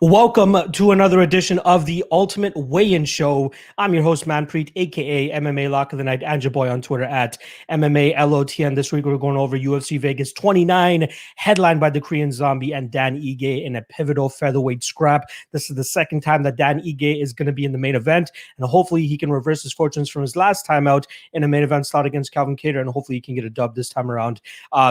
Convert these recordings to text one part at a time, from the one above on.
Welcome to another edition of the Ultimate Weigh-In Show. I'm your host, Manpreet, aka MMA Lock of the Night, and your boy on Twitter at MMALOTN. This week we're going over UFC Vegas 29, headlined by the Korean Zombie and Dan Ige in a pivotal featherweight scrap. This is the second time that Dan Ige is going to be in the main event, and hopefully he can reverse his fortunes from his last time out in a main event slot against Calvin Kattar, and hopefully he can get a dub this time around.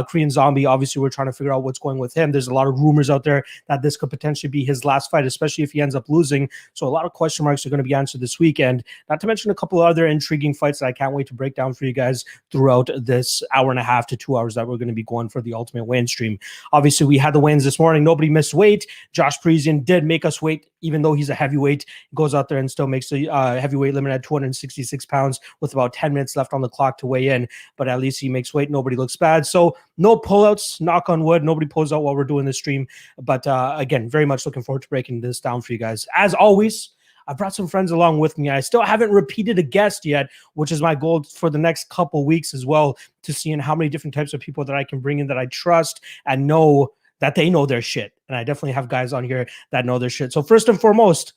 Korean Zombie, obviously we're trying to figure out what's going with him. There's a lot of rumors out there that this could potentially be his last fight, especially if he ends up losing. So a lot of question marks are going to be answered this weekend, not to mention a couple of other intriguing fights that I can't wait to break down for you guys throughout this hour and a half to 2 hours that we're going to be going for the Ultimate Weigh-In stream. Obviously, we had the weigh-ins this morning. Nobody missed weight. Josh Parisian did make us wait, even though he's a heavyweight. He goes out there and still makes the heavyweight limit at 266 pounds with about 10 minutes left on the clock to weigh in, but at least he makes weight. Nobody looks bad. So no pullouts, knock on wood. Nobody pulls out while we're doing this stream. But again, very much looking forward to breaking this down for you guys. As always, I brought some friends along with me. I still haven't repeated a guest yet, which is my goal for the next couple weeks as well, to seeing how many different types of people that I can bring in that I trust and know that they know their shit. And I definitely have guys on here that know their shit. So first and foremost,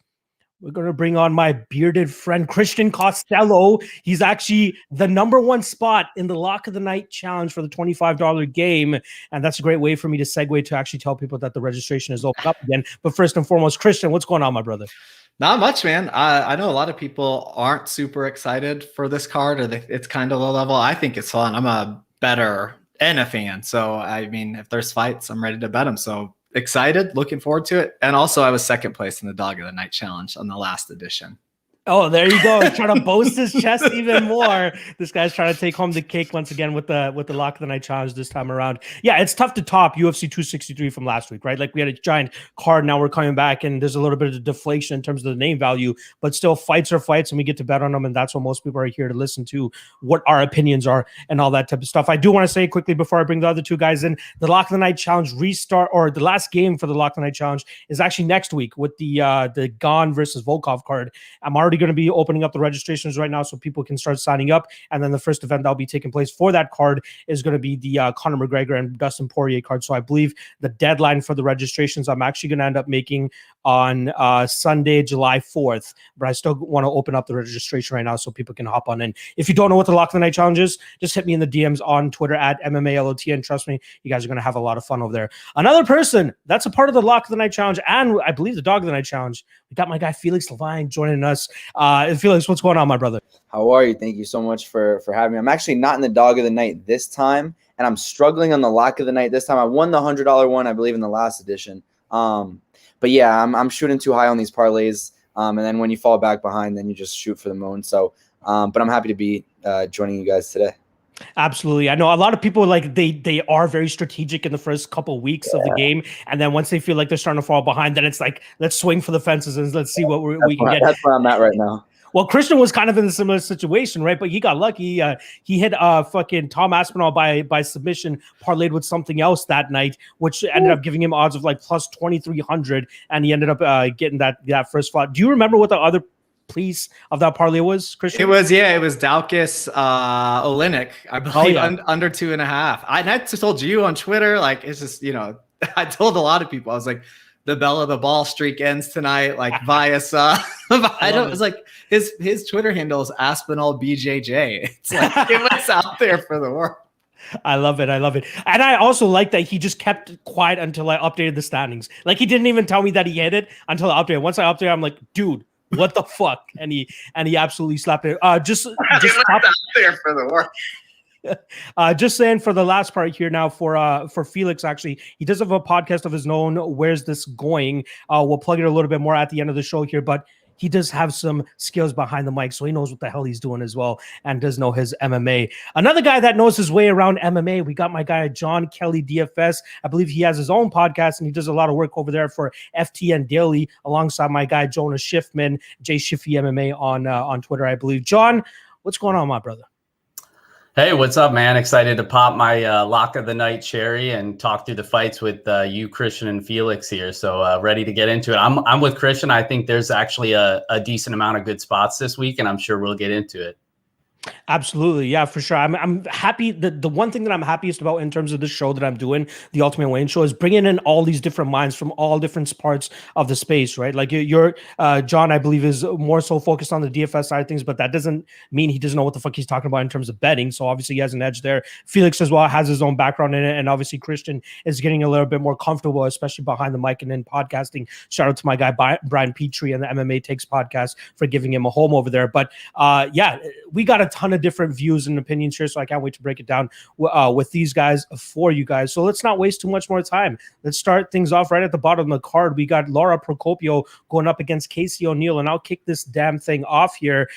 we're going to bring on my bearded friend, Christian Costello. He's actually the #1 spot in the Lock of the Night challenge for the $25 game. And that's a great way for me to segue to actually tell people that the registration is open up again. But first and foremost, Christian, what's going on, my brother? Not much, man. I know a lot of people aren't super excited for this card, or it's kind of low level. I think it's fun. I'm a bettor and a fan. So, I mean, if there's fights, I'm ready to bet them. So excited, looking forward to it. And also I was second place in the Dog of the Night challenge on the last edition. Oh, there you go. He's trying to boast his chest even more. This guy's trying to take home the cake once again with the Lock of the Night challenge this time around. Yeah, it's tough to top UFC 263 from last week, right? Like we had a giant card. Now we're coming back and there's a little bit of deflation in terms of the name value, but still fights are fights and we get to bet on them. And that's what most people are here to listen to, what our opinions are and all that type of stuff. I do want to say quickly before I bring the other two guys in, the Lock of the Night challenge restart, or the last game for the Lock of the Night challenge is actually next week with the Gane versus Volkov card. I'm already going to be opening up the registrations right now so people can start signing up, and then the first event that'll be taking place for that card is going to be the Conor McGregor and Dustin Poirier card. So I believe the deadline for the registrations I'm actually going to end up making on Sunday, July 4th, but I still want to open up the registration right now so people can hop on in. If you don't know what the Lock of the Night challenge is, just hit me in the DMs on Twitter at MMALOTN. Trust me, you guys are going to have a lot of fun over there. Another person that's a part of the Lock of the Night challenge, and I believe the Dog of the Night challenge, we got my guy Felix Levine joining us. Felix, what's going on, my brother? How are you? Thank you so much for having me. I'm actually not in the Dog of the Night this time, and I'm struggling on the Lock of the Night this time. I won the $100 one, I believe, in the last edition. But yeah, I'm shooting too high on these parlays, and then when you fall back behind, then you just shoot for the moon. So, but I'm happy to be joining you guys today. Absolutely. I know a lot of people, like they are very strategic in the first couple weeks of the game, and then once they feel like they're starting to fall behind, then it's like, let's swing for the fences and let's see what we can get. That's where I'm at right now. Well, Christian was kind of in a similar situation, right? But he got lucky. He hit fucking Tom Aspinall by submission, parlayed with something else that night, which ended up giving him odds of like plus 2,300, and he ended up getting that first fought. Do you remember what the other piece of that parlay was, Christian? It was Daukaus Oleinik, I believe, under 2.5. I told you on Twitter, like, it's just, I told a lot of people, I was like, the bell of the ball streak ends tonight, like via it was like his Twitter handle is Aspinall BJJ. It's like it was out there for the world. I love it. And I also like that he just kept quiet until I updated the standings. Like he didn't even tell me that he hit it until I updated. Once I updated, I'm like, dude, what the fuck? And he absolutely slapped it. Just out there for the world. Just saying for the last part here now for Felix, actually, he does have a podcast of his own. Where's this going? We'll plug it a little bit more at the end of the show here, but he does have some skills behind the mic, so he knows what the hell he's doing as well, and does know his MMA. Another guy that knows his way around MMA, we got my guy John Kelly DFS. I believe he has his own podcast, and he does a lot of work over there for FTN Daily, alongside my guy Jonas Schiffman, J Schiffy MMA on Twitter, I believe. John, what's going on, my brother? Hey, what's up, man? Excited to pop my Lock of the Night cherry and talk through the fights with you, Christian, and Felix here. So ready to get into it. I'm with Christian. I think there's actually a decent amount of good spots this week, and I'm sure we'll get into it. Absolutely. Yeah, for sure. I'm happy. The one thing that I'm happiest about in terms of the show that I'm doing, the Ultimate Weigh-In Show, is bringing in all these different minds from all different parts of the space, right? Like you're John, I believe, is more so focused on the DFS side of things, but that doesn't mean he doesn't know what the fuck he's talking about in terms of betting. So obviously he has an edge there. Felix as well has his own background in it. And obviously Christian is getting a little bit more comfortable, especially behind the mic and in podcasting. Shout out to my guy, Brian Petrie and the MMA Takes podcast for giving him a home over there. But yeah, we got a ton of different views and opinions here, so I can't wait to break it down with these guys for you guys. So let's not waste too much more time. Let's start things off right at the bottom of the card. We got Lara Procopio going up against Casey O'Neill, and I'll kick this damn thing off here.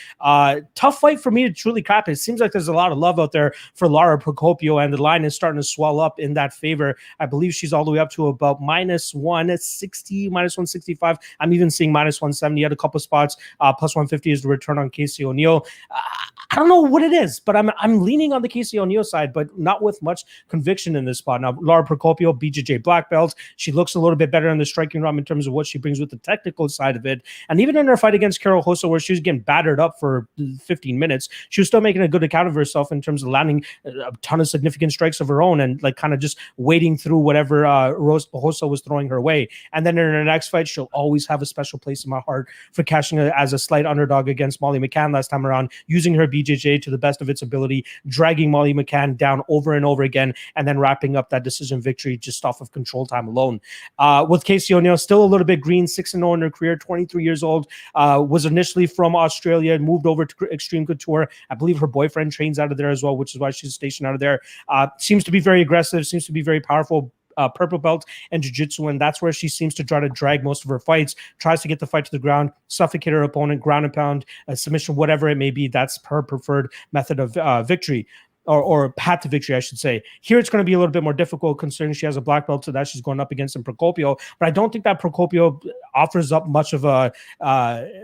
Tough fight for me to truly cap it. It seems like there's a lot of love out there for Lara Procopio, and the line is starting to swell up in that favor. I believe she's all the way up to about minus 160, minus 165. I'm even seeing minus 170 at a couple spots. Plus 150 is the return on Casey O'Neill. I don't know what it is, but I'm leaning on the Casey O'Neill side, but not with much conviction in this spot. Now, Lara Procopio, BJJ black belt. She looks a little bit better in the striking realm in terms of what she brings with the technical side of it. And even in her fight against Carol Hossa, where she was getting battered up for 15 minutes, she was still making a good account of herself in terms of landing a ton of significant strikes of her own and like kind of just wading through whatever Hossa was throwing her way. And then in her next fight, she'll always have a special place in my heart for cashing as a slight underdog against Molly McCann last time around, using her BJJ to the best of its ability, dragging Molly McCann down over and over again, and then wrapping up that decision victory just off of control time alone. With Casey O'Neill, still a little bit green, 6-0 in her career, 23 years old, was initially from Australia, moved over to Extreme Couture. I believe her boyfriend trains out of there as well, which is why she's stationed out of there. Seems to be very aggressive, seems to be very powerful. Purple belt and jiu-jitsu, and that's where she seems to try to drag most of her fights, tries to get the fight to the ground, suffocate her opponent, ground and pound, submission, whatever it may be. That's her preferred method of victory. Or path to victory, I should say. Here it's going to be a little bit more difficult considering she has a black belt, so that she's going up against in Procopio. But I don't think that Procopio offers up much of a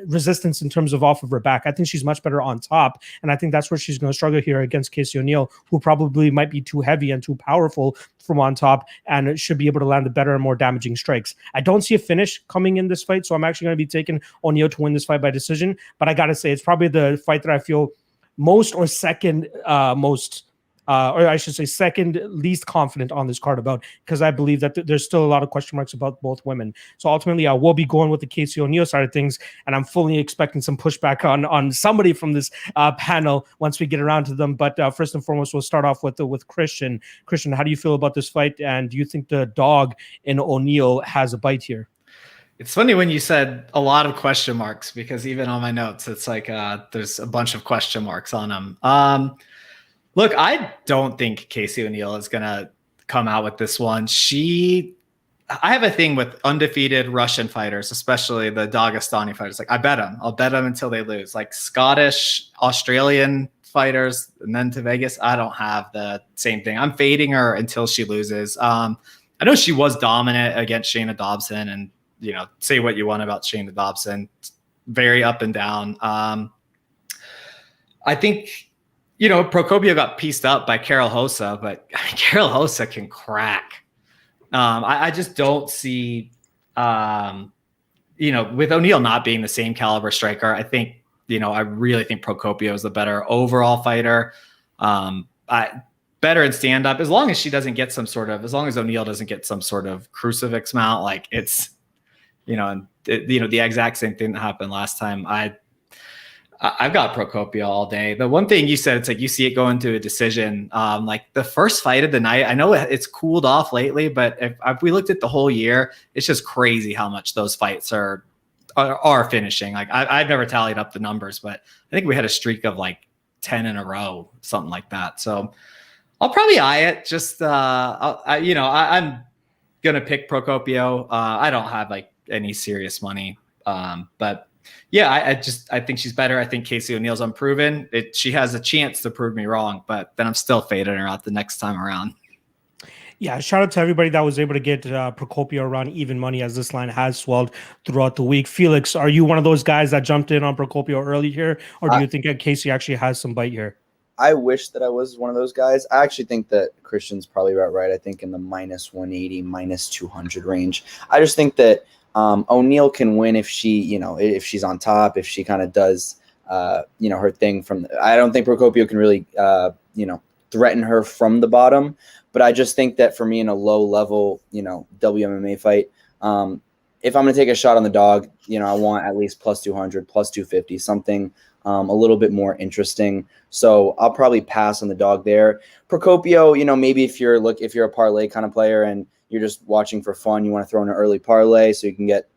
resistance in terms of off of her back. I think she's much better on top, and I think that's where she's going to struggle here against Casey O'Neill, who probably might be too heavy and too powerful from on top, and should be able to land the better and more damaging strikes. I don't see a finish coming in this fight, so I'm actually going to be taking O'Neill to win this fight by decision. But I got to say, it's probably the fight that I feel most or second most, or I should say second least confident on this card about, because I believe that there's still a lot of question marks about both women. So ultimately, I will be going with the Casey O'Neill side of things, and I'm fully expecting some pushback on somebody from this panel once we get around to them. But first and foremost, we'll start off with Christian. Christian, how do you feel about this fight, and do you think the dog in O'Neill has a bite here? It's funny when you said a lot of question marks, because even on my notes, it's like there's a bunch of question marks on them. Look, I don't think Casey O'Neill is going to come out with this one. I have a thing with undefeated Russian fighters, especially the Dagestani fighters. Like, I bet them. I'll bet them until they lose. Like Scottish, Australian fighters, and then to Vegas, I don't have the same thing. I'm fading her until she loses. I know she was dominant against Shayna Dobson, and say what you want about Shayna Dobson, very up and down. I think, Procopio got pieced up by Carol Hossa, but Carol Hossa can crack. I just don't see, with O'Neill not being the same caliber striker, I think, I really think Procopio is the better overall fighter. Better in stand up, as long as as long as O'Neill doesn't get some sort of crucifix mount, like it's, the exact same thing that happened last time. I've got Procopio all day. The one thing you said, it's like you see it go into a decision. Like the first fight of the night, I know it's cooled off lately, but if we looked at the whole year, it's just crazy how much those fights are finishing. Like I've never tallied up the numbers, but I think we had a streak of like 10 in a row, something like that. So I'll probably eye it. Just I'm gonna pick Procopio. I don't have like any serious money, but yeah, I think she's better. I think Casey O'Neill's unproven. She has a chance to prove me wrong, but then I'm still fading her out the next time around. Yeah, shout out to everybody that was able to get Procopio around even money, as this line has swelled throughout the week. Felix, are you one of those guys that jumped in on Procopio early here, or do you think that Casey actually has some bite here? I wish that I was one of those guys. I actually think that Christian's probably about right. I think in the minus 180, minus 200 range. I just think that O'Neill can win if she, if she's on top, if she kind of does her thing from. I don't think Procopio can really threaten her from the bottom, but I just think that for me in a low level WMMA fight, if I'm going to take a shot on the dog, I want at least plus 200, plus 250, something a little bit more interesting. So I'll probably pass on the dog there. Procopio, maybe if you're a parlay kind of player and you're just watching for fun, you want to throw in an early parlay so you can get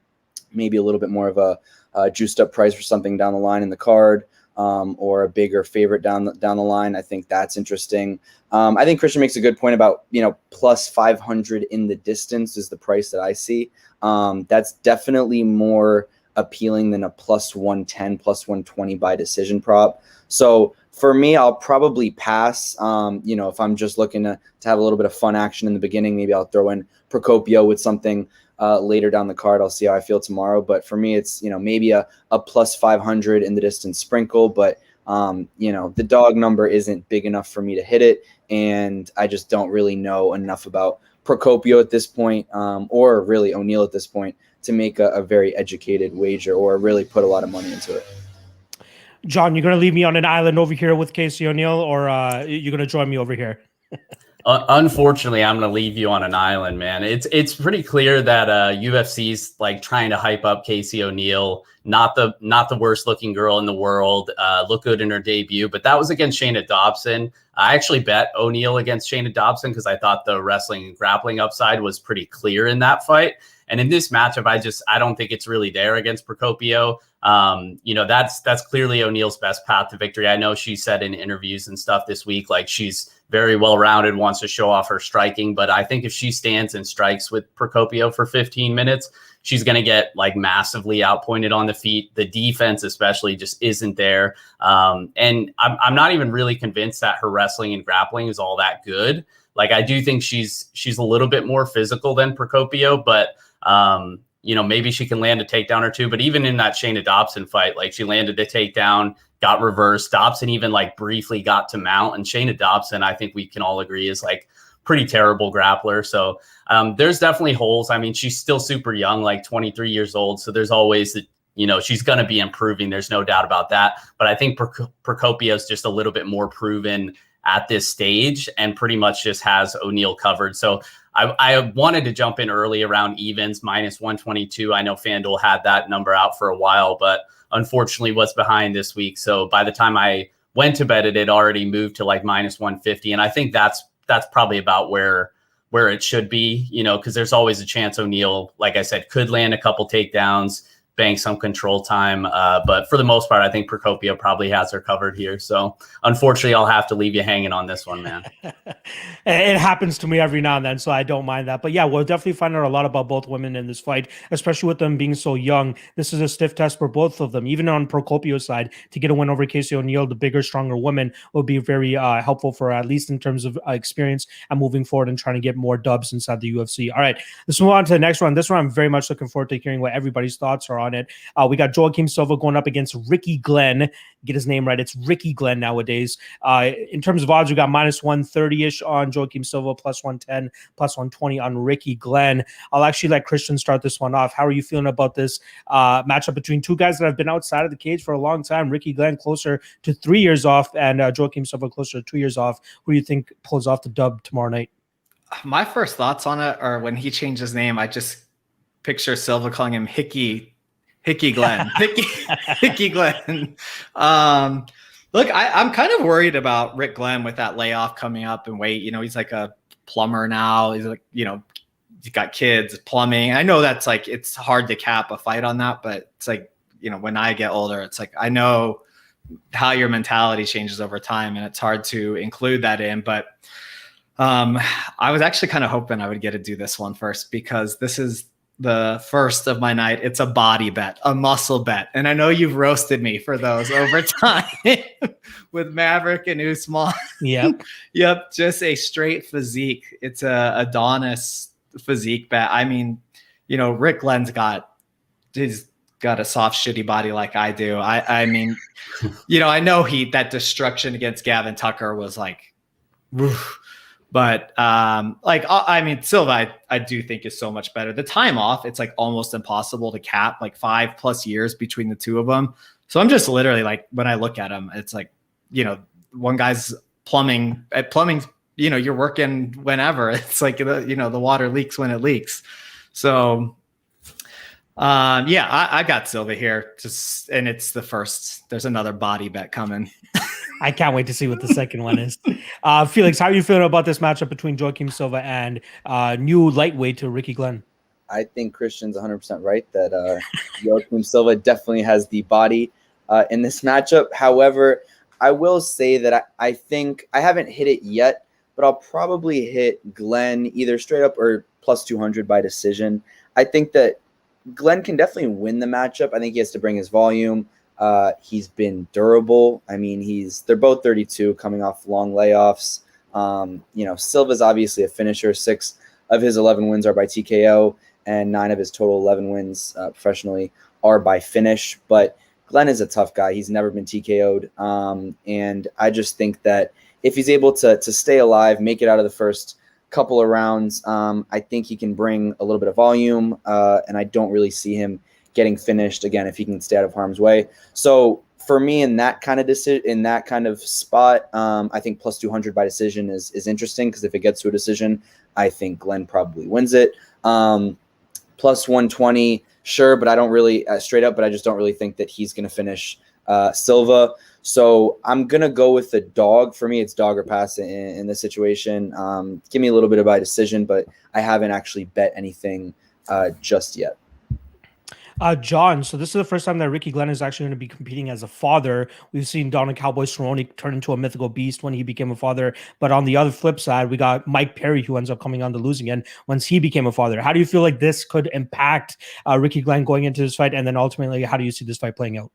maybe a little bit more of a juiced up price for something down the line in the card, or a bigger favorite down the line. I think that's interesting. I think Christian makes a good point about, plus 500 in the distance is the price that I see. That's definitely more appealing than a plus 110, plus 120 by decision prop. So for me, I'll probably pass. If I'm just looking to have a little bit of fun action in the beginning, maybe I'll throw in Procopio with something later down the card. I'll see how I feel tomorrow. But for me, it's, maybe a plus 500 in the distance sprinkle. But, the dog number isn't big enough for me to hit it. And I just don't really know enough about Procopio at this point, or really O'Neal at this point, to make a very educated wager or really put a lot of money into it. John, you're going to leave me on an island over here with Casey O'Neal, or you're going to join me over here? Unfortunately, I'm going to leave you on an island, man. It's pretty clear that UFC's like trying to hype up Casey O'Neal, not the worst looking girl in the world, look good in her debut, but that was against Shayna Dobson. I actually bet O'Neal against Shayna Dobson because I thought the wrestling and grappling upside was pretty clear in that fight. And in this matchup, I don't think it's really there against Procopio. That's clearly O'Neal's best path to victory. I know she said in interviews and stuff this week, like she's very well-rounded, wants to show off her striking. But I think if she stands and strikes with Procopio for 15 minutes, she's going to get like massively outpointed on the feet. The defense especially just isn't there. And I'm not even really convinced that her wrestling and grappling is all that good. Like I do think she's a little bit more physical than Procopio, but maybe she can land a takedown or two. But even in that Shayna Dobson fight, like she landed a takedown, got reversed. Dobson even like briefly got to mount, and Shayna Dobson, I think we can all agree, is like pretty terrible grappler. So there's definitely holes. I mean, she's still super young, like 23 years old. So there's always she's going to be improving. There's no doubt about that. But I think Procopio is just a little bit more proven at this stage and pretty much just has O'Neal covered. So I wanted to jump in early around evens, minus 122. I know FanDuel had that number out for a while, but unfortunately was behind this week. So by the time I went to bet it already moved to like minus 150. And I think that's probably about where it should be, because there's always a chance O'Neal, like I said, could land a couple takedowns, bank some control time. But for the most part, I think Procopio probably has her covered here. So unfortunately, I'll have to leave you hanging on this one, man. It happens to me every now and then, so I don't mind that. But yeah, we'll definitely find out a lot about both women in this fight, especially with them being so young. This is a stiff test for both of them. Even on Procopio's side, to get a win over Casey O'Neal, the bigger, stronger woman, will be very helpful for at least in terms of experience and moving forward and trying to get more dubs inside the UFC. All right, let's move on to the next one. This one I'm very much looking forward to hearing what everybody's thoughts are on it. We got Joaquim Silva going up against Ricky Glenn. Get his name right. It's Ricky Glenn nowadays. In terms of odds, we got minus 130-ish on Joaquim Silva, plus 110, plus 120 on Ricky Glenn. I'll actually let Christian start this one off. How are you feeling about this matchup between two guys that have been outside of the cage for a long time? Ricky Glenn closer to 3 years off and Joaquim Silva closer to 2 years off. Who do you think pulls off the dub tomorrow night? My first thoughts on it are when he changed his name, I just picture Silva calling him Hickey Glenn. Hickey Glenn. Look, I'm kind of worried about Rick Glenn with that layoff coming up and weight. He's like a plumber now. He's like, he's got kids, plumbing. I know that's like, it's hard to cap a fight on that, but it's like, when I get older, it's like, I know how your mentality changes over time and it's hard to include that in. But I was actually kind of hoping I would get to do this one first because this is the first of my night. It's a body bet, a muscle bet. And I know you've roasted me for those over time with Maverick and Usman. Yep. Yep. Just a straight physique. It's a Adonis physique bet. I mean, Rick Glenn's he's got a soft, shitty body like I do. I mean, I know that destruction against Gavin Tucker was like, woof. But Silva, I do think is so much better. The time off, it's like almost impossible to cap, like 5+ years between the two of them. So I'm just literally like, when I look at him, it's like, one guy's plumbing, you're working whenever. It's like, the water leaks when it leaks. So I got Silva here, and it's the first. There's another body bet coming. I can't wait to see what the second one is. Felix, how are you feeling about this matchup between Joaquim Silva and new lightweight to Ricky Glenn? I think Christian's 100% right that Joaquim Silva definitely has the body in this matchup. However, I will say that I think I haven't hit it yet, but I'll probably hit Glenn either straight up or plus 200 by decision. I think that Glenn can definitely win the matchup. I think he has to bring his volume. He's been durable. I mean, they're both 32 coming off long layoffs. Silva's obviously a finisher. 6 of his 11 wins are by TKO, and 9 of his total 11 wins professionally are by finish. But Glenn is a tough guy. He's never been TKO'd. And I just think that if he's able to stay alive, make it out of the first couple of rounds, I think he can bring a little bit of volume. And I don't really see him getting finished again if he can stay out of harm's way. So for me, in that kind of spot, I think plus 200 by decision is interesting, because if it gets to a decision, I think Glenn probably wins it. Plus 120, sure, but I don't really straight up, but I just don't really think that he's going to finish Silva. So I'm going to go with the dog. For me, it's dog or pass in this situation. Give me a little bit of by decision, but I haven't actually bet anything just yet. John, so this is the first time that Ricky Glenn is actually going to be competing as a father. We've seen Donald Cowboy Cerrone turn into a mythical beast when he became a father. But on the other flip side, we got Mike Perry, who ends up coming on the losing end once he became a father. How do you feel like this could impact Ricky Glenn going into this fight? And then ultimately, how do you see this fight playing out?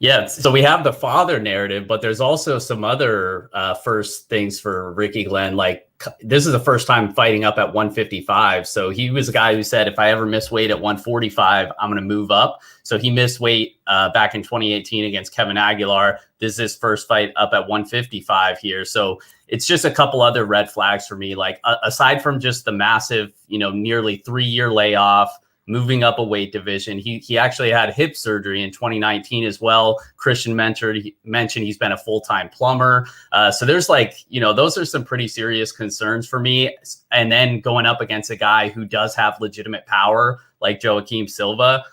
Yeah, so we have the father narrative, but there's also some other first things for Ricky Glenn. Like, this is the first time fighting up at 155. So he was a guy who said, if I ever miss weight at 145, I'm going to move up. So he missed weight back in 2018 against Kevin Aguilar. This is his first fight up at 155 here. So it's just a couple other red flags for me. Like, aside from just the massive, nearly 3-year layoff, moving up a weight division. He actually had hip surgery in 2019 as well. Christian mentioned he's been a full-time plumber. So there's those are some pretty serious concerns for me. And then going up against a guy who does have legitimate power like Joaquim Silva.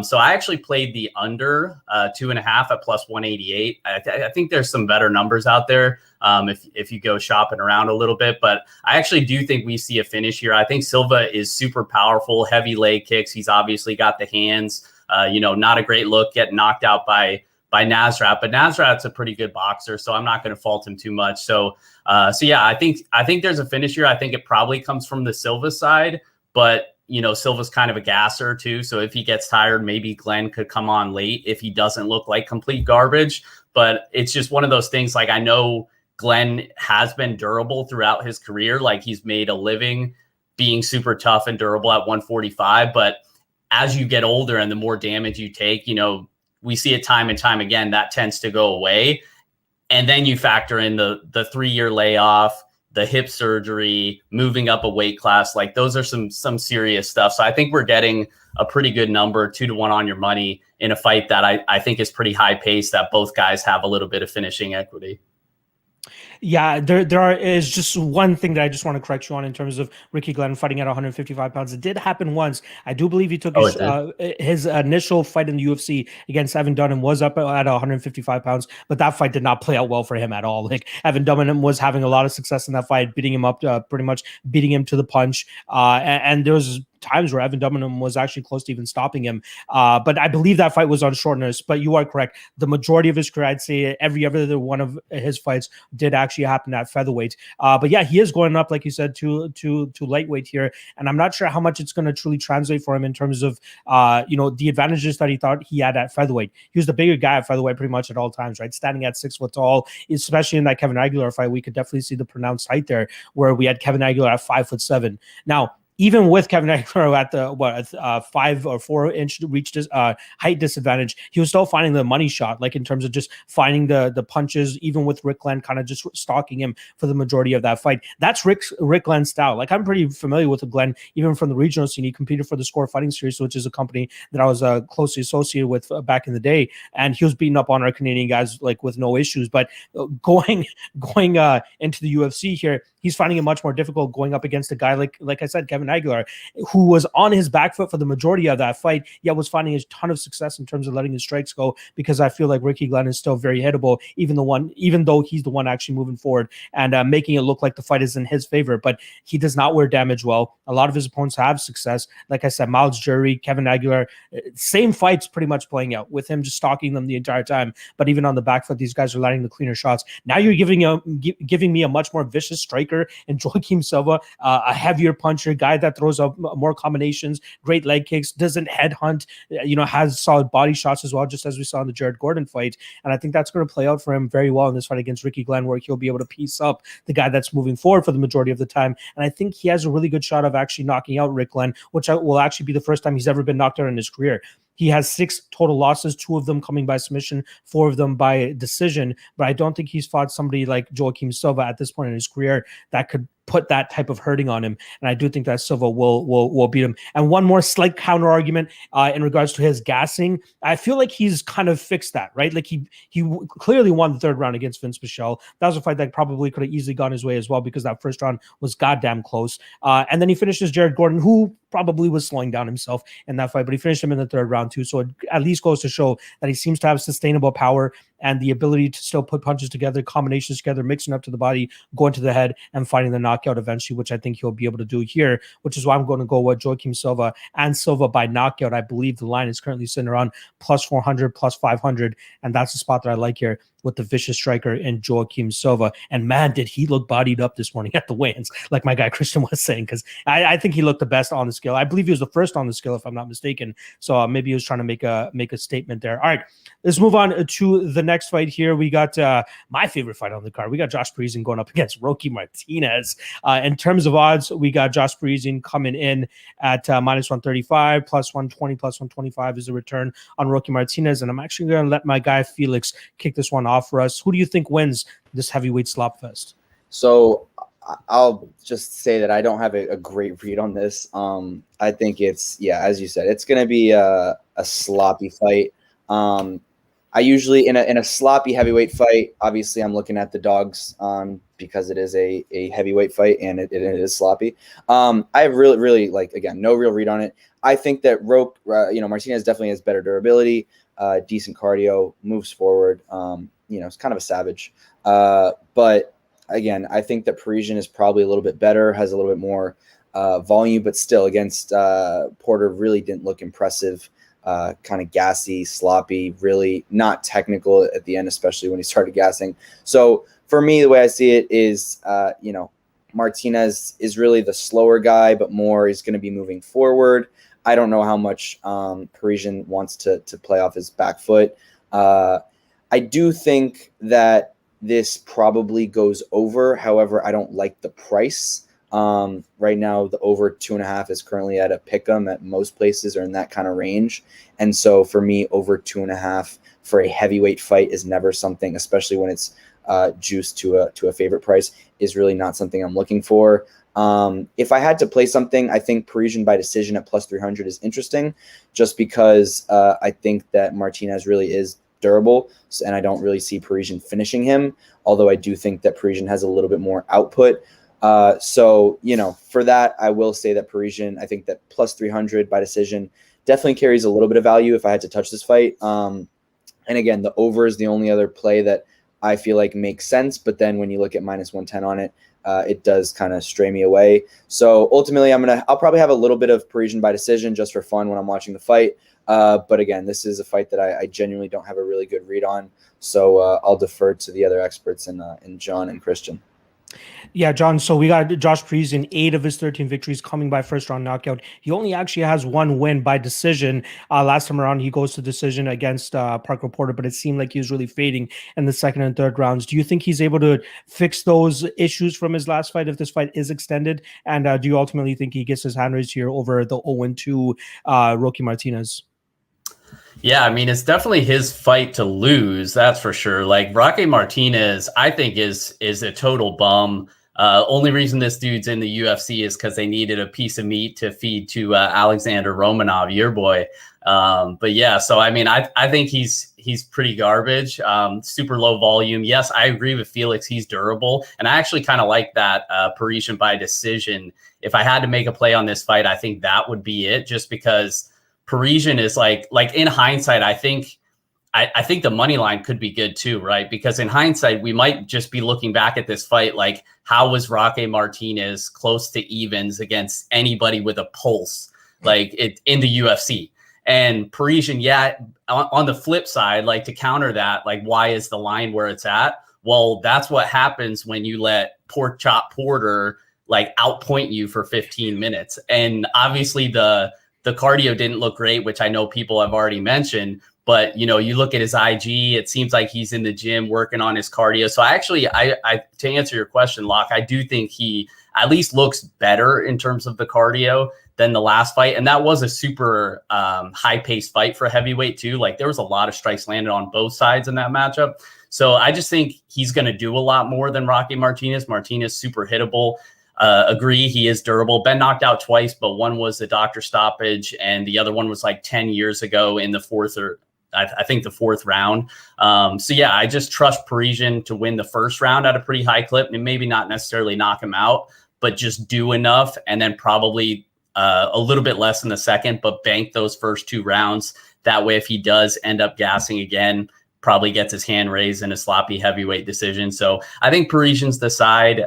So I actually played the under 2.5 at plus 188. I think there's some better numbers out there if you go shopping around a little bit. But I actually do think we see a finish here. I think Silva is super powerful, heavy leg kicks. He's obviously got the hands. Not a great look, getting knocked out by Nasrat, but Nasrat's a pretty good boxer, so I'm not going to fault him too much. So yeah, I think there's a finish here. I think it probably comes from the Silva side, but Silva's kind of a gasser too. So if he gets tired, maybe Glenn could come on late if he doesn't look like complete garbage. But it's just one of those things. Like, I know Glenn has been durable throughout his career. Like, he's made a living being super tough and durable at 145. But as you get older and the more damage you take, we see it time and time again, that tends to go away. And then you factor in the 3-year layoff, the hip surgery, moving up a weight class. Like, those are some serious stuff. So I think we're getting a pretty good number, 2-1 on your money in a fight that I think is pretty high paced, that both guys have a little bit of finishing equity. Yeah, there is just one thing that I just want to correct you on in terms of Ricky Glenn fighting at 155 pounds. It did happen once. I do believe he took his initial fight in the UFC against Evan Dunham was up at 155 pounds, but that fight did not play out well for him at all. Like, Evan Dunham was having a lot of success in that fight, beating him up, pretty much beating him to the punch. And there was times where Evan Dunham was actually close to even stopping him. But I believe that fight was on short notice. But you are correct. The majority of his career, I'd say every other one of his fights did actually happen at featherweight. But yeah, he is going up, like you said, to lightweight here. And I'm not sure how much it's going to truly translate for him in terms of, the advantages that he thought he had at featherweight. He was the bigger guy at featherweight pretty much at all times, right? Standing at 6 foot tall, especially in that Kevin Aguilar fight, we could definitely see the pronounced height there, where we had Kevin Aguilar at 5'7". Now, even with Kevin Aguilar at the 5 or 4 inch reach height disadvantage, he was still finding the money shot, like in terms of just finding the punches, even with Rick Glenn kind of just stalking him for the majority of that fight. That's Rick Glenn's style. Like, I'm pretty familiar with Glenn, even from the regional scene. He competed for the Score Fighting Series, which is a company that I was closely associated with back in the day, and he was beating up on our Canadian guys like with no issues. But going into the UFC here, he's finding it much more difficult going up against a guy like I said, Kevin Aguilar, who was on his back foot for the majority of that fight, yet was finding a ton of success in terms of letting his strikes go, because I feel like Ricky Glenn is still very hittable, even though he's the one actually moving forward and making it look like the fight is in his favor. But he does not wear damage well. A lot of his opponents have success. Like I said, Miles Jury, Kevin Aguilar, same fights pretty much playing out with him just stalking them the entire time. But even on the back foot, these guys are landing the cleaner shots. Now you're giving me a much more vicious striker in Joaquim Silva, a heavier puncher, guy that throws up more combinations, great leg kicks, doesn't headhunt, has solid body shots as well, just as we saw in the Jared Gordon fight. And I think that's going to play out for him very well in this fight against Ricky Glenn, where he'll be able to piece up the guy that's moving forward for the majority of the time. And I think he has a really good shot of actually knocking out Rick Glenn, which will actually be the first time he's ever been knocked out in his career. He has 6 total losses, 2 of them coming by submission, 4 of them by decision. But I don't think he's fought somebody like Joaquim Silva at this point in his career that could put that type of hurting on him. And I do think that Silva will beat him. And one more slight counter argument in regards to his gassing. I feel like he's kind of fixed that, right? Like he clearly won the 3rd round against Vince Pichel. That was a fight that probably could have easily gone his way as well, because that first round was goddamn close. And then he finishes Jared Gordon, who probably was slowing down himself in that fight, but he finished him in the 3rd round too. So it at least goes to show that he seems to have sustainable power and the ability to still put punches together, combinations together, mixing up to the body, going to the head, and finding the knockout eventually, which I think he'll be able to do here, which is why I'm going to go with Joaquim Silva and Silva by knockout. I believe the line is currently sitting around plus 400, plus 500, and that's the spot that I like here with the vicious striker in Joaquim Silva. And man, did he look bodied up this morning at the weigh-ins, like my guy Christian was saying, because I think he looked the best on the scale. I believe he was the first on the scale, if I'm not mistaken. So maybe he was trying to make a statement there. All right, let's move on to the next fight here. We got my favorite fight on the card. We got Josh Parisian going up against Rocky Martinez. In terms of odds, we got Josh Parisian coming in at minus 135, plus 120, plus 125 is the return on Rocky Martinez. And I'm actually going to let my guy Felix kick this one off for us. Who do you think wins this heavyweight slop fest? So I'll just say that I don't have a great read on this. I think it's, as you said, it's going to be a sloppy fight. I usually in a sloppy heavyweight fight, obviously I'm looking at the dogs because it is a heavyweight fight and it is sloppy. I really like, again, no real read on it. I think that Martinez definitely has better durability, decent cardio, moves forward. It's kind of a savage. But again, I think that Parisian is probably a little bit better, has a little bit more volume, but still against Porter really didn't look impressive. Kind of gassy, sloppy, really not technical at the end, especially when he started gassing. So for me, the way I see it is, Martinez is really the slower guy, but more is going to be moving forward. I don't know how much Parisian wants to play off his back foot. I do think that this probably goes over. However, I don't like the price. Right now, the over 2.5 is currently at a pick'em at most places, or in that kind of range. And so for me, over 2.5 for a heavyweight fight is never something, especially when it's juiced to a favorite price, is really not something I'm looking for. If I had to play something, I think Parisian by decision at plus 300 is interesting, just because I think that Martinez really is durable, and I don't really see Parisian finishing him, although I do think that Parisian has a little bit more output. For that, I will say that Parisian, I think that plus 300 by decision definitely carries a little bit of value if I had to touch this fight. And again, the over is the only other play that I feel like makes sense. But then when you look at minus 110 on it, it does kind of stray me away. So ultimately, I'll probably have a little bit of Parisian by decision just for fun when I'm watching the fight. But again, this is a fight that I genuinely don't have a really good read on. So I'll defer to the other experts in John and Christian. Yeah, John. So we got Josh Parisian, 8 of his 13 victories coming by first round knockout. He only actually has one win by decision. Last time around, he goes to decision against Parker Porter, but it seemed like he was really fading in the second and third rounds. Do you think he's able to fix those issues from his last fight if this fight is extended? And do you ultimately think he gets his hand raised here over the 0-2 Roque Martinez? Yeah, I mean, it's definitely his fight to lose. That's for sure. Like Roque Martinez, I think is a total bum. Only reason this dude's in the UFC is because they needed a piece of meat to feed to Alexander Romanov, your boy. But yeah, so I mean, I think he's pretty garbage. Super low volume. Yes, I agree with Felix. He's durable, and I actually kind of like that Parisian by decision. If I had to make a play on this fight, I think that would be it. Just because Parisian is like in hindsight, I think the money line could be good too, right? Because in hindsight, we might just be looking back at this fight like, how was Roque Martinez close to evens against anybody with a pulse like it in the UFC? And Parisian, yeah, on the flip side, like to counter that, like why is the line where it's at? Well, that's what happens when you let Pork Chop Porter like outpoint you for 15 minutes. And obviously the cardio didn't look great, which I know people have already mentioned. But, you know, you look at his IG, it seems like he's in the gym working on his cardio. So I to answer your question, Locke, I do think he at least looks better in terms of the cardio than the last fight. And that was a super high-paced fight for heavyweight too. Like there was a lot of strikes landed on both sides in that matchup. So I just think he's going to do a lot more than Roque Martinez. Martinez super hittable. Agree, he is durable. Been knocked out twice, but one was the doctor stoppage, and the other one was like 10 years ago in the fourth round. So yeah, I just trust Parisian to win the first round at a pretty high clip, and maybe not necessarily knock him out, but just do enough, and then probably a little bit less in the second, but bank those first 2 rounds. That way, if he does end up gassing again, probably gets his hand raised in a sloppy heavyweight decision. So I think Parisian's the side.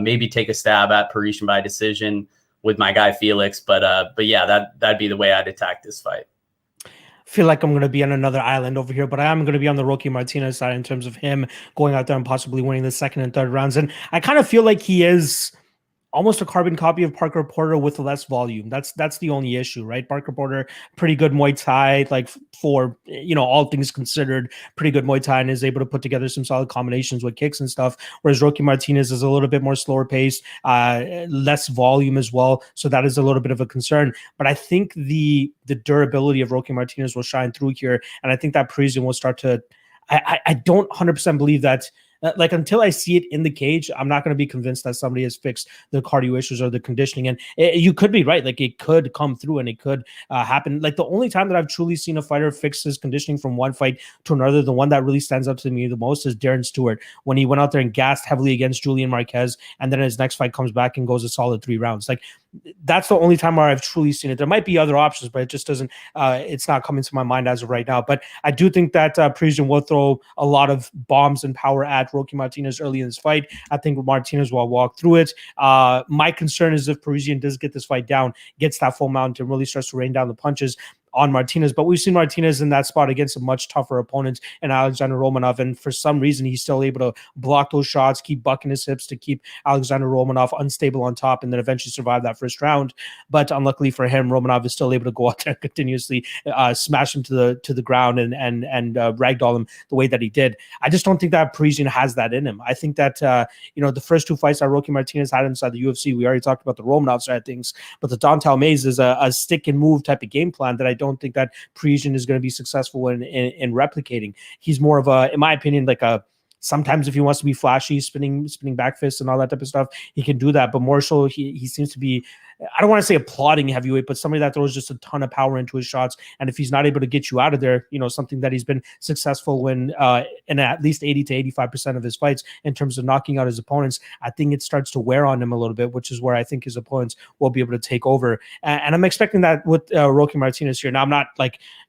Maybe take a stab at Parisian by decision with my guy Felix. But yeah, that'd be the way I'd attack this fight. Feel like I'm going to be on another island over here, but I am going to be on the Roque Martinez side in terms of him going out there and possibly winning the second and third rounds. And I kind of feel like he is almost a carbon copy of Parker Porter with less volume. That's the only issue, right? Parker Porter, pretty good Muay Thai, like for, you know, all things considered, pretty good Muay Thai, and is able to put together some solid combinations with kicks and stuff. Whereas Roque Martinez is a little bit more slower paced, less volume as well. So that is a little bit of a concern. But I think the durability of Roque Martinez will shine through here. And I think that Parisian will start to, I don't 100% believe that. Like until I see it in the cage, I'm not going to be convinced that somebody has fixed the cardio issues or the conditioning. And you could be right. Like it could come through and it could happen. Like the only time that I've truly seen a fighter fix his conditioning from one fight to another, the one that really stands out to me the most is Darren Stewart, when he went out there and gassed heavily against Julian Marquez. And then his next fight comes back and goes a solid 3 rounds. Like that's the only time where I've truly seen it. There might be other options, but it just doesn't, it's not coming to my mind as of right now. But I do think that Parisian will throw a lot of bombs and power at Roque Martinez early in this fight. I think Martinez will walk through it. My concern is if Parisian does get this fight down, gets that full mount and really starts to rain down the punches on Martinez. But we've seen Martinez in that spot against a much tougher opponent in Alexander Romanov. And for some reason, he's still able to block those shots, keep bucking his hips to keep Alexander Romanov unstable on top, and then eventually survive that first round. But unluckily for him, Romanov is still able to go out there and continuously smash him to the ground and ragdoll him the way that he did. I just don't think that Parisian has that in him. I think that, the first 2 fights that Roque Martinez had inside the UFC, we already talked about the Romanov side of things, but the Dontal Mays is a stick and move type of game plan that I don't think that Parisian is going to be successful in replicating. He's more of a, in my opinion, like a, sometimes if he wants to be flashy, spinning back fists and all that type of stuff, he can do that. But more so, he seems to be, I don't want to say applauding heavyweight, but somebody that throws just a ton of power into his shots. And if he's not able to get you out of there, something that he's been successful in at least 80 to 85% of his fights in terms of knocking out his opponents, I think it starts to wear on him a little bit, which is where I think his opponents will be able to take over. And I'm expecting that with Roque Martinez here. Now, I'm not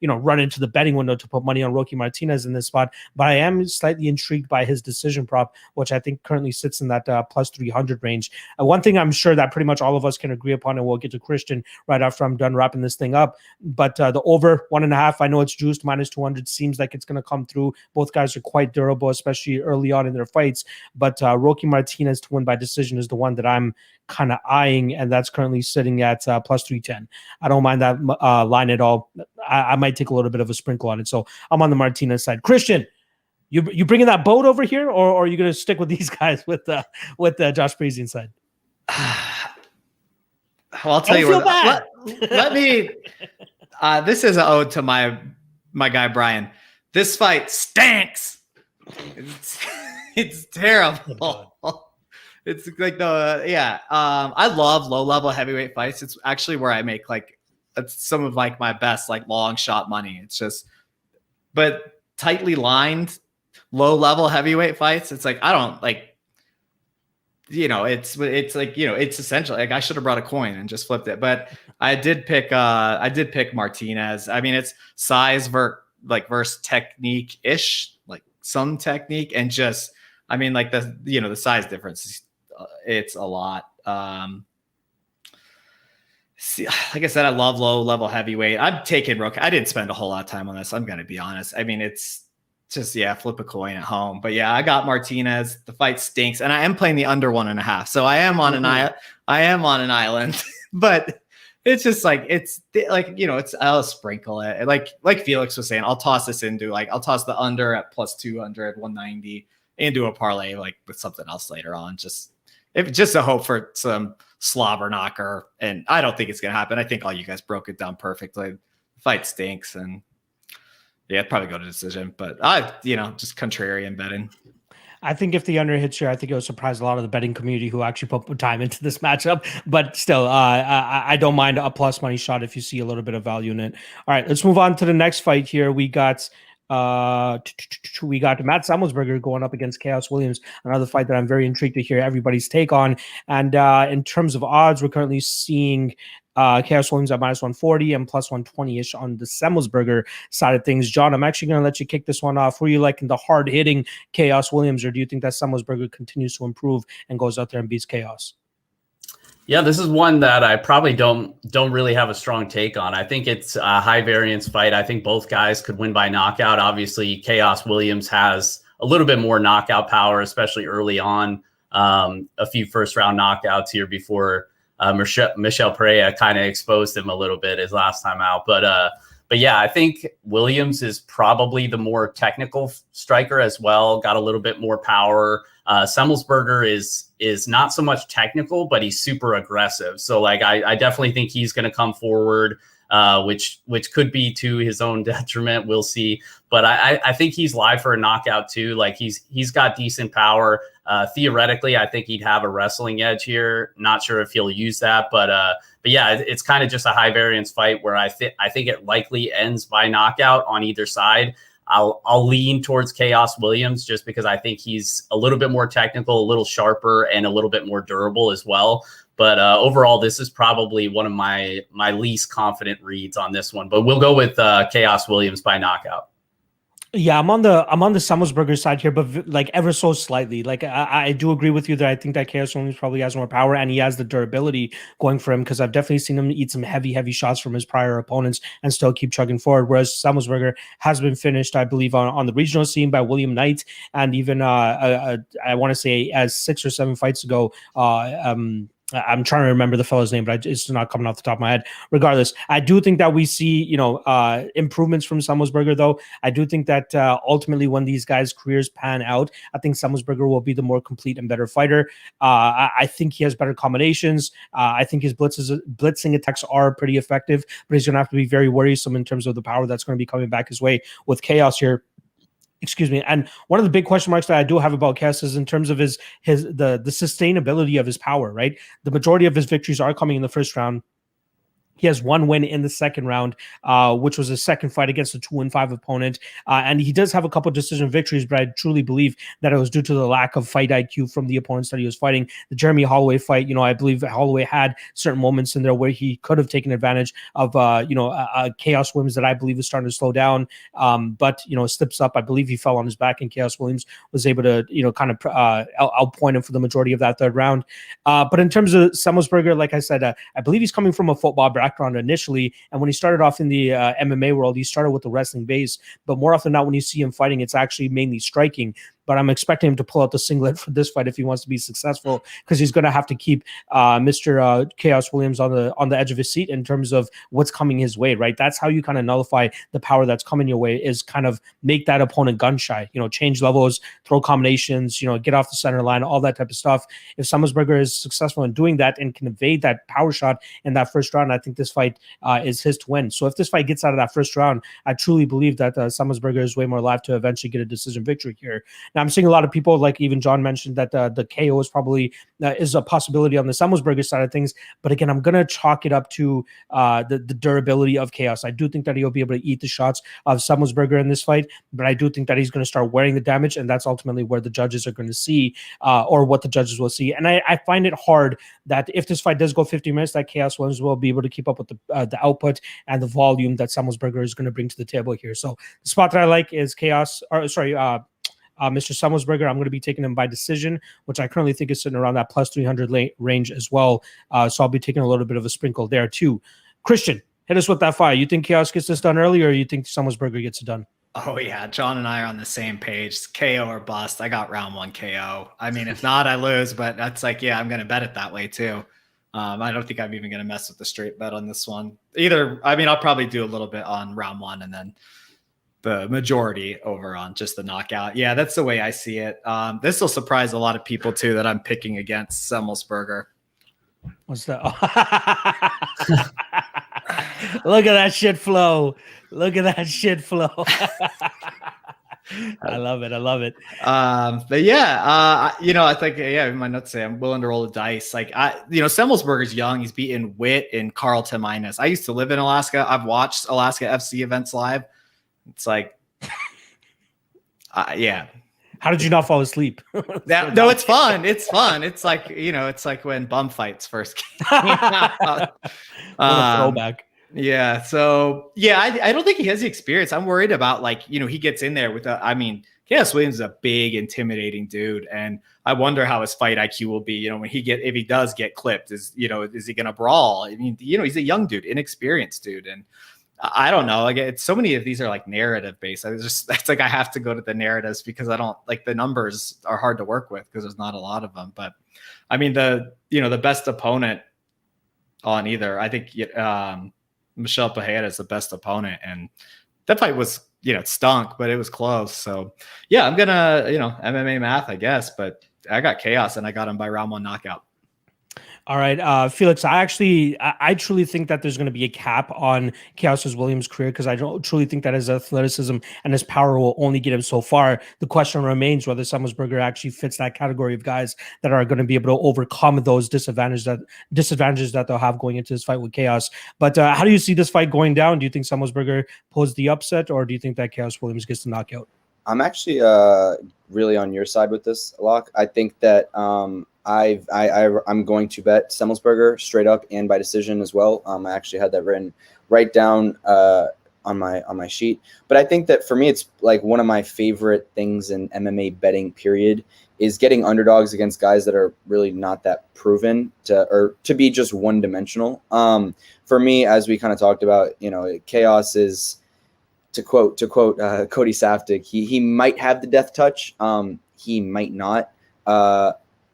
run into the betting window to put money on Roque Martinez in this spot, but I am slightly intrigued by his decision prop, which I think currently sits in that plus 300 range. One thing I'm sure that pretty much all of us can agree opponent. We'll get to Christian right after I'm done wrapping this thing up. But the over 1.5, I know it's juiced -200. Seems like it's going to come through. Both guys are quite durable, especially early on in their fights. But Roque Martinez to win by decision is the one that I'm kind of eyeing, and that's currently sitting at +310. I don't mind that line at all. I might take a little bit of a sprinkle on it. So I'm on the Martinez side. Christian, you bringing that boat over here, or are you going to stick with these guys with Josh Parisian side? Well, I'll tell you what. Let me. This is an ode to my guy Brian. This fight stinks. It's terrible. It's like I love low level heavyweight fights. It's actually where I make some of my best long shot money. It's just, but tightly lined low level heavyweight fights. It's I don't it's it's essential. I should have brought a coin and just flipped it, but I did pick Martinez. I mean, it's size versus technique ish, some technique, and just, I mean, the size difference, it's a lot. Like I said, I love low level heavyweight. I'm taking Rook. I didn't spend a whole lot of time on this, I'm going to be honest. I mean, it's just, flip a coin at home. But I got Martinez. The fight stinks, and I am playing the under 1.5. So I am on an island, but it's just I'll sprinkle it. Like Felix was saying, I'll toss this into I'll toss the under at +200, 190, and do a parlay with something else later on. Just a hope for some slobber knocker. And I don't think it's going to happen. I think all you guys broke it down perfectly. The fight stinks, and I'd probably go to decision, but just contrarian betting. I think if the under hits here, I think it will surprise a lot of the betting community who actually put time into this matchup. But still, I don't mind a plus money shot if you see a little bit of value in it. All right, let's move on to the next fight here. We got Matt Semelsberger going up against Chaos Williams, another fight that I'm very intrigued to hear everybody's take on. And in terms of odds, we're currently seeing Chaos Williams at -140 and +120-ish on the Semelsberger side of things. John, I'm actually going to let you kick this one off. Were you liking the hard-hitting Chaos Williams, or do you think that Semelsberger continues to improve and goes out there and beats Chaos? Yeah, this is one that I probably don't really have a strong take on. I think it's a high variance fight. I think both guys could win by knockout. Obviously, Chaos Williams has a little bit more knockout power, especially early on. A few first-round knockouts here before Michel Pereira kind of exposed him a little bit his last time out. But I think Williams is probably the more technical striker as well. Got a little bit more power. Semelsberger is not so much technical, but he's super aggressive. So I definitely think he's going to come forward, which could be to his own detriment. We'll see. But I think he's live for a knockout too. He's got decent power. Theoretically, I think he'd have a wrestling edge here. Not sure if he'll use that, but it's kind of just a high variance fight where I think it likely ends by knockout on either side. I'll lean towards Chaos Williams just because I think he's a little bit more technical, a little sharper, and a little bit more durable as well. But overall, this is probably one of my least confident reads on this one. But we'll go with Chaos Williams by knockout. Yeah, I'm on the Semelsberger side here, but ever so slightly. I do agree with you that I think that Chaos Williams probably has more power, and he has the durability going for him, because I've definitely seen him eat some heavy shots from his prior opponents and still keep chugging forward. Whereas Semelsberger has been finished, I believe, on the regional scene by William Knight, and even I want to say as 6 or 7 fights ago. I'm trying to remember the fellow's name, but it's not coming off the top of my head. Regardless, I do think that we see, improvements from Semelsberger, though. I do think that ultimately when these guys' careers pan out, I think Semelsberger will be the more complete and better fighter. I think he has better combinations. I think his blitzing attacks are pretty effective, but he's going to have to be very worrisome in terms of the power that's going to be coming back his way with Chaos here. Excuse me. And one of the big question marks that I do have about Chaos is in terms of the sustainability of his power, right? The majority of his victories are coming in the first round. He has one win in the second round, which was his second fight against a 2-5 opponent. And he does have a couple of decision victories, but I truly believe that it was due to the lack of fight IQ from the opponents that he was fighting. The Jeremy Holloway fight, I believe Holloway had certain moments in there where he could have taken advantage of, Chaos Williams that I believe is starting to slow down. But slips up. I believe he fell on his back, and Chaos Williams was able to, kind of outpoint him for the majority of that third round. But in terms of Semelsberger, like I said, I believe he's coming from a football background initially, and when he started off in the MMA world, he started with the wrestling base, but more often than not, when you see him fighting, it's actually mainly striking. But I'm expecting him to pull out the singlet for this fight if he wants to be successful, because he's going to have to keep Mr. Chaos Williams on the edge of his seat in terms of what's coming his way, right? That's how you kind of nullify the power that's coming your way, is kind of make that opponent gun shy, change levels, throw combinations, get off the center line, all that type of stuff. If Semelsberger is successful in doing that and can evade that power shot in that first round, I think this fight is his to win. So if this fight gets out of that first round, I truly believe that Semelsberger is way more alive to eventually get a decision victory here. Now, I'm seeing a lot of people, like even John mentioned, that the KO is probably is a possibility on the Semelsberger side of things. But again, I'm going to chalk it up to the durability of Chaos. I do think that he'll be able to eat the shots of Semelsberger in this fight, but I do think that he's going to start wearing the damage, and that's ultimately where the judges are going to see, or what the judges will see. And I find it hard that if this fight does go 50 minutes, that Chaos Williams will be able to keep up with the output and the volume that Semelsberger is going to bring to the table here. So the spot that I like is Mr. Semelsberger. I'm going to be taking him by decision, which I currently think is sitting around that plus 300 range as well. So I'll be taking a little bit of a sprinkle there too. Christian, hit us with that fight. You think Chaos gets this done early, or you think Semelsberger gets it done? Oh, yeah. John and I are on the same page. KO or bust. I got round 1 KO. I mean, if not, I lose, but that's like, yeah, I'm going to bet it that way too. I don't think I'm even going to mess with the straight bet on this one either. I mean, I'll probably do a little bit on round 1 and then the majority over on just the knockout. Yeah, that's the way I see it. This will surprise a lot of people too, that I'm picking against Semelsberger. What's that? Look at that shit flow. Look at that shit flow. I love it. But yeah, I think, my notes say I'm willing to roll the dice. Like, Semelsberger's young. He's beaten Witt and Carl Taminas. I used to live in Alaska. I've watched Alaska FC events live. It's like, yeah. How did you not fall asleep? No, it's fun. It's fun. It's like, it's like when bum fights first came out. Throwback. Yeah. So yeah, I don't think he has the experience. I'm worried about, like, he gets in there with Chaos Williams is a big, intimidating dude. And I wonder how his fight IQ will be, when if he does get clipped, is he going to brawl? I mean, he's a young dude, inexperienced dude. And I don't know. Like, it's so many of these are like narrative based. It's like I have to go to the narratives because I don't like the numbers are hard to work with because there's not a lot of them. But I mean, the best opponent on either, I think Michel Pereira is the best opponent, and that fight was, it stunk, but it was close. So yeah, I'm gonna, MMA math, I guess, but I got Chaos and I got him by round 1 knockout. All right, Felix, I truly think that there's going to be a cap on Chaos Williams' career, because I don't truly think that his athleticism and his power will only get him so far. The question remains whether Semelsberger actually fits that category of guys that are going to be able to overcome those disadvantages that they'll have going into this fight with Chaos. But how do you see this fight going down? Do you think Semelsberger pulls the upset, or do you think that Chaos Williams gets the knockout? I'm actually really on your side with this, Locke. I think that I'm going to bet Semelsberger straight up and by decision as well. I actually had that written right down on my sheet. But I think that for me, it's like one of my favorite things in MMA betting period is getting underdogs against guys that are really not that proven to be just one dimensional. For me, as we kind of talked about, Chaos is, to quote Cody Safdie, he might have the death touch. He might not.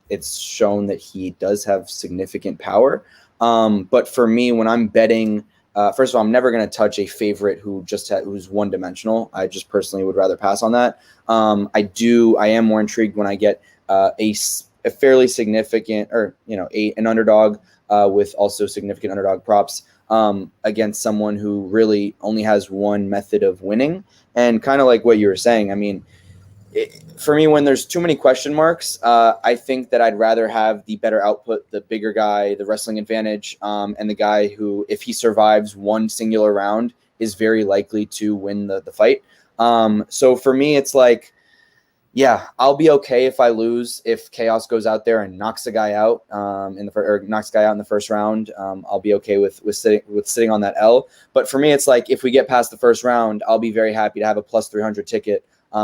It's shown that he does have significant power. But for me, when I'm betting, first of all, I'm never going to touch a favorite who's one dimensional. I just personally would rather pass on that. I am more intrigued when I get a fairly significant, or an underdog with also significant underdog props against someone who really only has one method of winning. And kind of like what you were saying, I mean, for me, when there's too many question marks, I think that I'd rather have the better output, the bigger guy, the wrestling advantage, and the guy who, if he survives one singular round, is very likely to win the fight. So for me, it's like, yeah, I'll be okay if I lose. If Chaos goes out there and knocks a guy out knocks a guy out in the first round, I'll be okay with sitting on that L. But for me, it's like, if we get past the first round, I'll be very happy to have a plus 300 ticket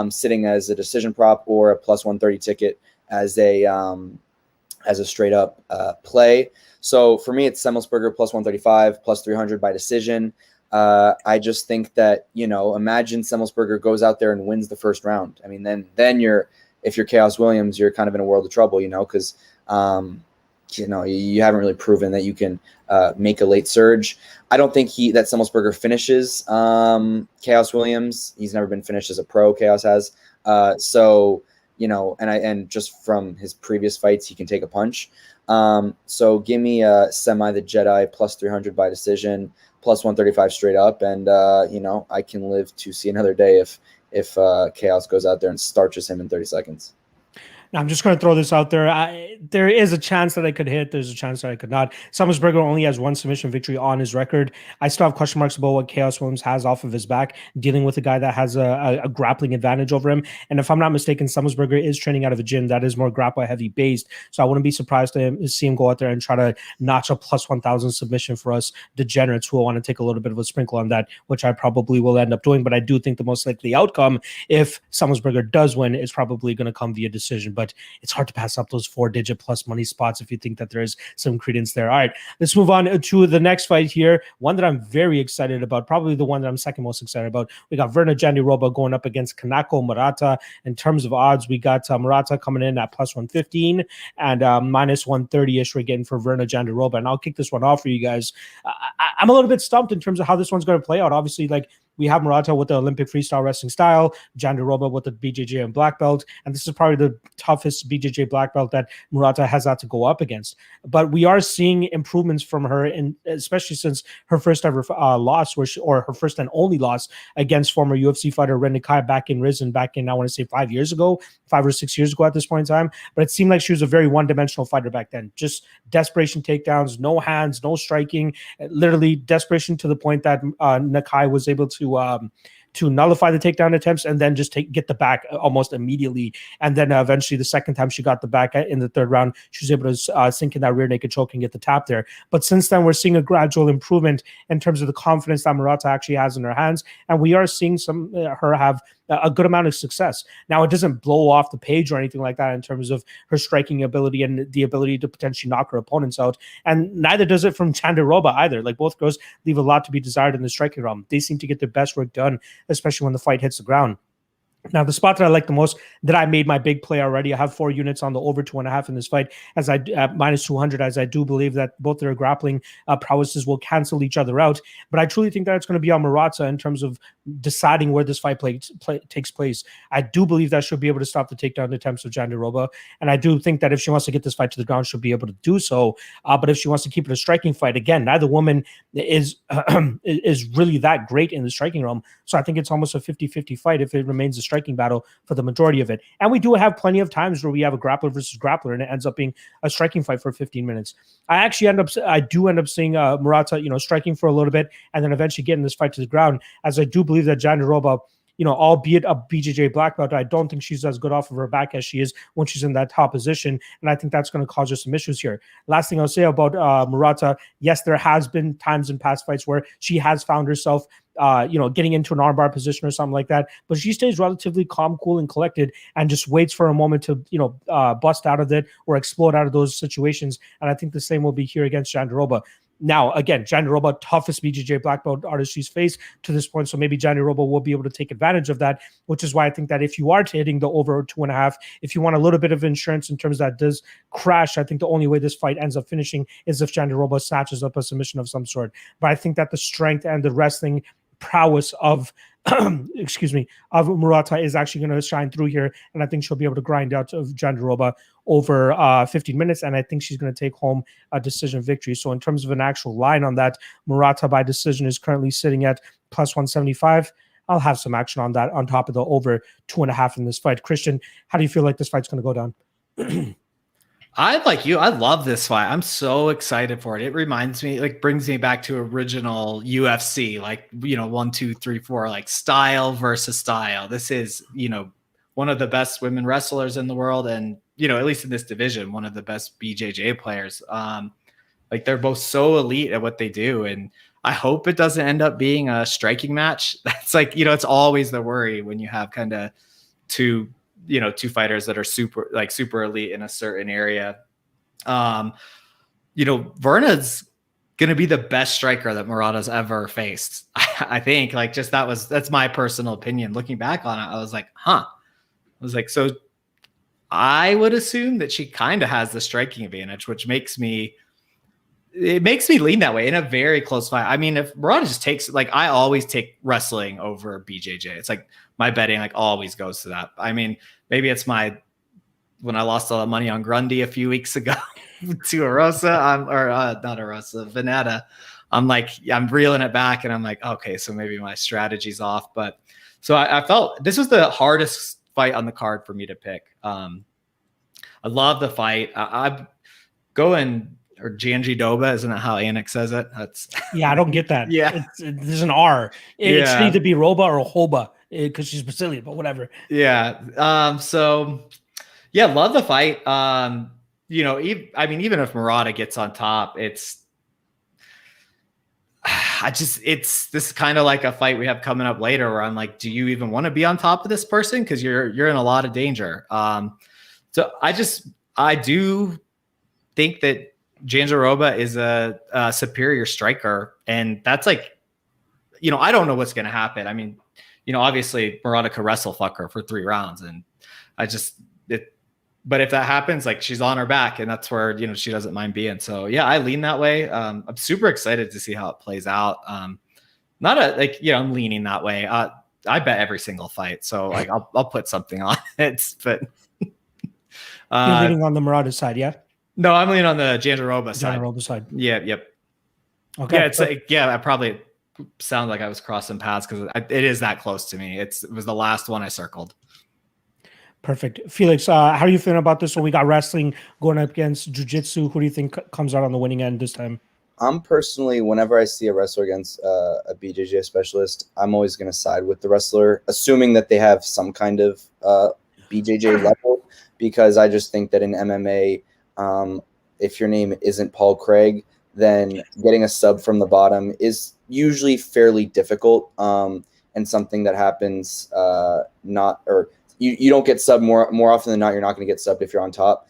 sitting as a decision prop, or a plus 130 ticket as a straight up play. So for me, it's Semelsberger plus 135, plus 300 by decision. I just think that, imagine Semelsberger goes out there and wins the first round. I mean, then if you're Chaos Williams, you're kind of in a world of trouble, because, you haven't really proven that you can make a late surge. I don't think that Semelsberger finishes Chaos Williams. He's never been finished as a pro. Chaos has. And just from his previous fights, he can take a punch. So give me Semi the Jedi plus 300 by decision, plus 135 straight up, and I can live to see another day if Chaos goes out there and starches him in 30 seconds. Now, I'm just going to throw this out there. There is a chance that I could hit. There's a chance that I could not. Semelsberger only has one submission victory on his record. I still have question marks about what Chaos Williams has off of his back, dealing with a guy that has a grappling advantage over him. And if I'm not mistaken, Semelsberger is training out of a gym that is more grapple-heavy based. So I wouldn't be surprised to see him go out there and try to notch a plus 1,000 submission for us degenerates who will want to take a little bit of a sprinkle on that, which I probably will end up doing. But I do think the most likely outcome, if Semelsberger does win, is probably going to come via decision. But it's hard to pass up those 4-digit plus money spots if you think that there is some credence there. All right, let's move on to the next fight here. One that I'm very excited about, probably the one that I'm second most excited about. We got Vera Jandiroba going up against Kanako Murata. In terms of odds, we got Murata coming in at plus 115 and minus 130-ish we're getting for Vera Jandiroba. And I'll kick this one off for you guys. I'm a little bit stumped in terms of how this one's going to play out. Obviously, we have Murata with the Olympic freestyle wrestling style, Jandiroba with the BJJ and black belt, and this is probably the toughest BJJ black belt that Murata has had to go up against. But we are seeing improvements from her, and especially since her first ever loss, or her first and only loss against former UFC fighter Ren Nakai back in, I want to say 5 years ago, 5 or 6 years ago at this point in time. But it seemed like she was a very one-dimensional fighter back then. Just desperation takedowns, no hands, no striking, literally desperation to the point that Nakai was able to nullify the takedown attempts and then just get the back almost immediately. And then eventually the second time she got the back in the third round, she was able to sink in that rear naked choke and get the tap there. But since then, we're seeing a gradual improvement in terms of the confidence that Murata actually has in her hands. And we are seeing her have a good amount of success. Now, it doesn't blow off the page or anything like that in terms of her striking ability and the ability to potentially knock her opponents out. And neither does it from Jandiroba either. Both girls leave a lot to be desired in the striking realm. They seem to get their best work done, especially when the fight hits the ground. Now, the spot that I like the most, that I made my big play already, I have 4 units on the over 2.5 in this fight, as I minus 200, as I do believe that both their grappling prowesses will cancel each other out. But I truly think that it's going to be on Murata in terms of deciding where this fight takes place. I do believe that she'll be able to stop the takedown attempts of Jandiroba, and I do think that if she wants to get this fight to the ground, she'll be able to do so. But if she wants to keep it a striking fight, again, neither woman is really that great in the striking realm. So I think it's almost a 50-50 fight if it remains a striking battle for the majority of it. And we do have plenty of times where we have a grappler versus grappler and it ends up being a striking fight for 15 minutes. I do end up seeing Murata, striking for a little bit and then eventually getting this fight to the ground, as I do believe that Jandiroba, albeit a BJJ black belt, I don't think she's as good off of her back as she is when she's in that top position. And I think that's going to cause her some issues here. Last thing I'll say about Murata, yes, there has been times in past fights where she has found herself getting into an armbar position or something like that, but she stays relatively calm, cool, and collected and just waits for a moment to, bust out of it or explode out of those situations. And I think the same will be here against Jandiroba. Now, again, Jandiroba, toughest BJJ black belt artist she's faced to this point, so maybe Jandiroba will be able to take advantage of that, which is why I think that if you are hitting the over 2.5, if you want a little bit of insurance in terms that does crash, I think the only way this fight ends up finishing is if Jandiroba snatches up a submission of some sort. But I think that the strength and the wrestling prowess of Murata is actually going to shine through here, and I think she'll be able to grind out of Jandiroba over 15 minutes, and I think she's going to take home a decision victory. So in terms of an actual line on that, Murata by decision is currently sitting at plus 175. I'll have some action on that on top of the over 2.5 in this fight. Christian, how do you feel like this fight's going to go down? I like you. I love this fight. I'm so excited for it. It reminds me, like, brings me back to original UFC, like, 1, 2, 3, 4, like style versus style. This is, one of the best women wrestlers in the world, and at least in this division, one of the best BJJ players. Like, they're both so elite at what they do, and I hope it doesn't end up being a striking match. That's like, it's always the worry when you have kind of two fighters that are super elite in a certain area. Verna's going to be the best striker that Murata's ever faced. I think, like, just that's my personal opinion. Looking back on it, I was like, so I would assume that she kind of has the striking advantage, which makes me lean that way in a very close fight. I mean, if Murata just takes, like, I always take wrestling over BJJ. It's like my betting, like, always goes to that. I mean, maybe it's when I lost all the money on Grundy a few weeks ago to Erosa, not Erosa, Veneta. I'm reeling it back, and I'm like, okay, so maybe my strategy's off. But so I felt this was the hardest fight on the card for me to pick. I love the fight. I'm going, or Jandiroba, isn't that how Anik says it? Yeah, I don't get that. Yeah, there's an R. It should either be Roba or Hoba because she's Brazilian, but whatever. Yeah. So yeah, love the fight. Even if Murata gets on top, this is kind of like a fight we have coming up later where I'm like, do you even want to be on top of this person? Because you're in a lot of danger. So I do think that Jandiroba is a superior striker, and that's like, I don't know what's going to happen. I mean, obviously Murata could wrestle fuck her for 3 rounds, and but if that happens, like, she's on her back, and that's where, she doesn't mind being. So yeah, I lean that way. I'm super excited to see how it plays out. I'm leaning that way. I bet every single fight. So, like, I'll put something on it, but you're leaning on the Murata side. Yeah. No, I'm leaning on the Jandiroba side. Jandiroba side. Yeah. Yep. Okay. Yeah. It's like, I probably sound like I was crossing paths because it is that close to me. It was the last one I circled. Perfect. Felix, how are you feeling about this one? We got wrestling going up against jiu-jitsu. Who do you think comes out on the winning end this time? I'm personally, whenever I see a wrestler against a BJJ specialist, I'm always going to side with the wrestler, assuming that they have some kind of BJJ level, because I just think that in MMA, if your name isn't Paul Craig, then getting a sub from the bottom is usually fairly difficult, and something that happens you don't get subbed more often than not. You're not going to get subbed if you're on top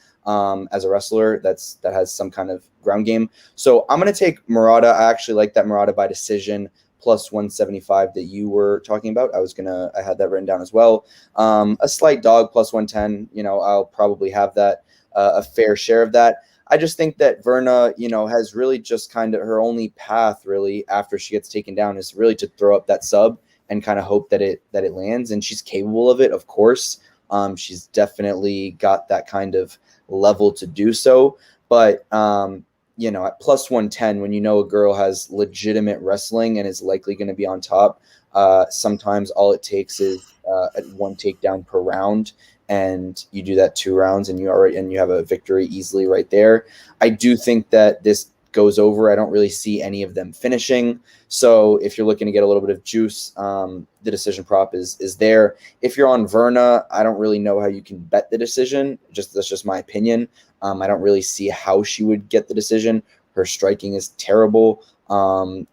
as a wrestler that has some kind of ground game. So I'm going to take Murata. I actually like that Murata by decision plus 175 that you were talking about. I had that written down as well. A slight dog plus 110. I'll probably have that a fair share of that. I just think that Verna, has really just kind of her only path really after she gets taken down is really to throw up that sub and kind of hope that it lands, and she's capable of it, of course. She's definitely got that kind of level to do so. But at plus 110, when a girl has legitimate wrestling and is likely going to be on top, sometimes all it takes is one takedown per round, and you do that 2 rounds, and you have a victory easily right there. I do think that this goes over. I don't really see any of them finishing. So if you're looking to get a little bit of juice, the decision prop is there. If you're on Verna, I don't really know how you can bet the decision. That's just my opinion. I don't really see how she would get the decision. Her striking is terrible.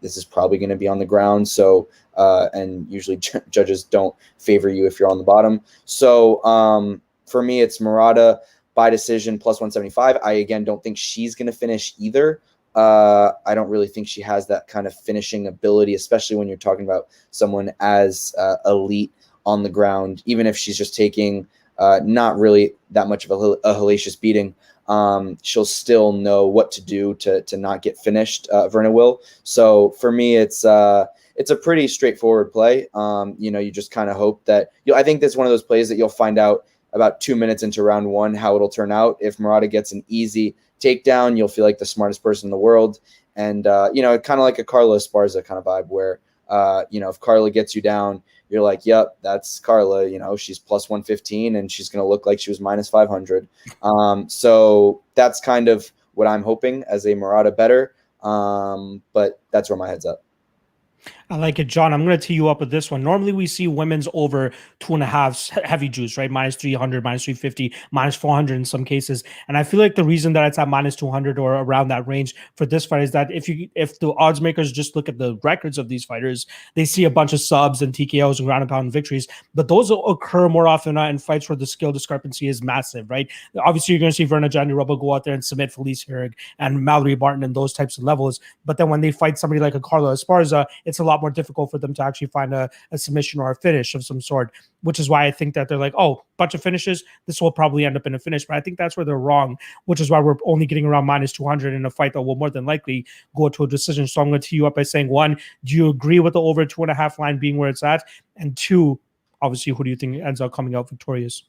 This is probably going to be on the ground. So, and usually judges don't favor you if you're on the bottom. So for me, it's Murata by decision plus 175. I, again, don't think she's going to finish either. I don't really think she has that kind of finishing ability, especially when you're talking about someone as elite on the ground, even if she's just taking not really that much of a hellacious beating. She'll still know what to do to not get finished. Verna will. So for me, it's a pretty straightforward play. You just kind of hope that I think that's one of those plays that you'll find out about 2 minutes into round 1 how it'll turn out. If Murata gets an easy takedown, you'll feel like the smartest person in the world. And, kind of like a Carla Esparza kind of vibe where, if Carla gets you down, you're like, yep, that's Carla. You know, she's plus 115 and she's going to look like she was minus 500. So that's kind of what I'm hoping as a Murata bettor. But that's where my head's at. I like it, John. I'm going to tee you up with this one. Normally, we see women's over 2.5 heavy juice, right? Minus 300, minus 350, minus 400 in some cases. And I feel like the reason that it's at minus 200 or around that range for this fight is that if the odds makers just look at the records of these fighters, they see a bunch of subs and TKOs and ground and pound victories. But those occur more often than not in fights where the skill discrepancy is massive, right? Obviously, you're going to see Vera Jandiroba go out there and submit Felice Herrig and Mallory Barton in those types of levels. But then when they fight somebody like a Carla Esparza, it's a lot more difficult for them to actually find a submission or a finish of some sort, which is why I think that they're like, oh, bunch of finishes, this will probably end up in a finish. But I think that's where they're wrong, which is why we're only getting around minus 200 in a fight that will more than likely go to a decision. So I'm going to tee you up by saying, one, do you agree with the over 2.5 line being where it's at? And two, obviously, who do you think ends up coming out victorious?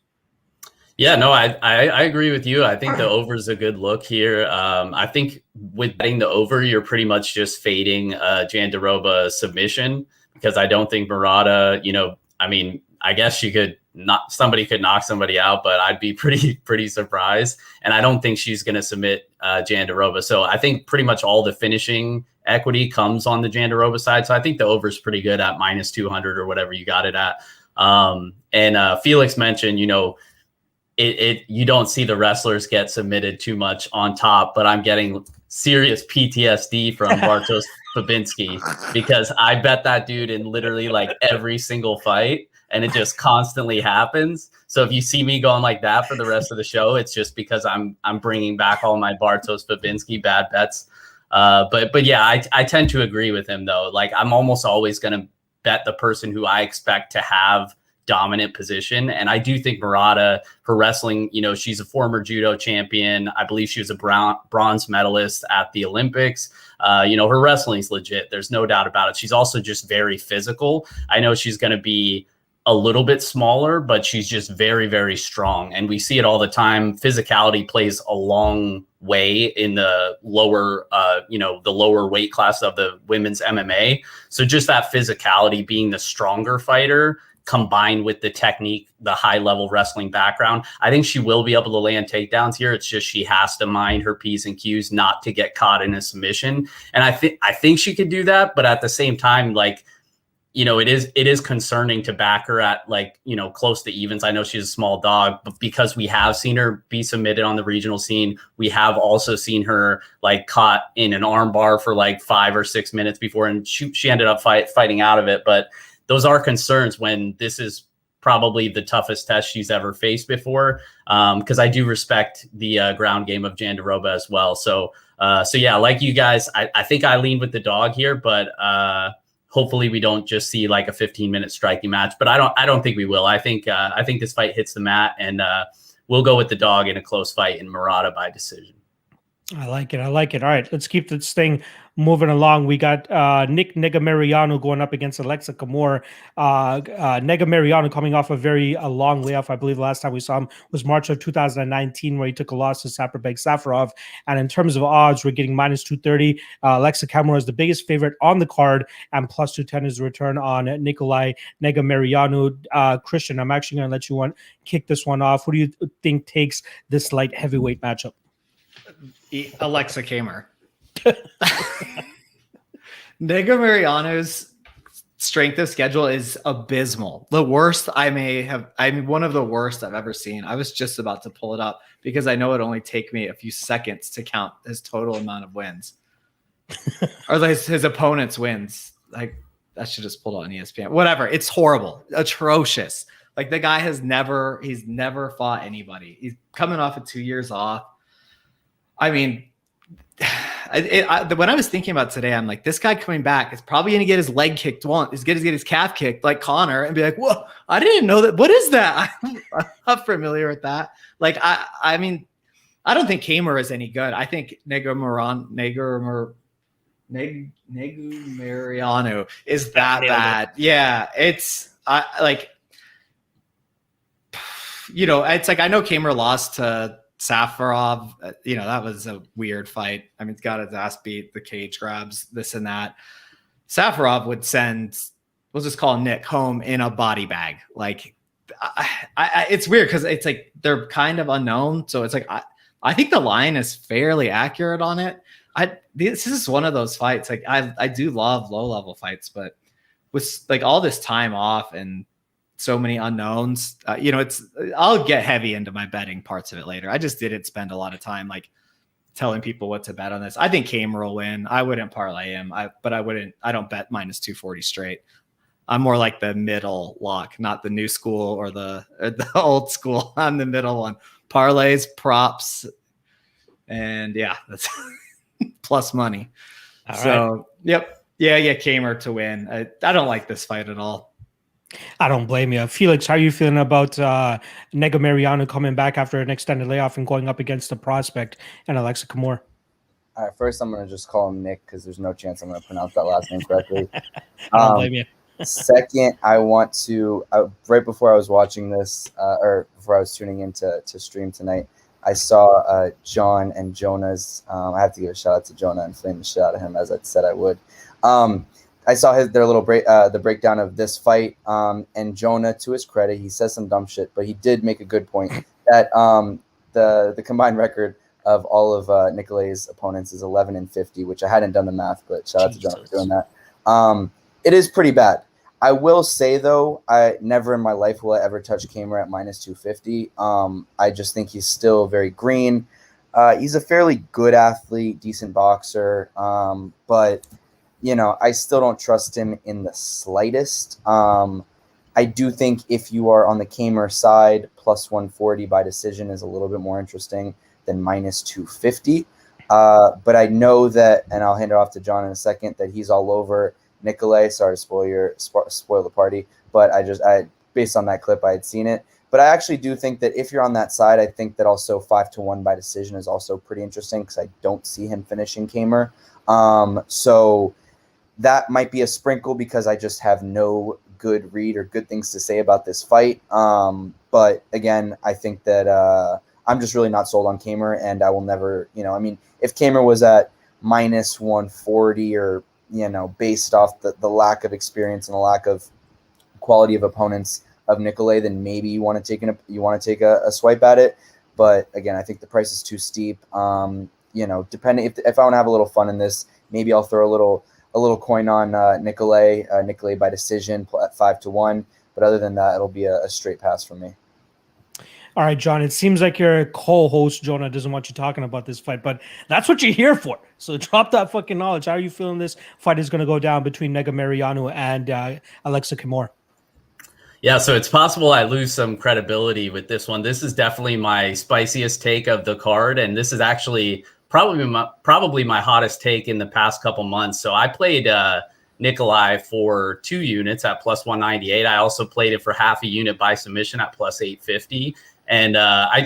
Yeah, no, I agree with you. I think the over is a good look here. I think with betting the over, you're pretty much just fading Jandiroba submission, because I don't think Murata, I mean, I guess somebody could knock somebody out, but I'd be pretty surprised. And I don't think she's going to submit Jandiroba. So I think pretty much all the finishing equity comes on the Jandiroba side. So I think the over is pretty good at minus 200 or whatever you got it at. And Felix mentioned, you don't see the wrestlers get submitted too much on top, but I'm getting serious PTSD from Bartosz Fabinski, because I bet that dude in literally like every single fight, and it just constantly happens. So if you see me going like that for the rest of the show, it's just because I'm bringing back all my Bartosz Fabinski bad bets. But yeah, I tend to agree with him though. Like, I'm almost always going to bet the person who I expect to have dominant position. And I do think Murata, her wrestling, she's a former judo champion. I believe she was a bronze medalist at the Olympics. Her wrestling's legit. There's no doubt about it. She's also just very physical. I know she's going to be a little bit smaller, but she's just very, very strong. And we see it all the time. Physicality plays a long way in the lower, the lower weight class of the women's MMA. So just that physicality, being the stronger fighter, combined with the technique, the high level wrestling background, I think she will be able to land takedowns here. It's just she has to mind her P's and Q's not to get caught in a submission. And I think she could do that, but at the same time, like, it is concerning to back her at like, close to evens. I know she's a small dog, but because we have seen her be submitted on the regional scene, we have also seen her like caught in an arm bar for like 5 or 6 minutes before, and she ended up fighting out of it. But those are concerns when this is probably the toughest test she's ever faced before, because I do respect the ground game of Jandiroba as well. So yeah, like you guys, I think I lean with the dog here, but hopefully we don't just see like a 15-minute striking match. But I don't think we will. I think this fight hits the mat, and we'll go with the dog in a close fight in Murata by decision. I like it. All right, let's keep this thing moving along. We got Negumereanu going up against Alexa Camur. Negumereanu coming off a long layoff. I believe the last time we saw him was March of 2019, where he took a loss to Saparbek Safarov. And in terms of odds, we're getting minus 230. Alexa Camur is the biggest favorite on the card, and plus 210 is the return on Nikolai Negumereanu. Christian, I'm actually going to let you kick this one off. Who do you think takes this light heavyweight matchup? Alexa Camur. Negumereanu's strength of schedule is abysmal. The worst one of the worst I've ever seen. I was just about to pull it up because I know it only take me a few seconds to count his total amount of wins. Or his opponent's wins. Like, that should just pull it on ESPN. Whatever. It's horrible. Atrocious. Like, the guy he's never fought anybody. He's coming off of 2 years off. I mean, when I was thinking about today, I'm like, this guy coming back is probably going to get his leg kicked once. He's going to get his calf kicked like Connor and be like, whoa, I didn't know that. What is that? I'm not familiar with that. Like, I mean, I don't think Camur is any good. I think Negumereanu is that bad. Yeah, it's like, it's like, I know Camur lost to Safarov, that was a weird fight. I mean, it's got his ass beat, the cage grabs, this and that. Safarov would send we'll just call Nick home in a body bag. Like, it's weird because it's like they're kind of unknown. So it's like I think the line is fairly accurate on it. This is one of those fights. Like I do love low level fights, but with like all this time off and so many unknowns, I'll get heavy into my betting parts of it later. I just didn't spend a lot of time like telling people what to bet on this. I think Camur will win. I wouldn't parlay him. I don't bet minus 240 straight. I'm more like the middle lock, not the new school or the old school. I'm the middle one. Parlays, props, and yeah, that's plus money. All so, right. Yep. Yeah, Camur to win. I don't like this fight at all. I don't blame you. Felix, how are you feeling about Negumereanu coming back after an extended layoff and going up against the prospect and Alexa Camur? All right, first I'm going to just call him Nick because there's no chance I'm going to pronounce that last name correctly. I don't blame you. Second, I want to, right before I was watching this, or before I was tuning in to stream tonight, I saw John and Jonah's, I have to give a shout out to Jonah and flame the shit out of him as I said I would. I saw their little the breakdown of this fight, and Jonah, to his credit, he says some dumb shit, but he did make a good point that the combined record of all of Nicolay's opponents is 11-50, which I hadn't done the math, but shout out to Jonah for doing that. It is pretty bad. I will say, though, I never in my life will I ever touch Camur at minus 250. I just think he's still very green. He's a fairly good athlete, decent boxer, but, I still don't trust him in the slightest. I do think if you are on the Camur side, plus 140 by decision is a little bit more interesting than minus 250. But I know that, and I'll hand it off to John in a second, that he's all over Nicolay. Sorry to spoil the party, but I based on that clip I had seen it. But I actually do think that if you're on that side, I think that also 5-1 by decision is also pretty interesting because I don't see him finishing Camur. So that might be a sprinkle because I just have no good read or good things to say about this fight. But again, I think that I'm just really not sold on Camur, and I will never, if Camur was at minus 140 or based off the lack of experience and the lack of quality of opponents of Nicolay, then maybe you want to take a swipe at it. But again, I think the price is too steep. Depending if I want to have a little fun in this, maybe I'll throw a little coin on Nicolay by decision at 5-1. But other than that, it'll be a straight pass for me. All right, John, it seems like your co-host, Jonah, doesn't want you talking about this fight, but that's what you're here for. So drop that fucking knowledge. How are you feeling this fight is going to go down between Negumereanu and Alexa Camur? Yeah, so it's possible I lose some credibility with this one. This is definitely my spiciest take of the card, and this is actually probably my hottest take in the past couple months. So I played Nicolay for 2 units at plus 198. I also played it for half a unit by submission at plus 850. And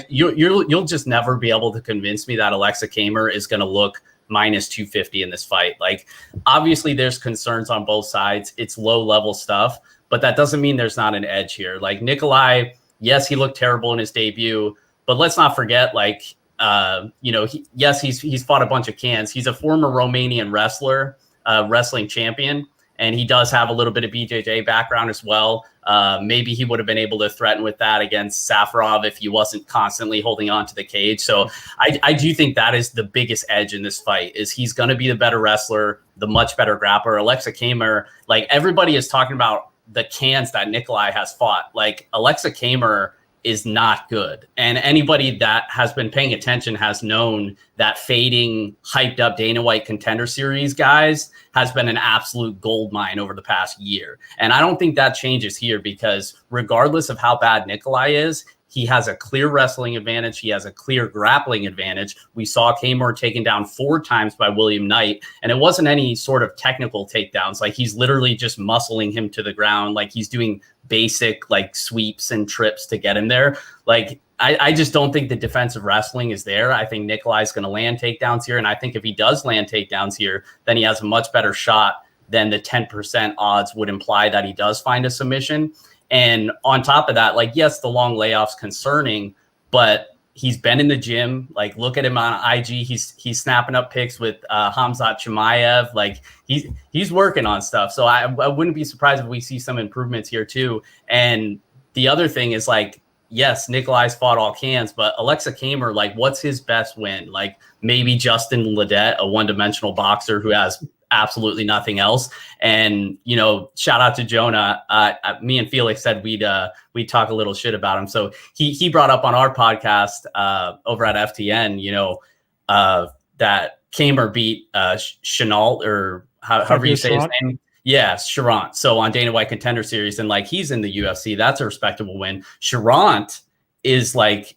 you'll just never be able to convince me that Alexa Camur is going to look minus 250 in this fight. Like, obviously there's concerns on both sides. It's low level stuff, but that doesn't mean there's not an edge here. Like Nicolay, yes, he looked terrible in his debut, but let's not forget, he's fought a bunch of cans. He's a former Romanian wrestler, wrestling champion, and he does have a little bit of BJJ background as well. Maybe he would have been able to threaten with that against Safarov if he wasn't constantly holding on to the cage. So I do think that is the biggest edge in this fight, is he's going to be the better wrestler, the much better grappler. Alexa Camur, like, everybody is talking about the cans that Nicolay has fought. Like, Alexa Camur is not good. And anybody that has been paying attention has known that fading, hyped up Dana White Contender Series guys has been an absolute gold mine over the past year. And I don't think that changes here, because regardless of how bad Nicolay is, he has a clear wrestling advantage. He has a clear grappling advantage. We saw Camur taken down 4 times by William Knight, and it wasn't any sort of technical takedowns. Like, he's literally just muscling him to the ground. Like, he's doing basic like sweeps and trips to get him there. Like, I just don't think the defensive wrestling is there. I think Nicolay's going to land takedowns here. And I think if he does land takedowns here, then he has a much better shot than the 10% odds would imply that he does find a submission. And on top of that, like, yes, the long layoff's concerning, but he's been in the gym. Like, look at him on IG. He's snapping up pics with Hamzat Chimaev. Like, he's working on stuff. So I wouldn't be surprised if we see some improvements here too. And the other thing is, like, yes, Nikolai's fought all cans, but Alexa Camur, like, what's his best win? Like, maybe Justin Ledet, a one-dimensional boxer who has absolutely nothing else. And, you know, shout out to Jonah. Me and Felix said we'd talk a little shit about him. So he brought up on our podcast over at FTN, you know, that Camur beat Chenault, or however you say his name. Yeah, Charant. So on Dana White Contender Series, and like, he's in the UFC. That's a respectable win. Charant is like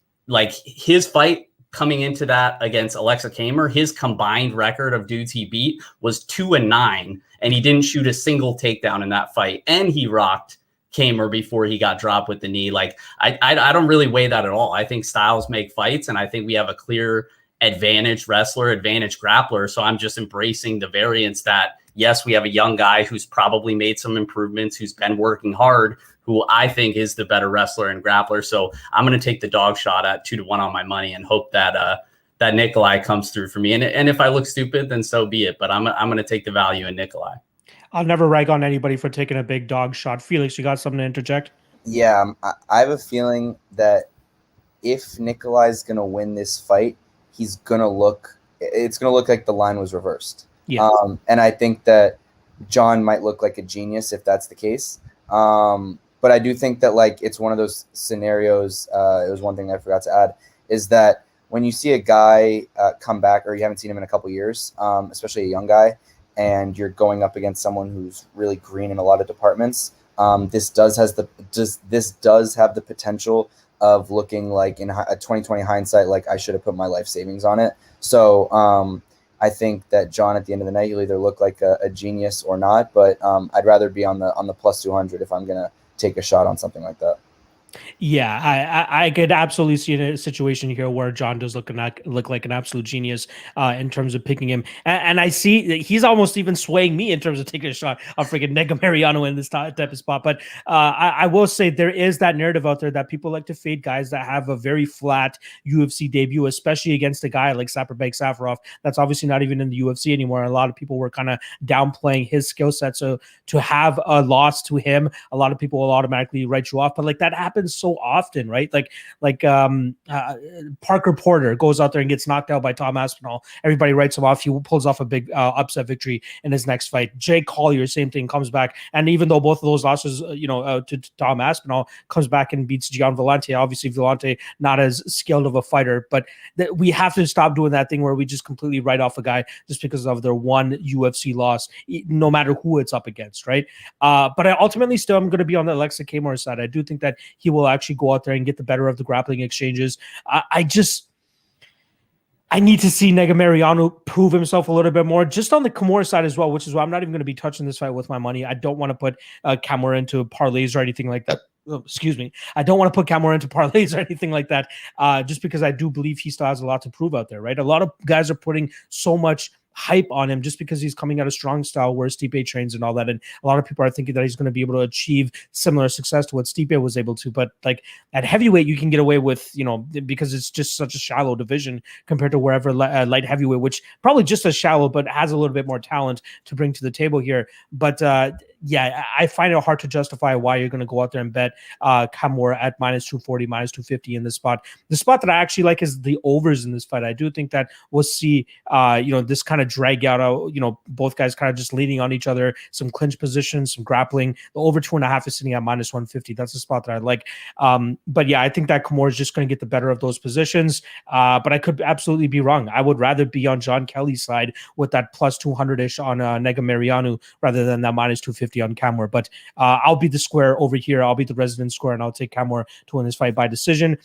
his fight coming into that against Alexa Camur, his combined record of dudes he beat was 2-9, and he didn't shoot a single takedown in that fight. And he rocked Camur before he got dropped with the knee. Like, I don't really weigh that at all. I think styles make fights, and I think we have a clear advantage wrestler, advantage grappler. So I'm just embracing the variance that, yes, we have a young guy who's probably made some improvements, who's been working hard, who I think is the better wrestler and grappler. So I'm going to take the dog shot at 2-1 on my money and hope that that Nikolai comes through for me. And if I look stupid, then so be it. But I'm going to take the value in Nikolai. I'll never rag on anybody for taking a big dog shot. Felix, you got something to interject? Yeah, I have a feeling that if Nikolai's going to win this fight, it's going to look like the line was reversed. Yeah. And I think that John might look like a genius if that's the case. But I do think that, like, it's one of those scenarios. It was one thing I forgot to add, is that when you see a guy come back, or you haven't seen him in a couple years, especially a young guy, and you're going up against someone who's really green in a lot of departments, this does have the potential of looking like, in a 2020 hindsight, like, I should have put my life savings on it. So I think that John, at the end of the night, he'll either look like a genius or not. But I'd rather be on the plus 200 if I'm gonna take a shot on something like that. Yeah, I could absolutely see a situation here where John does look like an absolute genius in terms of picking him, and I see that he's almost even swaying me in terms of taking a shot on freaking Negumereanu in this type of spot. But I will say there is that narrative out there that people like to fade guys that have a very flat UFC debut, especially against a guy like Saparbek Safarov that's obviously not even in the UFC anymore. A lot of people were kind of downplaying his skill set, so to have a loss to him, a lot of people will automatically write you off. But like, that happens so often, right? Like Parker Porter goes out there and gets knocked out by Tom Aspinall. Everybody writes him off. He pulls off a big upset victory in his next fight. Jake Collier, same thing, comes back. And even though both of those losses, to Tom Aspinall, comes back and beats Gian Vellante. Obviously, Vellante not as skilled of a fighter, but we have to stop doing that thing where we just completely write off a guy just because of their one UFC loss, no matter who it's up against, right? But I ultimately still am going to be on the Alexa Camur side. I do think that he will actually go out there and get the better of the grappling exchanges. I need to see Negumereanu prove himself a little bit more, just on the Camur side as well, which is why I'm not even going to be touching this fight with my money. I don't want to put Camur into parlays or anything like that. Oh, excuse me. I don't want to put Camur into parlays or anything like that, just because I do believe he still has a lot to prove out there, right? A lot of guys are putting so much hype on him just because he's coming out of strong style where Stipe trains and all that, and a lot of people are thinking that he's going to be able to achieve similar success to what Stipe was able to. But like, at heavyweight, you can get away with, because it's just such a shallow division compared to wherever light heavyweight, which probably just as shallow but has a little bit more talent to bring to the table here. But yeah, I find it hard to justify why you're going to go out there and bet Camur at minus 240, minus 250 in this spot. The spot that I actually like is the overs in this fight. I do think that we'll see, this kind of drag out, both guys kind of just leaning on each other, some clinch positions, some grappling. The over 2.5 is sitting at minus 150. That's the spot that I like. But yeah, I think that Camur is just going to get the better of those positions. But I could absolutely be wrong. I would rather be on John Kelly's side with that plus 200-ish on Negumereanu rather than that minus 250 on Camur. But I'll be the square over here. I'll be the resident square, and I'll take Camur to win this fight by decision.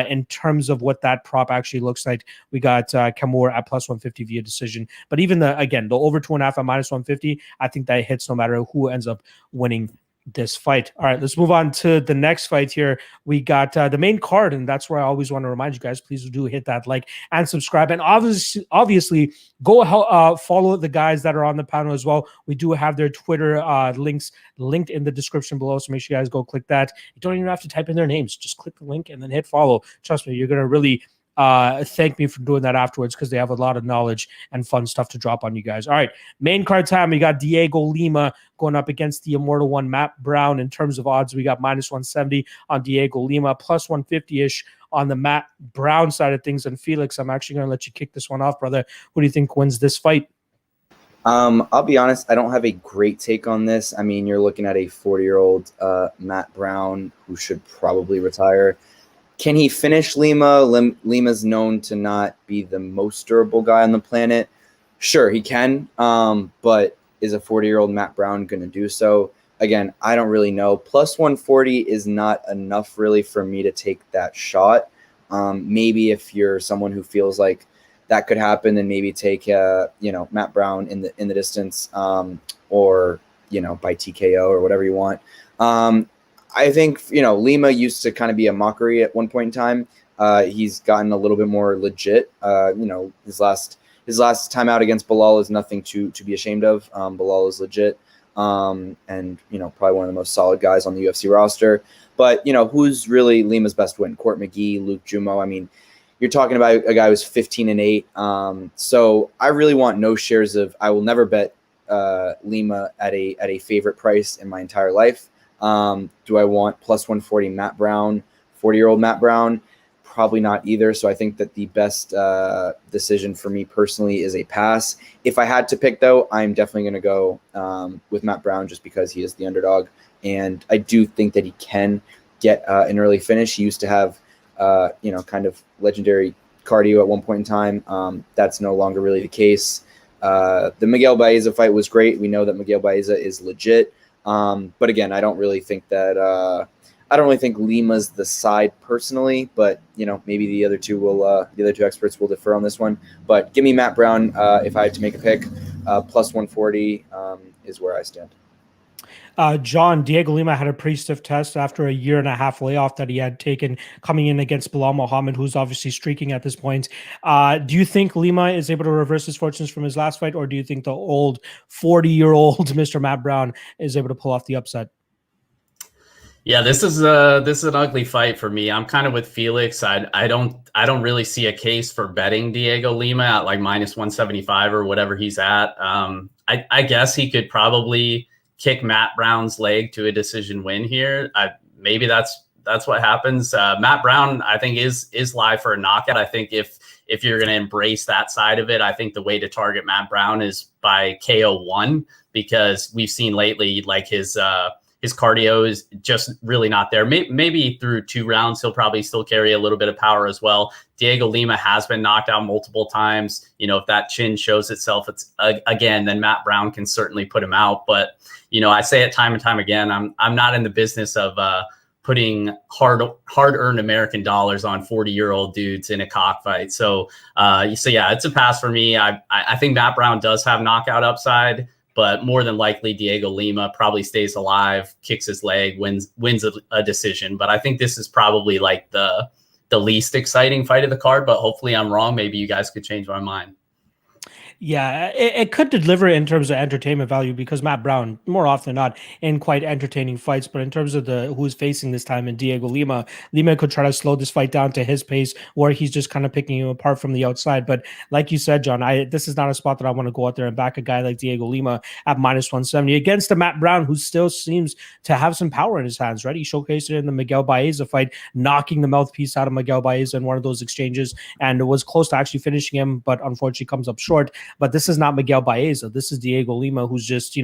In terms of what that prop actually looks like, we got Camur at plus 150 via decision. But even the over 2.5 at minus 150, I think that hits no matter who ends up winning this fight. All right, let's move on to the next fight here. We got the main card, and that's where I always want to remind you guys, please do hit that like and subscribe, and obviously go follow the guys that are on the panel as well. We do have their Twitter links linked in the description below, so make sure you guys go click that. You don't even have to type in their names, just click the link and then hit follow. Trust me, you're gonna really thank me for doing that afterwards because they have a lot of knowledge and fun stuff to drop on you guys. All right, main card time. We got Diego Lima going up against the immortal one, Matt Brown. In terms of odds, we got -170 on Diego Lima, plus 150-ish on the Matt Brown side of things. And Felix, I'm actually going to let you kick this one off, brother. Who do you think wins this fight? I'll be honest, I don't have a great take on this. I mean, you're looking at a 40-year-old Matt Brown who should probably retire. Can he finish Lima? Lima's known to not be the most durable guy on the planet. Sure, he can, but is a 40-year-old Matt Brown going to do so? Again, I don't really know. Plus 140 is not enough really for me to take that shot. Maybe if you're someone who feels like that could happen, then maybe take Matt Brown in the distance, or by TKO or whatever you want. I think Lima used to kind of be a mockery at one point in time. He's gotten a little bit more legit. His last time out against Bilal is nothing to be ashamed of. Bilal is legit, and probably one of the most solid guys on the UFC roster. But who's really Lima's best win? Court McGee, Luke Jumo. I mean, you're talking about a guy who's 15-8. So I really want no shares of. I will never bet Lima at a favorite price in my entire life. Do I want plus 140 Matt Brown, 40-year-old Matt Brown? Probably not either. So I think that the best decision for me personally is a pass. If I had to pick, though, I'm definitely going to go with Matt Brown just because he is the underdog. And I do think that he can get an early finish. He used to have kind of legendary cardio at one point in time. That's no longer really the case. The Miguel Baeza fight was great. We know that Miguel Baeza is legit. But again, I don't really think Lima's the side personally, but maybe the other two experts will differ on this one. But give me Matt Brown if I had to make a pick. Plus 140 is where I stand. John, Diego Lima had a pretty stiff test after a 1.5 year layoff that he had taken coming in against Bilal Muhammad, who's obviously streaking at this point. Do you think Lima is able to reverse his fortunes from his last fight, or do you think the old 40-year-old Mr. Matt Brown is able to pull off the upset? Yeah, this is an ugly fight for me. I'm kind of with Felix. I don't really see a case for betting Diego Lima at like -175 or whatever he's at. I guess he could probably kick Matt Brown's leg to a decision win here. Maybe that's what happens. Matt Brown, I think, is live for a knockout. I think if you're going to embrace that side of it, I think the way to target Matt Brown is by KO1, because we've seen lately like his cardio is just really not there. Maybe through 2 rounds, he'll probably still carry a little bit of power as well. Diego Lima has been knocked out multiple times. If that chin shows itself, again, then Matt Brown can certainly put him out. But, I say it time and time again, I'm not in the business of putting hard-earned American dollars on 40-year-old dudes in a cockfight. So yeah, it's a pass for me. I think Matt Brown does have knockout upside, but more than likely Diego Lima probably stays alive, kicks his leg, wins a decision. But I think this is probably like the least exciting fight of the card, but hopefully I'm wrong. Maybe you guys could change my mind. Yeah, it could deliver in terms of entertainment value because Matt Brown, more often than not, in quite entertaining fights. But in terms of who's facing this time in Diego Lima, Lima could try to slow this fight down to his pace, where he's just kind of picking him apart from the outside. But like you said, John, this is not a spot that I want to go out there and back a guy like Diego Lima at -170 against a Matt Brown who still seems to have some power in his hands, right? He showcased it in the Miguel Baeza fight, knocking the mouthpiece out of Miguel Baeza in one of those exchanges, and was close to actually finishing him, but unfortunately comes up short. But this is not Miguel Baeza. This is Diego Lima, who's just,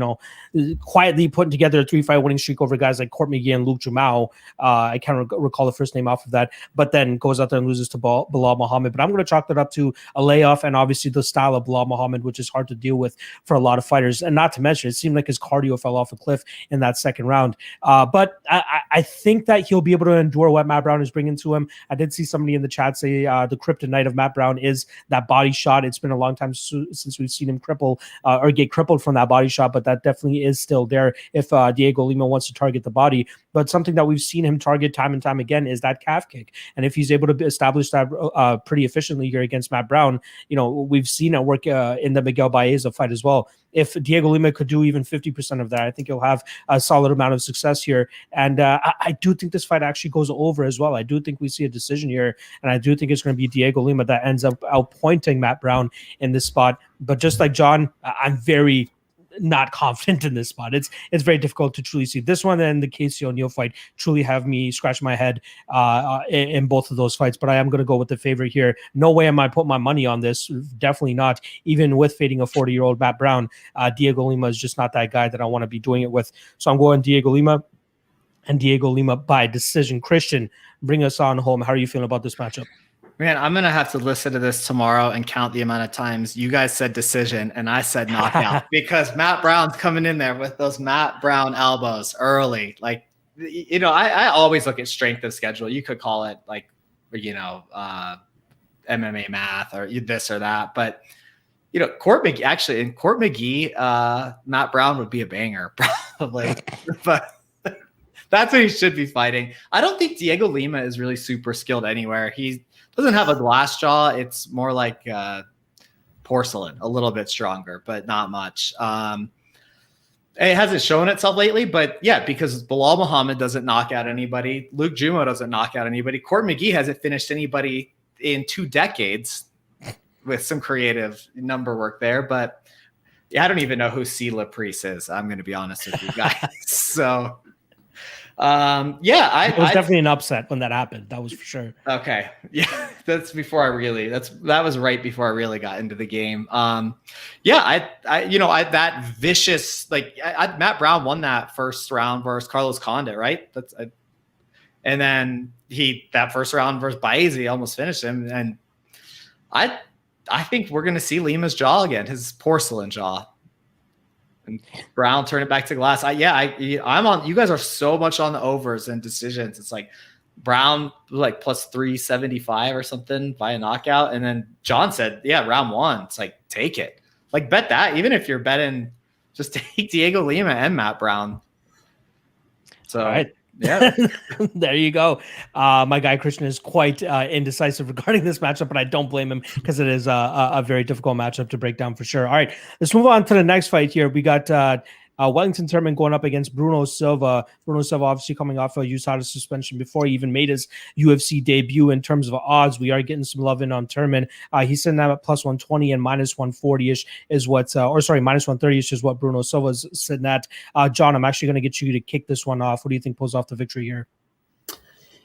quietly putting together a 3-fight winning streak over guys like Court McGee and Luke Jumo. I can't recall the first name off of that, but then goes out there and loses to Bilal Muhammad. But I'm going to chalk that up to a layoff and obviously the style of Bilal Muhammad, which is hard to deal with for a lot of fighters. And not to mention, it seemed like his cardio fell off a cliff in that second round. But I think that he'll be able to endure what Matt Brown is bringing to him. I did see somebody in the chat say the kryptonite of Matt Brown is that body shot. It's been a long time since we've seen him cripple or get crippled from that body shot, but that definitely is still there if Diego Lima wants to target the body. but something that we've seen him target time and time again is that calf kick. And if he's able to establish that pretty efficiently here against Matt Brown, we've seen it work in the Miguel Baeza fight as well. If Diego Lima could do even 50% of that, I think he'll have a solid amount of success here. And I do think this fight actually goes over as well. I do think we see a decision here, and I do think it's going to be Diego Lima that ends up outpointing Matt Brown in this spot. But just like John, I'm very not confident in this spot. It's very difficult to truly see this one and the Casey O'Neill fight truly have me scratch my head in both of those fights. But I am going to go with the favorite here. No way am I putting my money on this. Definitely not. Even with fading a 40-year-old Matt Brown, Diego Lima is just not that guy that I want to be doing it with. So I'm going Diego Lima and Diego Lima by decision. Christian, bring us on home. How are you feeling about this matchup? Man, I'm going to have to listen to this tomorrow and count the amount of times you guys said decision and I said knockout because Matt Brown's coming in there with those Matt Brown elbows early. Like, I always look at strength of schedule. You could call it like, MMA math or this or that. But, Court McGee, Matt Brown would be a banger probably. But that's what he should be fighting. I don't think Diego Lima is really super skilled anywhere. He doesn't have a glass jaw. It's more like porcelain, a little bit stronger, but not much. It hasn't shown itself lately, but yeah, because Bilal Muhammad doesn't knock out anybody. Luke Jumo doesn't knock out anybody. Court McGee hasn't finished anybody in 2 decades with some creative number work there. But yeah, I don't even know who Sela Priest is. I'm going to be honest with you guys. So it was definitely an upset when that happened. That was for sure. Okay. Yeah. That was right before I really got into the game. That vicious, Matt Brown won that first round versus Carlos Condit, right? And then that first round versus Baezi almost finished him. And I think we're going to see Lima's jaw again, his porcelain jaw. And Brown turn it back to glass. I'm on. You guys are so much on the overs and decisions. It's like Brown like plus 375 or something by a knockout, and then John said, round 1. It's like take it. Like bet that. Even if you're betting, just take Diego Lima and Matt Brown. So all right. Yeah, there you go. My guy Christian is quite indecisive regarding this matchup, but I don't blame him because it is a very difficult matchup to break down for sure. All right, let's move on to the next fight here. We got Wellington Turman going up against Bruno Silva. Bruno Silva obviously coming off a USADA suspension before he even made his UFC debut. In terms of odds, we are getting some love in on Turman. He's sitting at plus 120 and minus 140-ish is what, minus 130-ish is what Bruno Silva's sitting at. John, I'm actually going to get you to kick this one off. What do you think pulls off the victory here?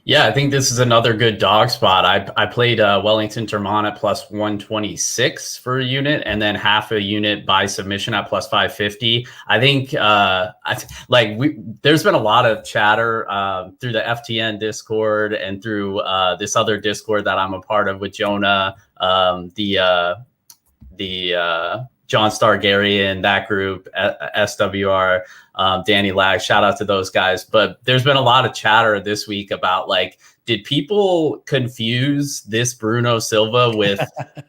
Yeah, I think this is another good dog spot. I played Wellington Turman at plus 126 for a unit, and then half a unit by submission at plus 550. I think there's been a lot of chatter through the FTN Discord and through this other Discord that I'm a part of with Jonah, the John Stargarian, that group, SWR, Danny Lag, shout out to those guys. But there's been a lot of chatter this week about did people confuse this Bruno Silva with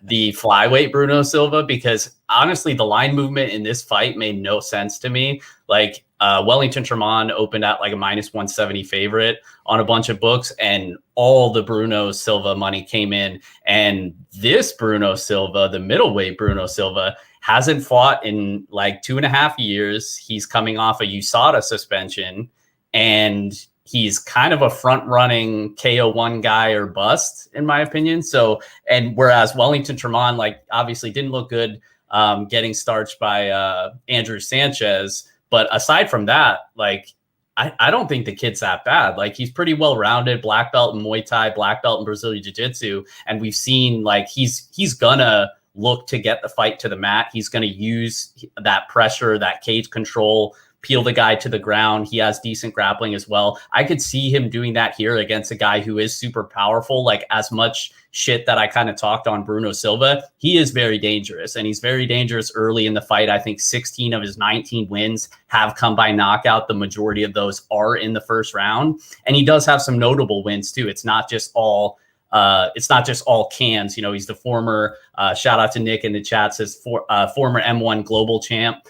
the flyweight Bruno Silva? Because honestly, the line movement in this fight made no sense to me. Wellington Turman opened at a minus 170 favorite on a bunch of books, and all the Bruno Silva money came in. And this Bruno Silva, the middleweight Bruno Silva, hasn't fought in 2.5 years. He's coming off a USADA suspension, and he's kind of a front-running KO1 guy or bust, in my opinion. So, and whereas Wellington Turman, obviously didn't look good getting starched by Andrew Sanchez. But aside from that, I don't think the kid's that bad. He's pretty well-rounded, black belt in Muay Thai, black belt in Brazilian Jiu-Jitsu. And we've seen he's gonna look to get the fight to the mat. He's going to use that pressure, that cage control, peel the guy to the ground. He has decent grappling as well. I could see him doing that here against a guy who is super powerful. As much shit that I kind of talked on Bruno Silva, he is very dangerous, and he's very dangerous early in the fight. I think 16 of his 19 wins have come by knockout. The majority of those are in the first round, and he does have some notable wins too. It's not just all cans. He's the former, shout out to Nick in the chat, says former M1 global champ.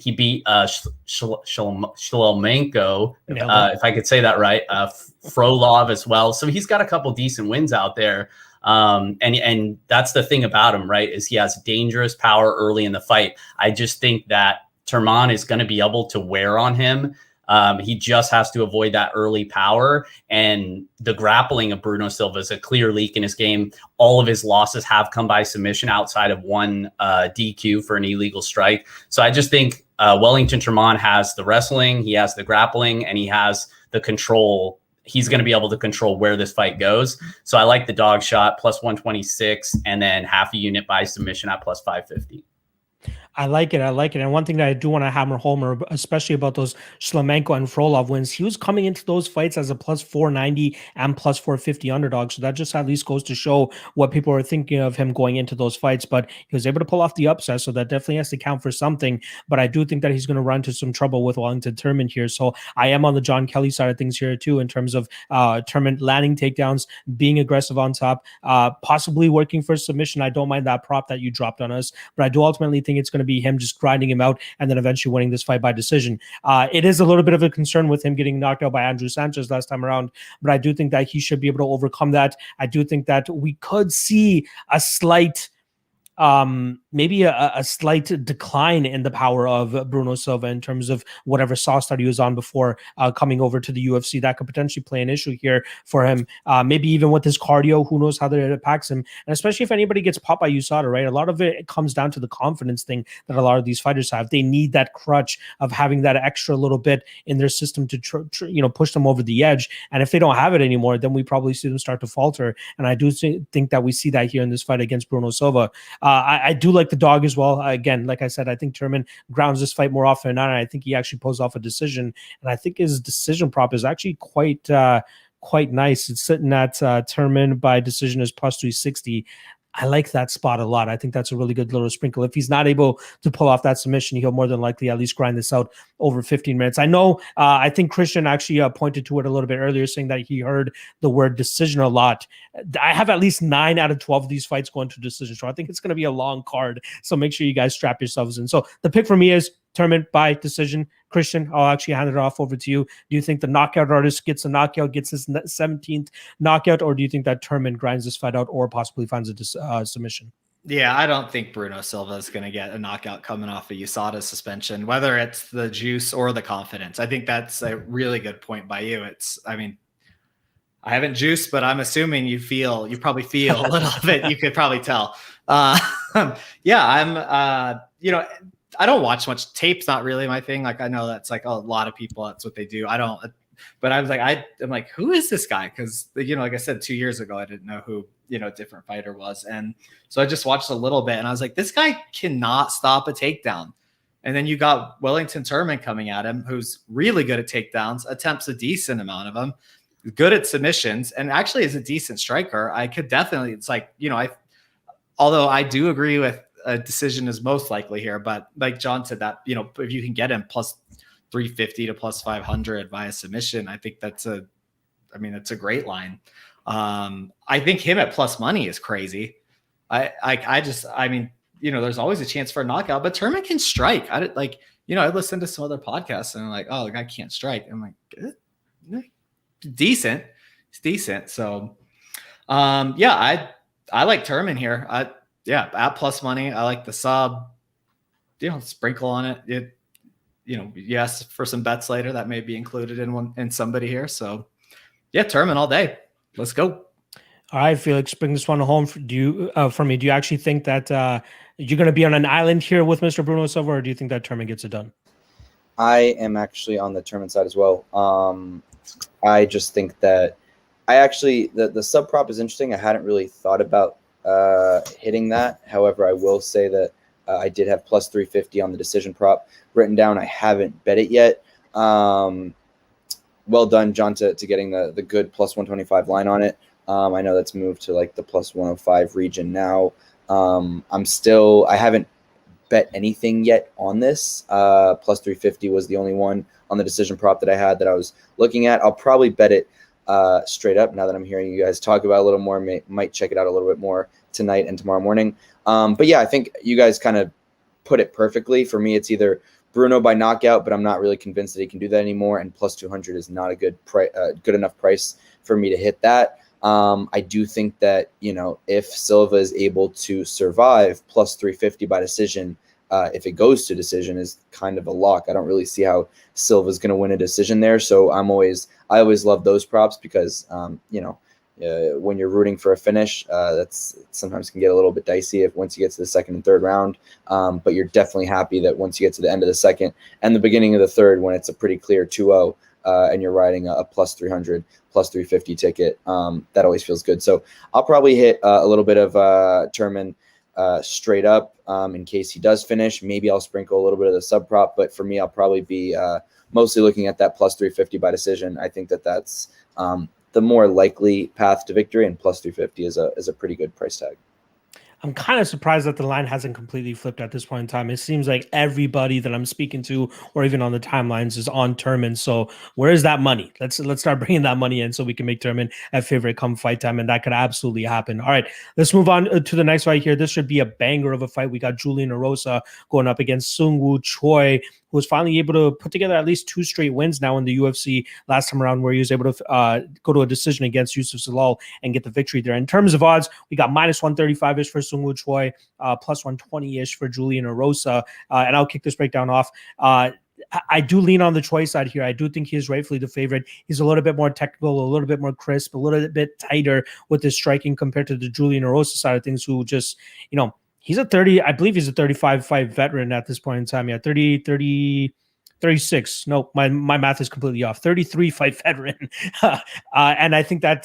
he beat Shlomenko, if I could say that right, Frolov as well. So he's got a couple decent wins out there. And that's the thing about him, right, is he has dangerous power early in the fight. I just think that Turman is going to be able to wear on him. He just has to avoid that early power, and the grappling of Bruno Silva is a clear leak in his game. All of his losses have come by submission outside of one DQ for an illegal strike. So I just think Wellington Turman has the wrestling, he has the grappling, and he has the control. He's going to be able to control where this fight goes. So I like the dog shot plus 126 and then half a unit by submission at plus 550. I like it. And one thing that I do want to hammer home, especially about those Shlomenko and Frolov wins, he was coming into those fights as a plus 490 and plus 450 underdog. So that just at least goes to show what people are thinking of him going into those fights. But he was able to pull off the upset, so that definitely has to count for something. But I do think that he's going to run into some trouble with Wellington Turman here. So I am on the John Kelly side of things here too, in terms of Turman landing takedowns, being aggressive on top, possibly working for submission. I don't mind that prop that you dropped on us, but I do ultimately think it's going to be him just grinding him out and then eventually winning this fight by decision. It is a little bit of a concern with him getting knocked out by Andrew Sanchez last time around, but I do think that he should be able to overcome that. I do think that we could see a slight maybe a slight decline in the power of Bruno Silva in terms of whatever sauce that he was on before coming over to the UFC. That could potentially play an issue here for him. Maybe even with his cardio, who knows how that impacts him. And especially if anybody gets popped by USADA, right? A lot of it comes down to the confidence thing that a lot of these fighters have. They need that crutch of having that extra little bit in their system to push them over the edge. And if they don't have it anymore, then we probably see them start to falter. And I do think that we see that here in this fight against Bruno Silva. I do like the dog as well. Again, like I said, I think Turman grounds this fight more often than not, and I think he actually pulls off a decision. And I think his decision prop is actually quite nice. It's sitting at Turman by decision is plus 360. I like that spot a lot. I think that's a really good little sprinkle. If he's not able to pull off that submission, he'll more than likely at least grind this out over 15 minutes. I know, I think Christian actually pointed to it a little bit earlier, saying that he heard the word decision a lot. I have at least 9 out of 12 of these fights going to decision. So I think it's going to be a long card. So make sure you guys strap yourselves in. So the pick for me is Turman by decision. Christian, I'll actually hand it off over to you. Do you think the knockout artist gets a knockout, gets his 17th knockout, or do you think that Turman grinds this fight out or possibly finds a submission? Yeah, I don't think Bruno Silva is going to get a knockout coming off a USADA suspension, whether it's the juice or the confidence. I think that's a really good point by you. I haven't juiced, but I'm assuming you probably feel a little bit. You could probably tell. I don't watch much. Tape's not really my thing. Like, I know that's like a lot of people, that's what they do. I don't, but I was like, I'm like, who is this guy? Cause like I said, 2 years ago, I didn't know who, a different fighter was. And so I just watched a little bit and I was like, this guy cannot stop a takedown. And then you got Wellington Turman coming at him, who's really good at takedowns, attempts a decent amount of them, good at submissions, and actually is a decent striker. I could definitely, it's like, although I do agree with, a decision is most likely here, but like John said, that if you can get him plus 350 to plus 500 via submission, I think that's a great line. I think him at plus money is crazy. There's always a chance for a knockout, but Turman can strike. I listened to some other podcasts and I'm like, oh, the guy can't strike. I'm like, decent. It's decent. So I like Turman here. At plus money. I like the sub, sprinkle on it. You asked for some bets later that may be included in somebody here. So Turman all day. Let's go. All right, Felix, bring this one home for me. Do you actually think that you're going to be on an island here with Mr. Bruno Silva, or do you think that Turman gets it done? I am actually on the Turman side as well. I just think that the sub prop is interesting. I hadn't really thought about hitting that. However, I will say that I did have plus 350 on the decision prop written down. I haven't bet it yet. Well done, John, to getting the good plus 125 line on it. I know that's moved to like the plus 105 region now. I haven't bet anything yet on this. Plus 350 was the only one on the decision prop that I had that I was looking at. I'll probably bet it straight up now that I'm hearing you guys talk about it a little more. Might check it out a little bit more tonight and tomorrow morning. But yeah, I think you guys kind of put it perfectly. For me, it's either Bruno by knockout, but I'm not really convinced that he can do that anymore. And plus 200 is not a good enough price for me to hit that. I do think that, if Silva is able to survive, plus 350 by decision, if it goes to decision, is kind of a lock. I don't really see how Silva's going to win a decision there. So I always love those props because, when you're rooting for a finish, that's sometimes can get a little bit dicey once you get to the second and third round. But you're definitely happy that once you get to the end of the second and the beginning of the third, when it's a pretty clear 2-0, and you're riding a plus 300, plus 350 ticket, that always feels good. So I'll probably hit a little bit of Turman straight up in case he does finish. Maybe I'll sprinkle a little bit of the sub prop, but for me, I'll probably be mostly looking at that plus 350 by decision. I think that's the more likely path to victory, and plus 350 is a pretty good price tag. I'm kind of surprised that the line hasn't completely flipped at this point in time. It seems like everybody that I'm speaking to, or even on the timelines, is on Turman. So where is that money? Let's start bringing that money in so we can make Turman a favorite come fight time, and that could absolutely happen. All right, let's move on to the next fight here. This should be a banger of a fight. We got Julian Erosa going up against Seung-Woo Choi, who was finally able to put together at least 2 straight wins now in the UFC last time around, where he was able to go to a decision against Yusuf Zalal and get the victory there. In terms of odds, we got minus 135-ish for Seung-Woo Choi, plus 120-ish for Julian Erosa. And I'll kick this breakdown off. I do lean on the Choi side here. I do think he is rightfully the favorite. He's a little bit more technical, a little bit more crisp, a little bit tighter with his striking compared to the Julian Erosa side of things, who just, he's I believe he's a 35 fight veteran at this point in time. Yeah, 36. No, my math is completely off. 33 fight veteran. And I think that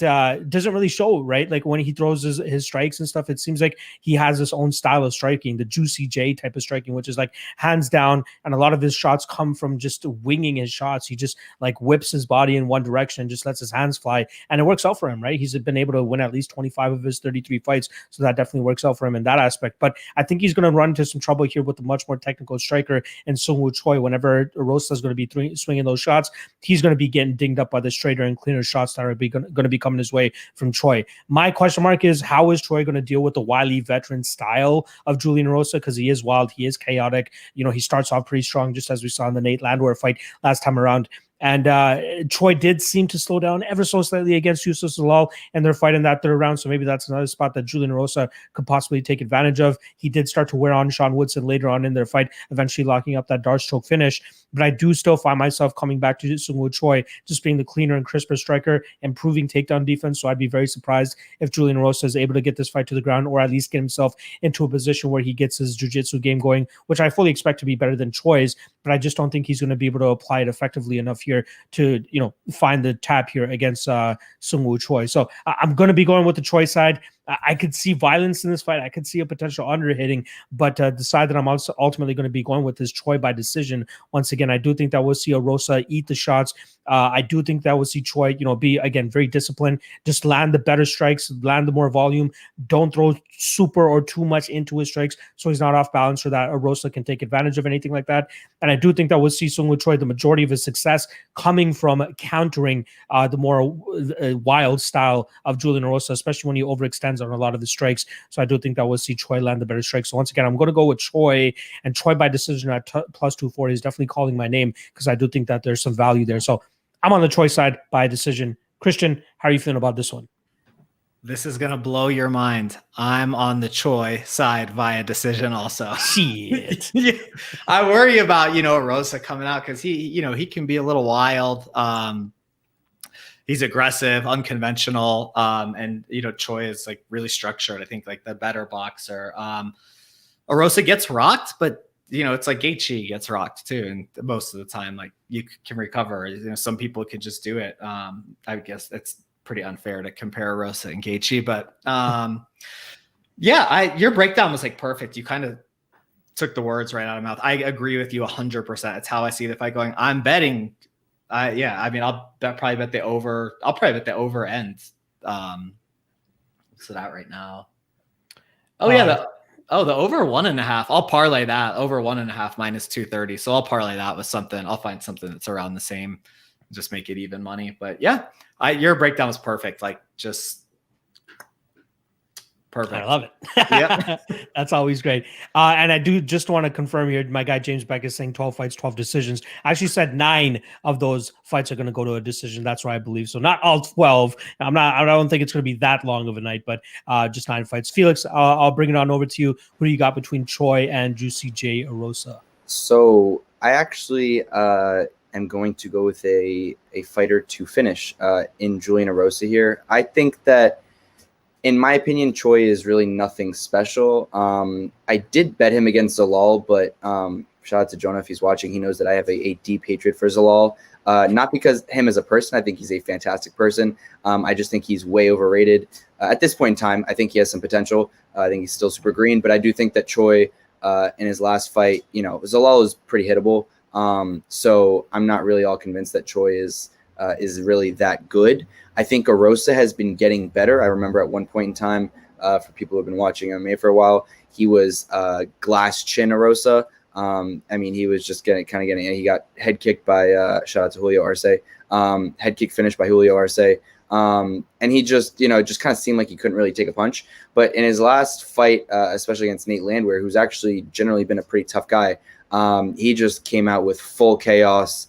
doesn't really show, right? Like when he throws his strikes and stuff, it seems like he has his own style of striking, the Juicy J type of striking, which is like hands down. And a lot of his shots come from just winging his shots. He just like whips his body in one direction and just lets his hands fly. And it works out for him, right? He's been able to win at least 25 of his 33 fights. So that definitely works out for him in that aspect. But I think he's going to run into some trouble here with a much more technical striker in Seung-Woo Choi. Whenever Erosa is going to be swinging those shots, he's going to be getting dinged up by the straighter and cleaner shots that are going to be coming his way from Choi. My question mark is, how is Choi going to deal with the wily veteran style of Julian Erosa? Because he is wild, he is chaotic. He starts off pretty strong, just as we saw in the Nate Landwehr fight last time around. And Choi did seem to slow down ever so slightly against Yusuf Zalal in their fight in that third round. So maybe that's another spot that Julian Erosa could possibly take advantage of. He did start to wear on Sean Woodson later on in their fight, eventually locking up that Darce choke finish. But I do still find myself coming back to Seung-Woo Choi just being the cleaner and crisper striker, improving takedown defense. So I'd be very surprised if Julian Erosa is able to get this fight to the ground, or at least get himself into a position where he gets his jiu-jitsu game going, which I fully expect to be better than Choi's. But I just don't think he's going to be able to apply it effectively enough here to find the tap here against Seung-Woo Choi. So I'm going to be going with the Choi side. I could see violence in this fight. I could see a potential under-hitting, but the side that I'm also ultimately going to be going with is Choi by decision. Once again, I do think that we'll see Erosa eat the shots. I do think that we'll see Choi, be, again, very disciplined, just land the better strikes, land the more volume, don't throw super or too much into his strikes so he's not off balance, or that Erosa can take advantage of anything like that. And I do think that we'll see Seung-Woo Choi, the majority of his success coming from countering the more wild style of Julian Erosa, especially when he overextends on a lot of the strikes. So I do think that we'll see Choi land the better strikes. So once again, I'm going to go with Choi, and Choi by decision at plus 240 is definitely calling my name, because I do think that there's some value there. So I'm on the Choi side by decision. Christian, how are you feeling about this one? This is going to blow your mind. I'm on the Choi side via decision also. Shit. Yeah. I worry about, Erosa coming out, because he can be a little wild. He's aggressive, unconventional, and Choi is like really structured. I think like the better boxer. Erosa gets rocked, but it's like Gaethje gets rocked too, and most of the time, like, you can recover. Some people can just do it. I guess it's pretty unfair to compare Erosa and Gaethje, but your breakdown was like perfect. You kind of took the words right out of my mouth. I agree with you 100%. It's how I see the fight going. I'm betting. I'll probably bet the over. I'll probably bet the over end. So that right now. Oh yeah. The over 1.5. I'll parlay that over 1.5 minus 230. So I'll parlay that with something. I'll find something that's around the same, just make it even money. But yeah, your breakdown was perfect. Like, just Perfect. I love it. Yep. That's always great. And I do just want to confirm here, my guy James Beck is saying 12 fights, 12 decisions. I actually said 9 of those fights are going to go to a decision. That's what I believe. So not all 12. I don't think it's going to be that long of a night, but just 9 fights. Felix, I'll bring it on over to you. Who do you got between Choi and Juicy J Erosa? So I actually am going to go with a fighter to finish in Julian Erosa here. I think that, in my opinion, Choi is really nothing special. I did bet him against Zalal, but shout out to Jonah if he's watching. He knows that I have a deep hatred for Zalal. Not because him as a person. I think he's a fantastic person. I just think he's way overrated. At this point in time, I think he has some potential. I think he's still super green, but I do think that Choi, in his last fight, Zalal is pretty hittable. So I'm not really all convinced that Choi is really that good. I think Erosa has been getting better. I remember at one point in time, for people who have been watching MMA for a while, he was glass chin Erosa. He was just he got head kicked by shout out to Julio Arce. Head kick finished by Julio Arce. And he just kind of seemed like he couldn't really take a punch. But in his last fight, especially against Nate Landwehr, who's actually generally been a pretty tough guy, he just came out with full chaos,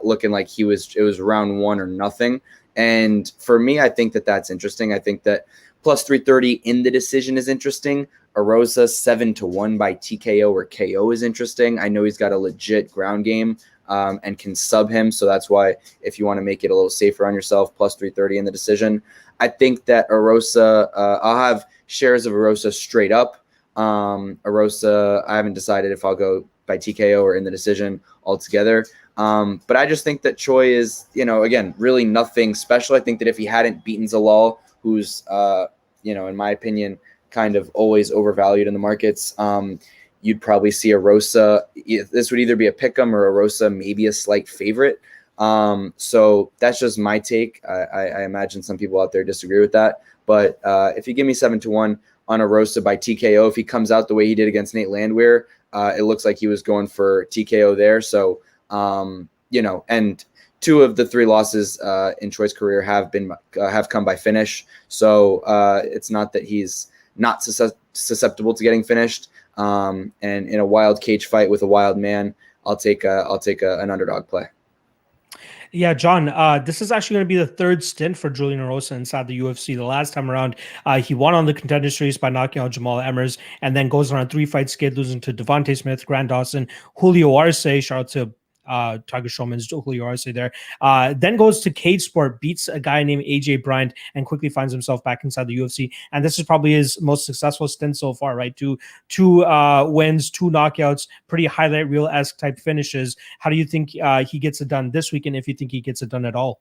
looking like it was round 1 or nothing. And for me, I think that that's interesting. I think that plus 330 in the decision is interesting. Erosa 7-1 by TKO or KO is interesting. I know he's got a legit ground game and can sub him. So that's why, if you want to make it a little safer on yourself, plus 330 in the decision. I think that Erosa, I'll have shares of Erosa straight up. Erosa, I haven't decided if I'll go by TKO or in the decision altogether. But I just think that Choi is, again, really nothing special. I think that if he hadn't beaten Zalal, who's, in my opinion, kind of always overvalued in the markets, you'd probably see Erosa. This would either be a pick'em or Erosa, maybe a slight favorite. So that's just my take. I imagine some people out there disagree with that. But if you give me 7-1 on Erosa by TKO, if he comes out the way he did against Nate Landwehr, it looks like he was going for TKO there. So, and 2 of the 3 losses in Choi's career have come by finish. So it's not that he's not susceptible to getting finished. And in a wild cage fight with a wild man, I'll take an underdog play. Yeah, John, this is actually going to be the 3rd stint for Julian Erosa inside the UFC. The last time around, he won on the Contender Series by knocking out Jamal Emmers, and then goes on a 3-fight skid, losing to Devontae Smith, Grant Dawson, Julio Arce. Shout out to Tiger Showman's Julio Arce there. Then goes to Cage Sport, beats a guy named AJ Bryant, and quickly finds himself back inside the UFC. And this is probably his most successful stint so far, right? Two wins, 2 knockouts, pretty highlight reel-esque type finishes. How do you think he gets it done this weekend, if you think he gets it done at all?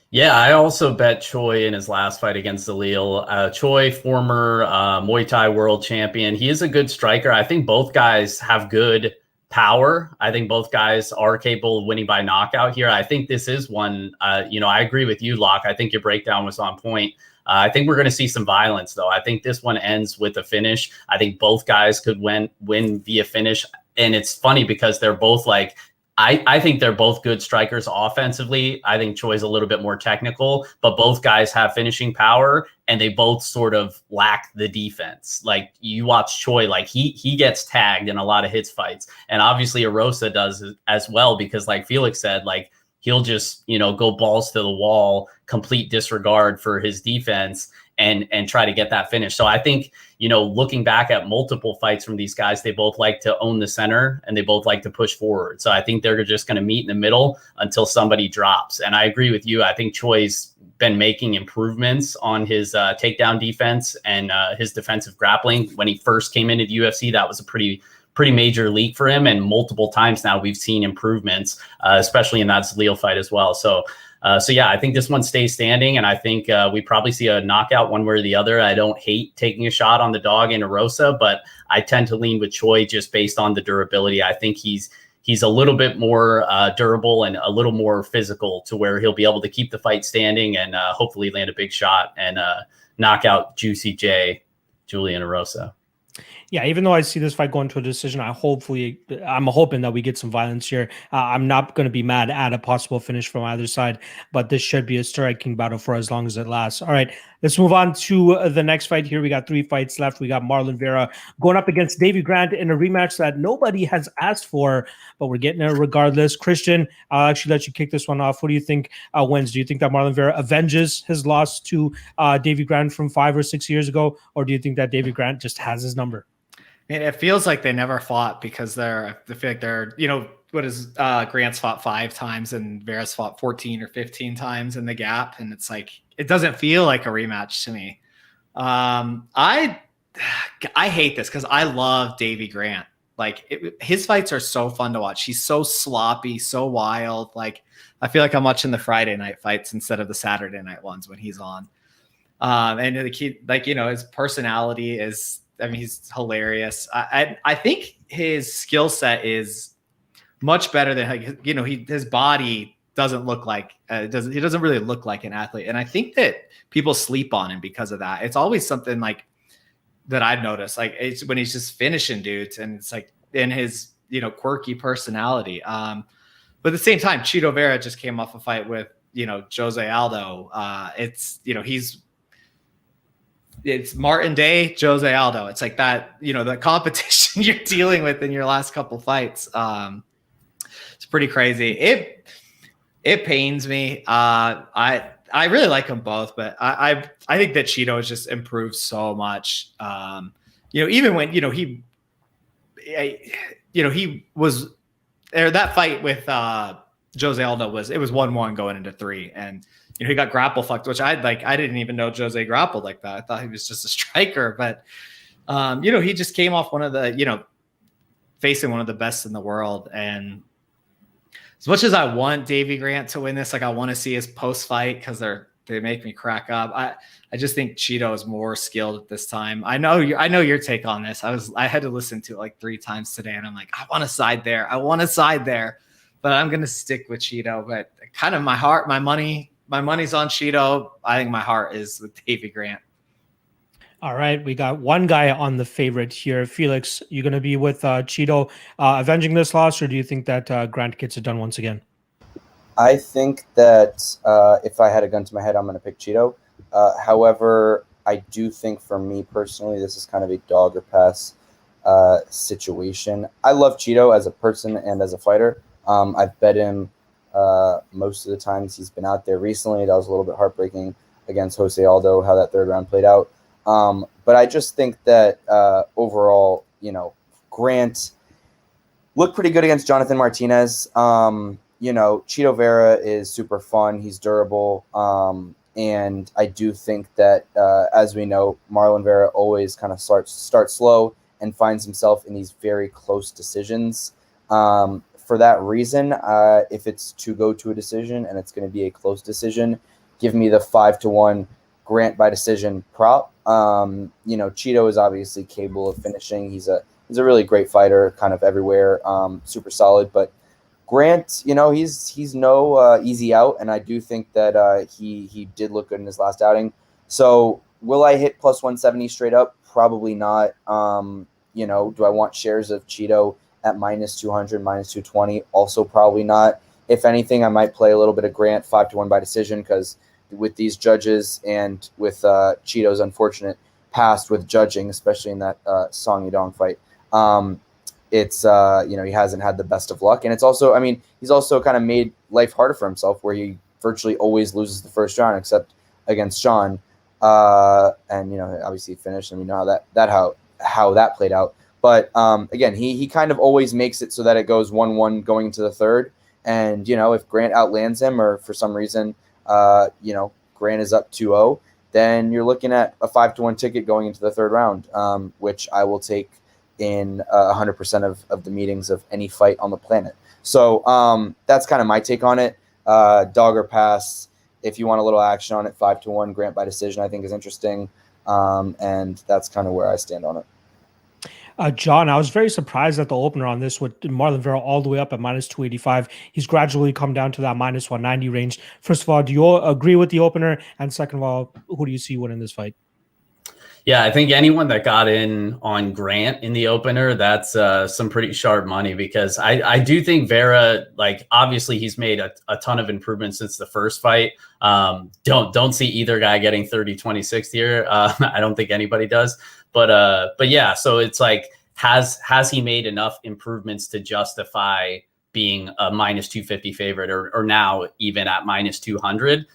Yeah, I also bet Choi in his last fight against Zalil. Choi, former Muay Thai world champion. He is a good striker. I think both guys have good power. I think both guys are capable of winning by knockout here. I think this is one, I agree with you, Locke. I think your breakdown was on point. I think we're going to see some violence, though. I think this one ends with a finish. I think both guys could win via finish. And it's funny because they're both I think they're both good strikers offensively. I think Choi's a little bit more technical, but both guys have finishing power, and they both sort of lack the defense. Like, you watch Choi, he gets tagged in a lot of hits fights. And obviously Erosa does as well, because like Felix said, he'll just, go balls to the wall, complete disregard for his defense, and try to get that finish. So I think, looking back at multiple fights from these guys, they both like to own the center and they both like to push forward. So I think they're just going to meet in the middle until somebody drops. And I agree with you. I think Choi's been making improvements on his takedown defense and his defensive grappling. When he first came into the UFC, that was a pretty major leap for him. And multiple times now we've seen improvements, especially in that Zalil fight as well. So yeah, I think this one stays standing, and I think we probably see a knockout one way or the other. I don't hate taking a shot on the dog in Erosa, but I tend to lean with Choi just based on the durability. I think he's a little bit more durable and a little more physical, to where he'll be able to keep the fight standing and hopefully land a big shot and knock out Juicy J, Julian Erosa. Yeah, even though I see this fight going to a decision, I'm hoping that we get some violence here. I'm not going to be mad at a possible finish from either side, but this should be a striking battle for as long as it lasts. All right, let's move on to the next fight here. We got 3 fights left. We got Marlon Vera going up against Davy Grant in a rematch that nobody has asked for, but we're getting it regardless. Christian, I'll actually let you kick this one off. What do you think wins? Do you think that Marlon Vera avenges his loss to Davy Grant from 5 or 6 years ago, or do you think that Davy Grant just has his number? It feels like they never fought because I feel like they're, what is Grant's fought 5 times and Vera's fought 14 or 15 times in the gap. And it's like, it doesn't feel like a rematch to me. I hate this because I love Davy Grant. Like his fights are so fun to watch. He's so sloppy, so wild. Like I feel like I'm watching the Friday night fights instead of the Saturday night ones when he's on. And the key, his personality is, he's hilarious. I think his skill set is much better than his body doesn't look like he doesn't really look like an athlete. And I think that people sleep on him because of that. It's always something like that I've noticed. Like it's when he's just finishing dudes, and it's like in his quirky personality. But at the same time, Chito Vera just came off a fight with Jose Aldo. It's Martin Day, Jose Aldo. It's like that, the competition you're dealing with in your last couple fights. It's pretty crazy. It pains me. I really like them both, but I think that Chito has just improved so much. Even when he was there, that fight with Jose Aldo was 1-1 going into 3, and he got grapple fucked, which I didn't even know Jose grappled like that. I thought he was just a striker, but he just came off one of the facing one of the best in the world. And as much as I want Davy Grant to win this, like I want to see his post fight because they make me crack up. I just think Chito is more skilled at this time. I know your take on this. I had to listen to it like 3 times today, and I'm like, I want to side there, but I'm gonna stick with Chito. But kind of my money's on Chito. I think my heart is with Davy Grant. All right, we got one guy on the favorite here. Felix, you going to be with Chito avenging this loss, or do you think that Grant gets it done once again? I think that if I had a gun to my head, I'm going to pick Chito. However, I do think for me personally, this is kind of a dog or pass situation. I love Chito as a person and as a fighter. I've bet him most of the times he's been out there recently. That was a little bit heartbreaking against Jose Aldo, how that 3rd round played out. But I just think that overall, Grant looked pretty good against Jonathan Martinez. Chito Vera is super fun. He's durable. And I do think that, as we know, Marlon Vera always kind of starts slow and finds himself in these very close decisions. For that reason, if it's to go to a decision and it's going to be a close decision, give me the 5-1 Grant by decision prop. Chito is obviously capable of finishing. He's a really great fighter, kind of everywhere, super solid. But Grant, he's no easy out, and I do think that he did look good in his last outing. So will I hit plus 170 straight up? Probably not. Do I want shares of Chito at minus 200, minus 220? Also probably not. If anything, I might play a little bit of Grant 5-1 by decision, because with these judges and with Chito's unfortunate past with judging, especially in that Song Yadong fight, it's he hasn't had the best of luck. And it's also, he's also kind of made life harder for himself, where he virtually always loses the first round except against Sean. And obviously he finished, and we know how that played out. But again, he kind of always makes it so that it goes 1-1 going into the 3rd. And if Grant outlands him, or for some reason Grant is up 2-0, then you're looking at a 5-1 ticket going into the 3rd round, which I will take in 100% of the meetings of any fight on the planet. So that's kind of my take on it. Dog or pass. If you want a little action on it, 5-1 Grant by decision, I think is interesting. And that's kind of where I stand on it. John, I was very surprised at the opener on this with Marlon Vera all the way up at minus 285. He's gradually come down to that minus 190 range. First of all, do you all agree with the opener? And second of all, who do you see winning this fight? Yeah, I think anyone that got in on Grant in the opener, that's some pretty sharp money, because I do think Vera, like, obviously he's made a ton of improvements since the first fight. Don't see either guy getting 30-26 here. I don't think anybody does. But yeah, so it's like, has he made enough improvements to justify being a -250 favorite, or now even at -200?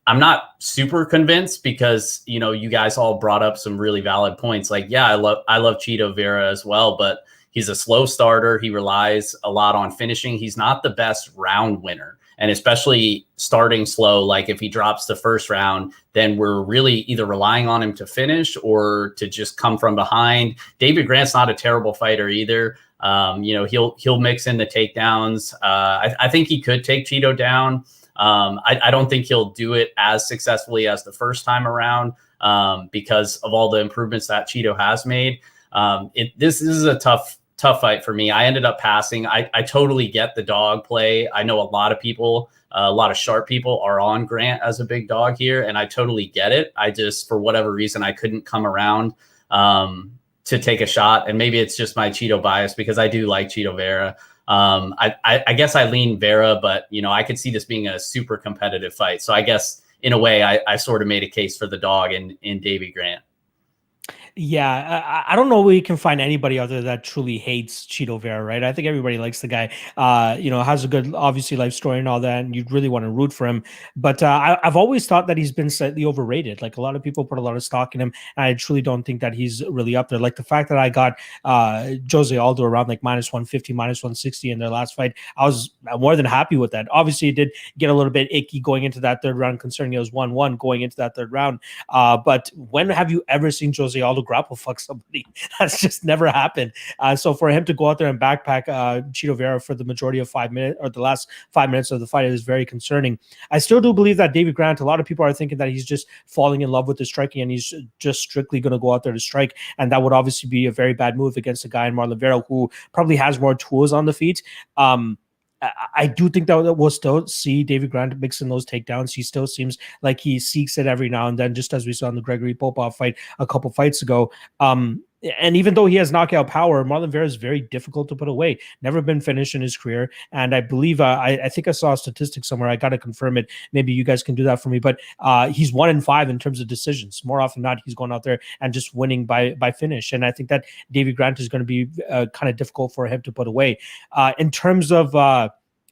I'm not super convinced, because, you know, you guys all brought up some really valid points. Like, yeah, I love Chito Vera as well, but he's a slow starter. He relies a lot on finishing. He's not the best round winner. And especially starting slow, like if he drops the first round, then we're really either relying on him to finish or to just come from behind. David Grant's not a terrible fighter either. You know, he'll mix in the takedowns. I think he could take Chito down. I don't think he'll do it as successfully as the first time around, because of all the improvements that Chito has made. This is a tough fight for me. I ended up passing. I totally get the dog play. I know a lot of people, a lot of sharp people are on Grant as a big dog here, and I totally get it. I just, for whatever reason, I couldn't come around to take a shot. And maybe it's just my Chito bias, because I do like Chito Vera. I guess I lean Vera, but, you know, I could see this being a super competitive fight. So I guess in a way I sort of made a case for the dog in Davy Grant. Yeah, I don't know where you can find anybody out there that truly hates Chito Vera, right? I think everybody likes the guy. You know, has a good, obviously, life story and all that, and you'd really want to root for him. But I've always thought that he's been slightly overrated. Like, a lot of people put a lot of stock in him, and I truly don't think that he's really up there. Like, the fact that I got Jose Aldo around like -150, -160 in their last fight, I was more than happy with that. Obviously, it did get a little bit icky going into that third round, considering it was 1-1 going into that third round. But when have you ever seen Jose Aldo grapple fuck somebody? That's just never happened. So for him to go out there and backpack Chito Vera for the majority of 5 minutes, or the last 5 minutes of the fight, is very concerning. I still do believe that David Grant, a lot of people are thinking that he's just falling in love with the striking and he's just strictly going to go out there to strike. And that would obviously be a very bad move against a guy in Marlon Vera who probably has more tools on the feet. I do think that we'll still see David Grant mixing those takedowns. He still seems like he seeks it every now and then, just as we saw in the Gregory Popov fight a couple fights ago. And even though he has knockout power, Marlon Vera is very difficult to put away. Never been finished in his career. And I believe, I think I saw a statistic somewhere. I got to confirm it. Maybe you guys can do that for me. But he's 1-5 in terms of decisions. More often than not, he's going out there and just winning by finish. And I think that David Grant is going to be kind of difficult for him to put away. In terms of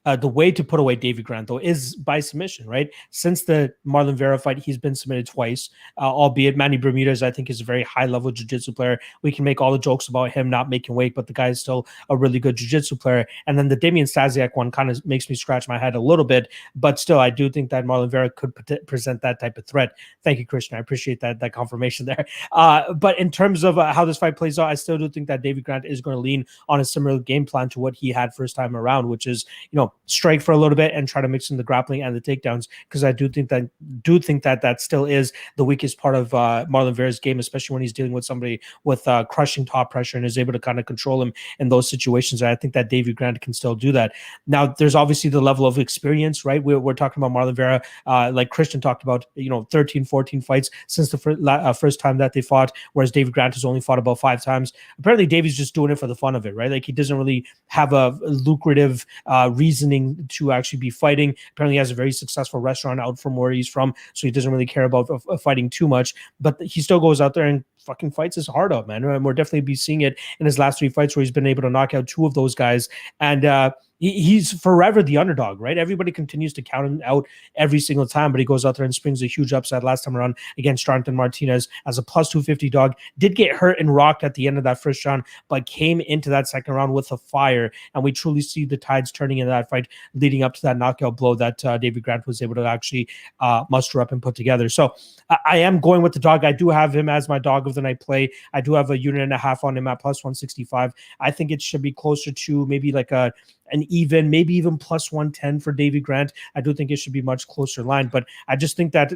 the way to put away David Grant, though, is by submission, right? Since the Marlon Vera fight, he's been submitted twice, albeit Manny Bermudez, I think, is a very high-level jiu-jitsu player. We can make all the jokes about him not making weight, but the guy is still a really good jiu-jitsu player. And then the Damian Stasiak one kind of makes me scratch my head a little bit, but still, I do think that Marlon Vera could present that type of threat. Thank you, Christian. I appreciate that confirmation there. But in terms of how this fight plays out, I still do think that David Grant is going to lean on a similar game plan to what he had first time around, which is, you know, strike for a little bit and try to mix in the grappling and the takedowns, because I do think that still is the weakest part of Marlon Vera's game, especially when he's dealing with somebody with crushing top pressure and is able to kind of control him in those situations. And I think that David Grant can still do that. Now, there's obviously the level of experience, right? We're talking about Marlon Vera, like Christian talked about, 13, 14 fights since the first time that they fought, whereas David Grant has only fought about 5 times. Apparently, David's just doing it for the fun of it, right? Like, he doesn't really have a lucrative reasoning to actually be fighting. Apparently, he has a very successful restaurant out from where he's from, so he doesn't really care about fighting too much, but he still goes out there and fucking fights his heart out, man. And we're definitely be seeing it in his last 3 fights, where he's been able to knock out 2 of those guys. And he's forever the underdog, right? Everybody continues to count him out every single time, but he goes out there and springs a huge upset last time around against Jonathan Martinez as a +250 dog. Did get hurt and rocked at the end of that first round, but came into that second round with a fire. And we truly see the tides turning in that fight, leading up to that knockout blow that David Grant was able to actually muster up and put together. So I am going with the dog. I do have him as my dog of the night play. I do have a unit and a half on him at +165. I think it should be closer to maybe like an even, maybe even +110 for David Grant. I do think it should be much closer line, but I just think that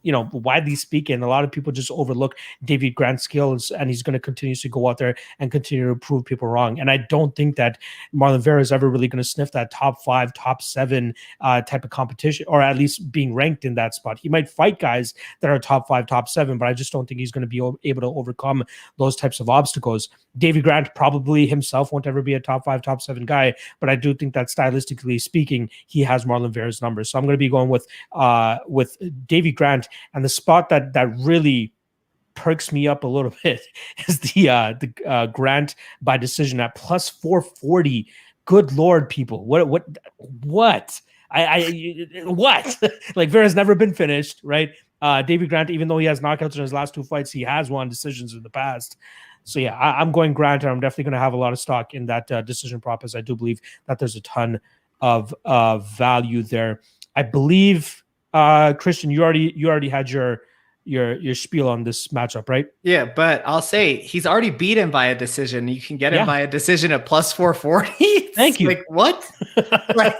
widely speaking, a lot of people just overlook David Grant's skills, and he's going to continuously go out there and continue to prove people wrong. And I don't think that Marlon Vera is ever really going to sniff that top 5, top 7 type of competition, or at least being ranked in that spot. He might fight guys that are top 5, top 7, but I just don't think he's going to be able to overcome those types of obstacles. David Grant probably himself won't ever be a top 5, top 7 guy, but I do think that stylistically speaking, he has Marlon Vera's numbers. So I'm going to be going with David Grant, and the spot that really perks me up a little bit is the Grant by decision at plus 440. Good Lord, people, what? What? Like, Vera's never been finished, right? David Grant, even though he has knockouts in his last 2 fights, he has won decisions in the past. So yeah, I'm going Grant, and I'm definitely going to have a lot of stock in that decision prop, as I do believe that there's a ton of value there. I believe, Christian, you already had your spiel on this matchup, right? Yeah, but I'll say he's already beaten by a decision. You can get him by a decision at plus 440. Thank you. Like, what? Like,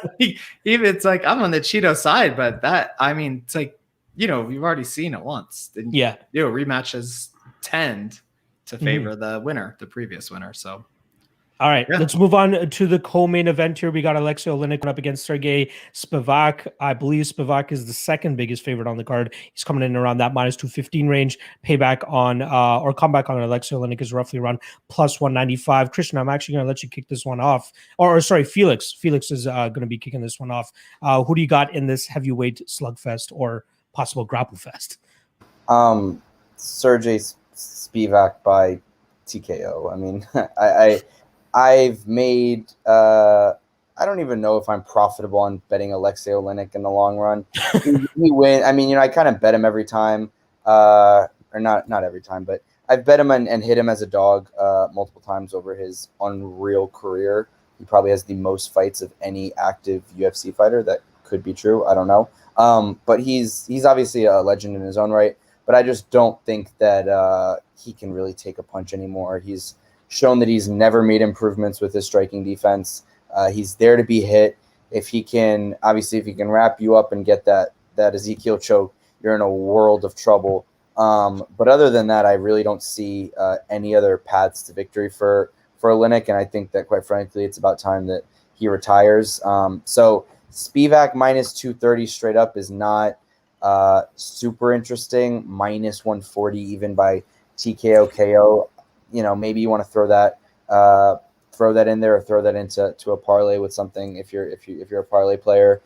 even it's like, I'm on the Cheeto side, but it's like, we've already seen it once. And, rematches tend to favor the previous winner. So, all right, let's move on to the co-main event here. We got Alexei Oleinik up against Sergey Spivak. I believe Spivak is the second biggest favorite on the card. He's coming in around that minus 215 range. Payback on or comeback on Alexei Oleinik is roughly around plus 195. Christian, I'm actually going to let you kick this one off. Or sorry, Felix. Felix is going to be kicking this one off. Who do you got in this heavyweight slugfest or possible grapple fest? Sergey Spivak by TKO. I mean, I've made I don't even know if I'm profitable on betting Alexei Oleinik in the long run. He win. I mean, I kind of bet him every time, or not every time, but I've bet him and hit him as a dog multiple times over his unreal career. He probably has the most fights of any active UFC fighter. That could be true. I don't know. But he's obviously a legend in his own right. But I just don't think that he can really take a punch anymore. He's shown that he's never made improvements with his striking defense. He's there to be hit. If he can wrap you up and get that Ezekiel choke, you're in a world of trouble. But other than that, I really don't see any other paths to victory for Oleinik, and I think that, quite frankly, it's about time that he retires. So Spivak minus 230 straight up is not super interesting. Minus 140 even by TKO KO. Maybe you want to throw that in there, or throw that into a parlay with something if you're a parlay player,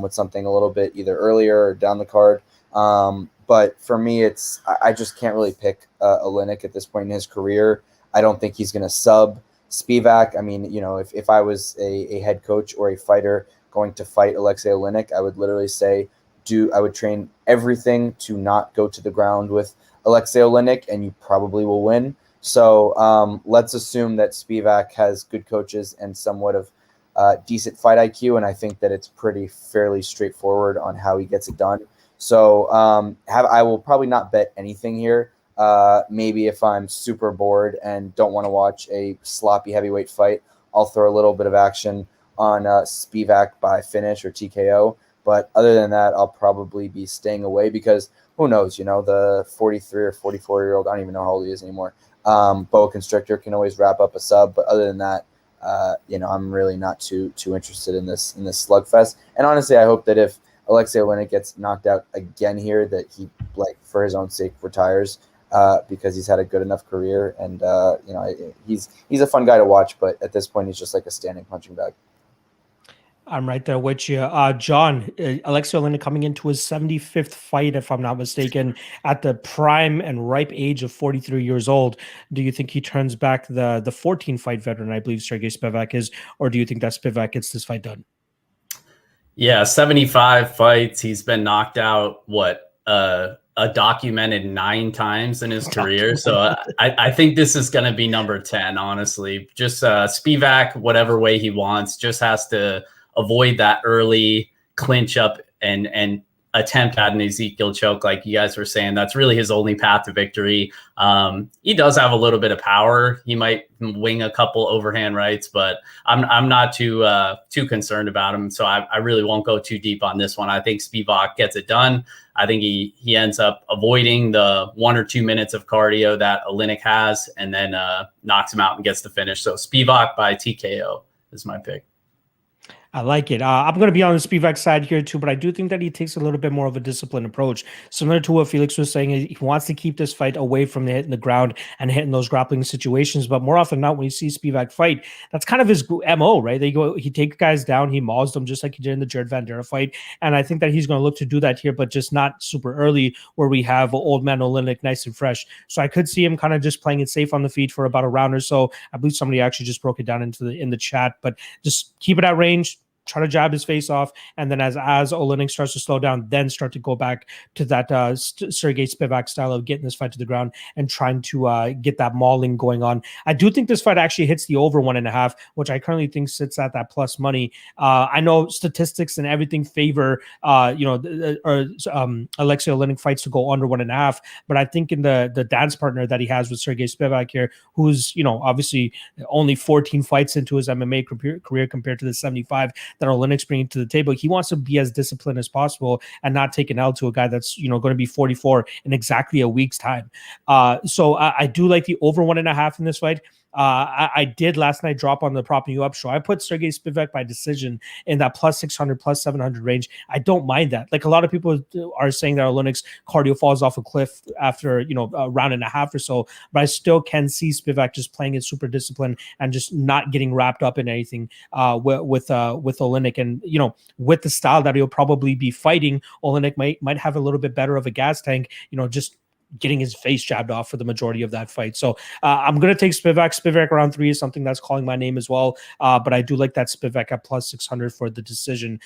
with something a little bit either earlier or down the card. But for me, I just can't really pick Oleinik at this point in his career. I don't think he's going to sub Spivak. I mean, if I was a head coach or a fighter going to fight Alexei Oleinik, I would literally say, I would train everything to not go to the ground with Alexei Oleinik, and you probably will win. So let's assume that Spivak has good coaches and somewhat of decent fight IQ, and I think that it's fairly straightforward on how he gets it done. So I will probably not bet anything here. Maybe if I'm super bored and don't want to watch a sloppy heavyweight fight, I'll throw a little bit of action on Spivak by finish or TKO. But other than that, I'll probably be staying away because who knows, the 43 or 44-year-old, I don't even know how old he is anymore, boa constrictor can always wrap up a sub. But other than that, I'm really not too interested in this slugfest. And honestly, I hope that if Alexei Oleinik gets knocked out again here, that he, for his own sake, retires because he's had a good enough career. And, he's a fun guy to watch, but at this point, he's just like a standing punching bag. I'm right there with you. John, Alexei Oleinik coming into his 75th fight, if I'm not mistaken, at the prime and ripe age of 43 years old. Do you think he turns back the 14-fight veteran, I believe Sergey Spivak is, or do you think that Spivak gets this fight done? Yeah, 75 fights. He's been knocked out, a documented 9 times in his career. So I think this is going to be number 10, honestly. Just Spivak, whatever way he wants, just has to avoid that early clinch up and attempt at an Ezekiel choke, like you guys were saying. That's really his only path to victory. He does have a little bit of power. He might wing a couple overhand rights, but I'm not too concerned about him. So I really won't go too deep on this one. I think Spivak gets it done. I think he ends up avoiding the 1 or 2 minutes of cardio that Oleinik has, and then knocks him out and gets the finish. So Spivak by TKO is my pick. I like it. I'm going to be on the Spivak side here too, but I do think that he takes a little bit more of a disciplined approach. Similar to what Felix was saying, he wants to keep this fight away from the hitting the ground and hitting those grappling situations. But more often than not, when you see Spivak fight, that's kind of his MO, right? He takes guys down, he mauls them just like he did in the Jared Vandera fight. And I think that he's going to look to do that here, but just not super early where we have old man Oleinik nice and fresh. So I could see him kind of just playing it safe on the feet for about a round or so. I believe somebody actually just broke it down in the chat, but just keep it at range. Try to jab his face off, and then as Oleinik starts to slow down, then start to go back to that Sergey Spivak style of getting this fight to the ground and trying to get that mauling going on. I do think this fight actually hits the over 1.5, which I currently think sits at that plus money. I know statistics and everything favor Alexei Oleinik fights to go under 1.5, but I think in the dance partner that he has with Sergey Spivak here, who's obviously only 14 fights into his MMA career compared to the 75 that Oleinik's bringing to the table, he wants to be as disciplined as possible and not take an L to a guy that's going to be 44 in exactly a week's time. So I do like the over 1.5 in this fight. I did last night drop on the Propping You Up show. I put Sergey Spivak by decision in that plus 600, plus 700 range. I don't mind that. Like a lot of people are saying that Oleinik's cardio falls off a cliff after, a round and a half or so, but I still can see Spivak just playing it super disciplined and just not getting wrapped up in anything with Oleinik. And, with the style that he'll probably be fighting, Oleinik might have a little bit better of a gas tank, just getting his face jabbed off for the majority of that fight. So I'm going to take Spivak. Spivak around 3 is something that's calling my name as well. But I do like that Spivak at plus 600 for the decision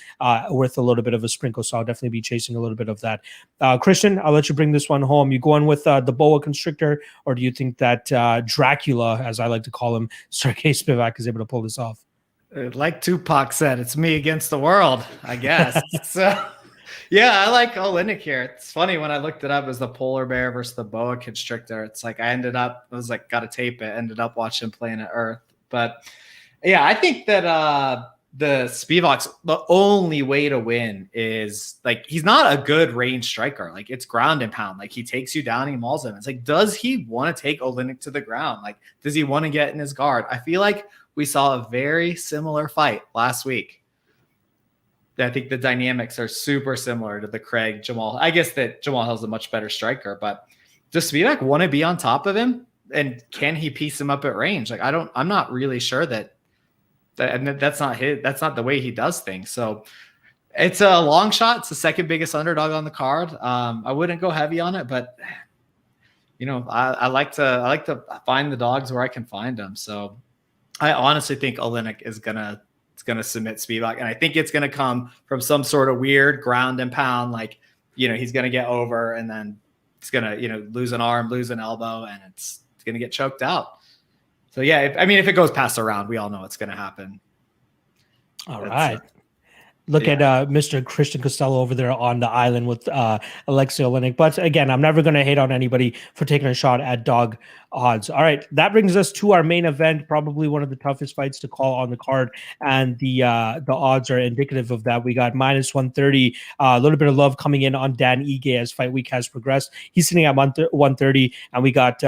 with a little bit of a sprinkle. So I'll definitely be chasing a little bit of that. Christian, I'll let you bring this one home. You going with the boa constrictor, or do you think that Dracula, as I like to call him, Sergey Spivak, is able to pull this off? Like Tupac said, it's me against the world, I guess. So yeah, I like Oleinik here. It's funny, when I looked it up as the polar bear versus the boa constrictor, it's like I was like, got to tape it, ended up watching Planet Earth. But yeah, I think that the Spivak's the only way to win is like, he's not a good range striker. Like, it's ground and pound. Like, he takes you down, he mauls him. It's like, does he want to take Oleinik to the ground? Like, does he want to get in his guard? I feel like we saw a very similar fight last week. I think the dynamics are super similar to the Craig Jamal. I guess that Jamal Hill's a much better striker, but does Spivak want to be on top of him? And can he piece him up at range? Like, I'm not really sure that's not the way he does things. So it's a long shot. It's the second biggest underdog on the card. I wouldn't go heavy on it, but I like to find the dogs where I can find them. So I honestly think Oleinik is going to submit Spivak, and I think it's going to come from some sort of weird ground and pound, like he's going to get over and then it's going to lose an arm, lose an elbow, and it's going to get choked out. So yeah, if it goes past a round, we all know it's going to happen. All right. Look at Mr. Christian Costello over there on the island with Alexei Oleinik. But again, I'm never going to hate on anybody for taking a shot at dog odds. All right, that brings us to our main event, probably one of the toughest fights to call on the card, and the odds are indicative of that. We got minus 130, a little bit of love coming in on Dan Ige as fight week has progressed. He's sitting at 130, and we got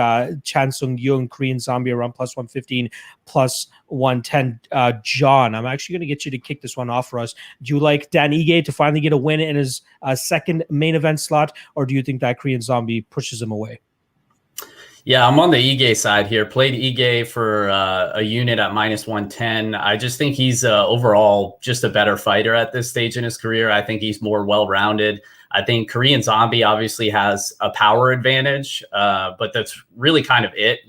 Chan Sung Jung, Korean Zombie, around plus 115, plus 110. John, I'm actually going to get you to kick this one off for us. Do you like Dan Ige to finally get a win in his second main event slot, or do you think that Korean Zombie pushes him away? Yeah, I'm on the Ige side here. Played Ige for a unit at minus 110. I just think he's overall just a better fighter at this stage in his career. I think he's more well-rounded. I think Korean Zombie obviously has a power advantage, but that's really kind of it.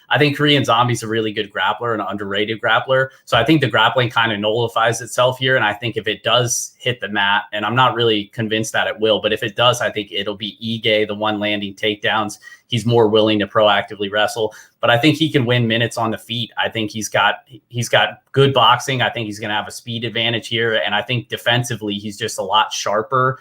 I I think Korean Zombie's a really good grappler and an underrated grappler. So I think the grappling kind of nullifies itself here. And I think if it does hit the mat, and I'm not really convinced that it will, but if it does, I think it'll be Ige, the one landing takedowns. He's more willing to proactively wrestle, but I think he can win minutes on the feet. I think he's got good boxing. I think he's going to have a speed advantage here. And I think defensively, he's just a lot sharper.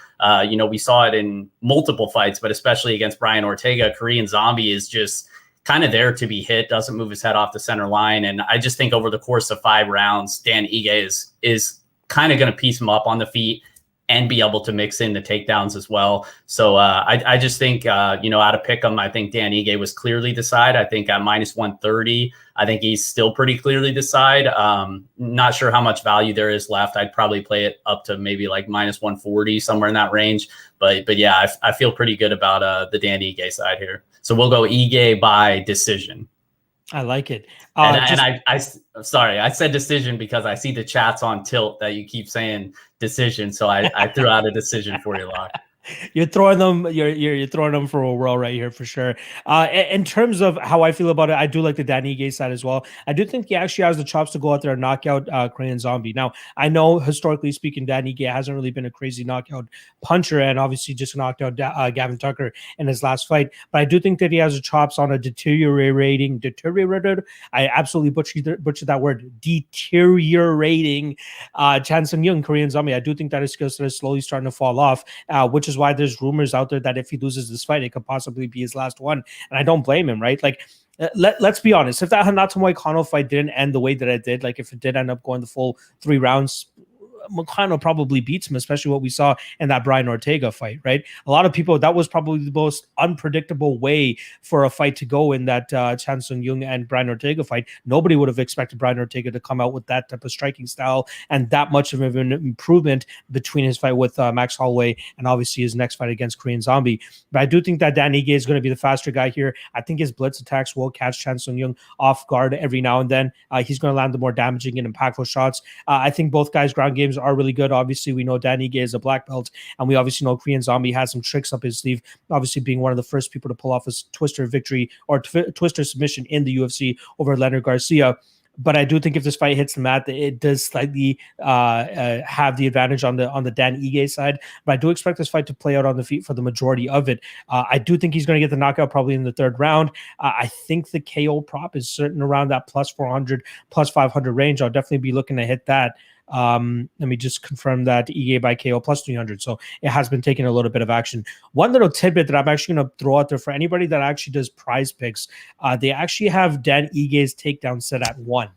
We saw it in multiple fights, but especially against Brian Ortega. Korean Zombie is just kind of there to be hit, doesn't move his head off the center line. And I just think over the course of 5 rounds, Dan Ige is kind of going to piece him up on the feet and be able to mix in the takedowns as well. So I just think, out of Pick'em, I think Dan Ige was clearly the side. I think at minus 130, I think he's still pretty clearly the side. Not sure how much value there is left. I'd probably play it up to maybe like minus 140, somewhere in that range. But yeah, I feel pretty good about the Dan Ige side here. So we'll go Ige by decision. I like it. Sorry, I said decision because I see the chats on tilt that you keep saying decision. So I threw out a decision for you, Locke. You're throwing them. You're throwing them for a whirl right here for sure. In terms of how I feel about it, I do like the Dan Ige side as well. I do think he actually has the chops to go out there and knock out Korean Zombie. Now, I know historically speaking, Dan Ige hasn't really been a crazy knockout puncher, and obviously just knocked out Gavin Tucker in his last fight. But I do think that he has the chops on a deteriorated. I absolutely butchered that word. Deteriorating Chan Sung Jung, Korean Zombie. I do think that his skill set is slowly starting to fall off, which is why there's rumors out there that if he loses this fight, it could possibly be his last one. And I don't blame him, right? Like, let's be honest. If that Hanato Moicano fight didn't end the way that it did, like if it did end up going the full 3 rounds, Moicano probably beats him, especially what we saw in that Brian Ortega fight, right? A lot of people, that was probably the most unpredictable way for a fight to go in that Chan Sung Jung and Brian Ortega fight. Nobody would have expected Brian Ortega to come out with that type of striking style and that much of an improvement between his fight with Max Holloway and obviously his next fight against Korean Zombie. But I do think that Dan Ige is going to be the faster guy here. I think his blitz attacks will catch Chan Sung Jung off guard every now and then. He's going to land the more damaging and impactful shots. I think both guys' ground games are really good. Obviously, we know Dan Ige is a black belt, and we obviously know Korean Zombie has some tricks up his sleeve, obviously being one of the first people to pull off a twister victory or twister submission in the UFC over Leonard Garcia. But I do think if this fight hits the mat, it does slightly have the advantage on the Dan Ige side. But I do expect this fight to play out on the feet for the majority of it. I do think he's going to get the knockout probably in the 3rd round. I think the KO prop is certain around that plus 400, plus 500 range. I'll definitely be looking to hit that. Let me just confirm that Ige by KO plus 300. So it has been taking a little bit of action. One little tidbit that I'm actually going to throw out there for anybody that actually does prize picks. They actually have Dan Ige's takedown set at 1.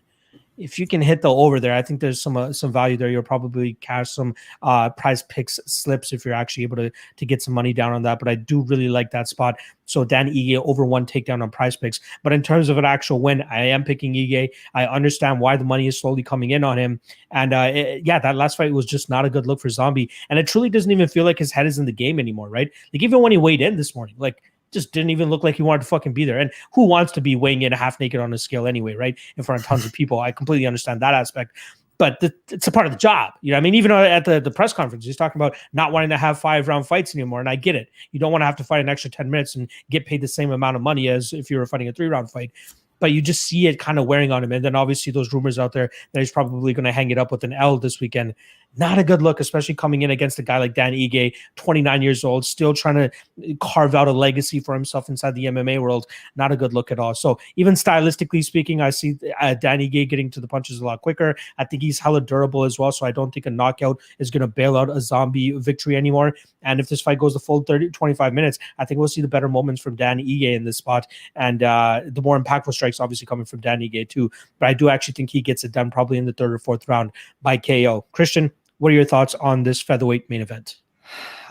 If you can hit the over there, I think there's some value there. You'll probably cash some prize picks slips if you're actually able to get some money down on that. But I do really like that spot. So Dan Ige over 1 takedown on prize picks. But in terms of an actual win, I am picking Ige. I understand why the money is slowly coming in on him. And that last fight was just not a good look for Zombie. And it truly doesn't even feel like his head is in the game anymore, right? Like even when he weighed in this morning, like just didn't even look like he wanted to fucking be there. And who wants to be weighing in half naked on a scale anyway, right? In front of tons of people. I completely understand that aspect. But it's a part of the job. You know, I mean, even at the press conference, he's talking about not wanting to have 5-round fights anymore. And I get it. You don't want to have to fight an extra 10 minutes and get paid the same amount of money as if you were fighting a 3-round fight. But you just see it kind of wearing on him. And then obviously those rumors out there that he's probably going to hang it up with an L this weekend. Not a good look, especially coming in against a guy like Dan Ige, 29 years old, still trying to carve out a legacy for himself inside the MMA world. Not a good look at all. So even stylistically speaking, I see Dan Ige getting to the punches a lot quicker. I think he's hella durable as well. So I don't think a knockout is going to bail out a Zombie victory anymore. And if this fight goes the full 25 minutes, I think we'll see the better moments from Dan Ige in this spot. And the more impactful strikes obviously coming from Dan Ige too. But I do actually think he gets it done probably in the 3rd or 4th round by KO. Christian, what are your thoughts on this featherweight main event?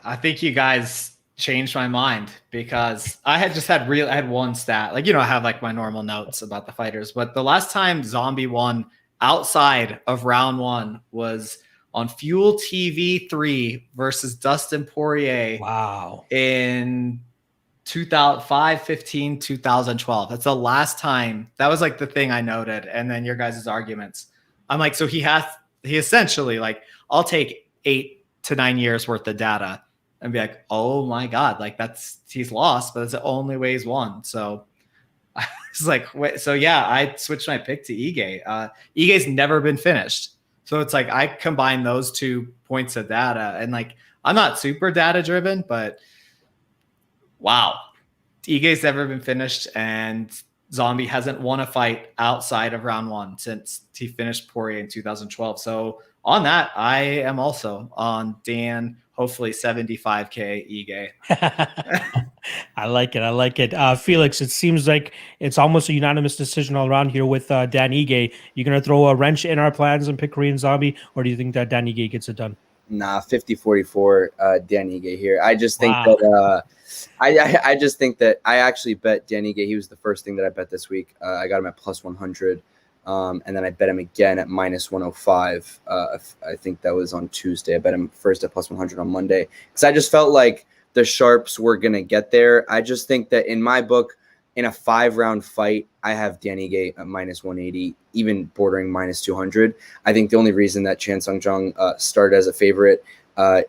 I think you guys changed my mind because I had one stat. Like, I have like my normal notes about the fighters, but the last time Zombie won outside of round 1 was on Fuel TV 3 versus Dustin Poirier. Wow. In 2015, 2012. That's the last time. That was like the thing I noted. And then your guys' arguments. I'm like, so he essentially, like, I'll take 8 to 9 years worth of data and be like, oh my God, like he's lost, but it's the only way he's won. So I was like, wait, so yeah, I switched my pick to Ige. Ige's never been finished. So it's like I combine those 2 points of data, and like I'm not super data driven, but wow. Ige's never been finished, and Zombie hasn't won a fight outside of round 1 since he finished Poirier in 2012. So on that, I am also on Dan, hopefully 75K Ige. I like it. I like it. Felix, it seems like it's almost a unanimous decision all around here with Dan Ige. You going to throw a wrench in our plans and pick Korean Zombie, or do you think that Dan Ige gets it done? Nah, 50-44 Dan Ige here. I just think that I just think that I actually bet Dan Ige. He was the first thing that I bet this week. I got him at plus 100. And then I bet him again at minus 105. I think that was on Tuesday. I bet him first at plus 100 on Monday because I just felt like the sharps were going to get there. I just think that in my book, in a 5-round fight, I have Dan Ige at minus 180, even bordering minus 200. I think the only reason that Chan Sung Jung started as a favorite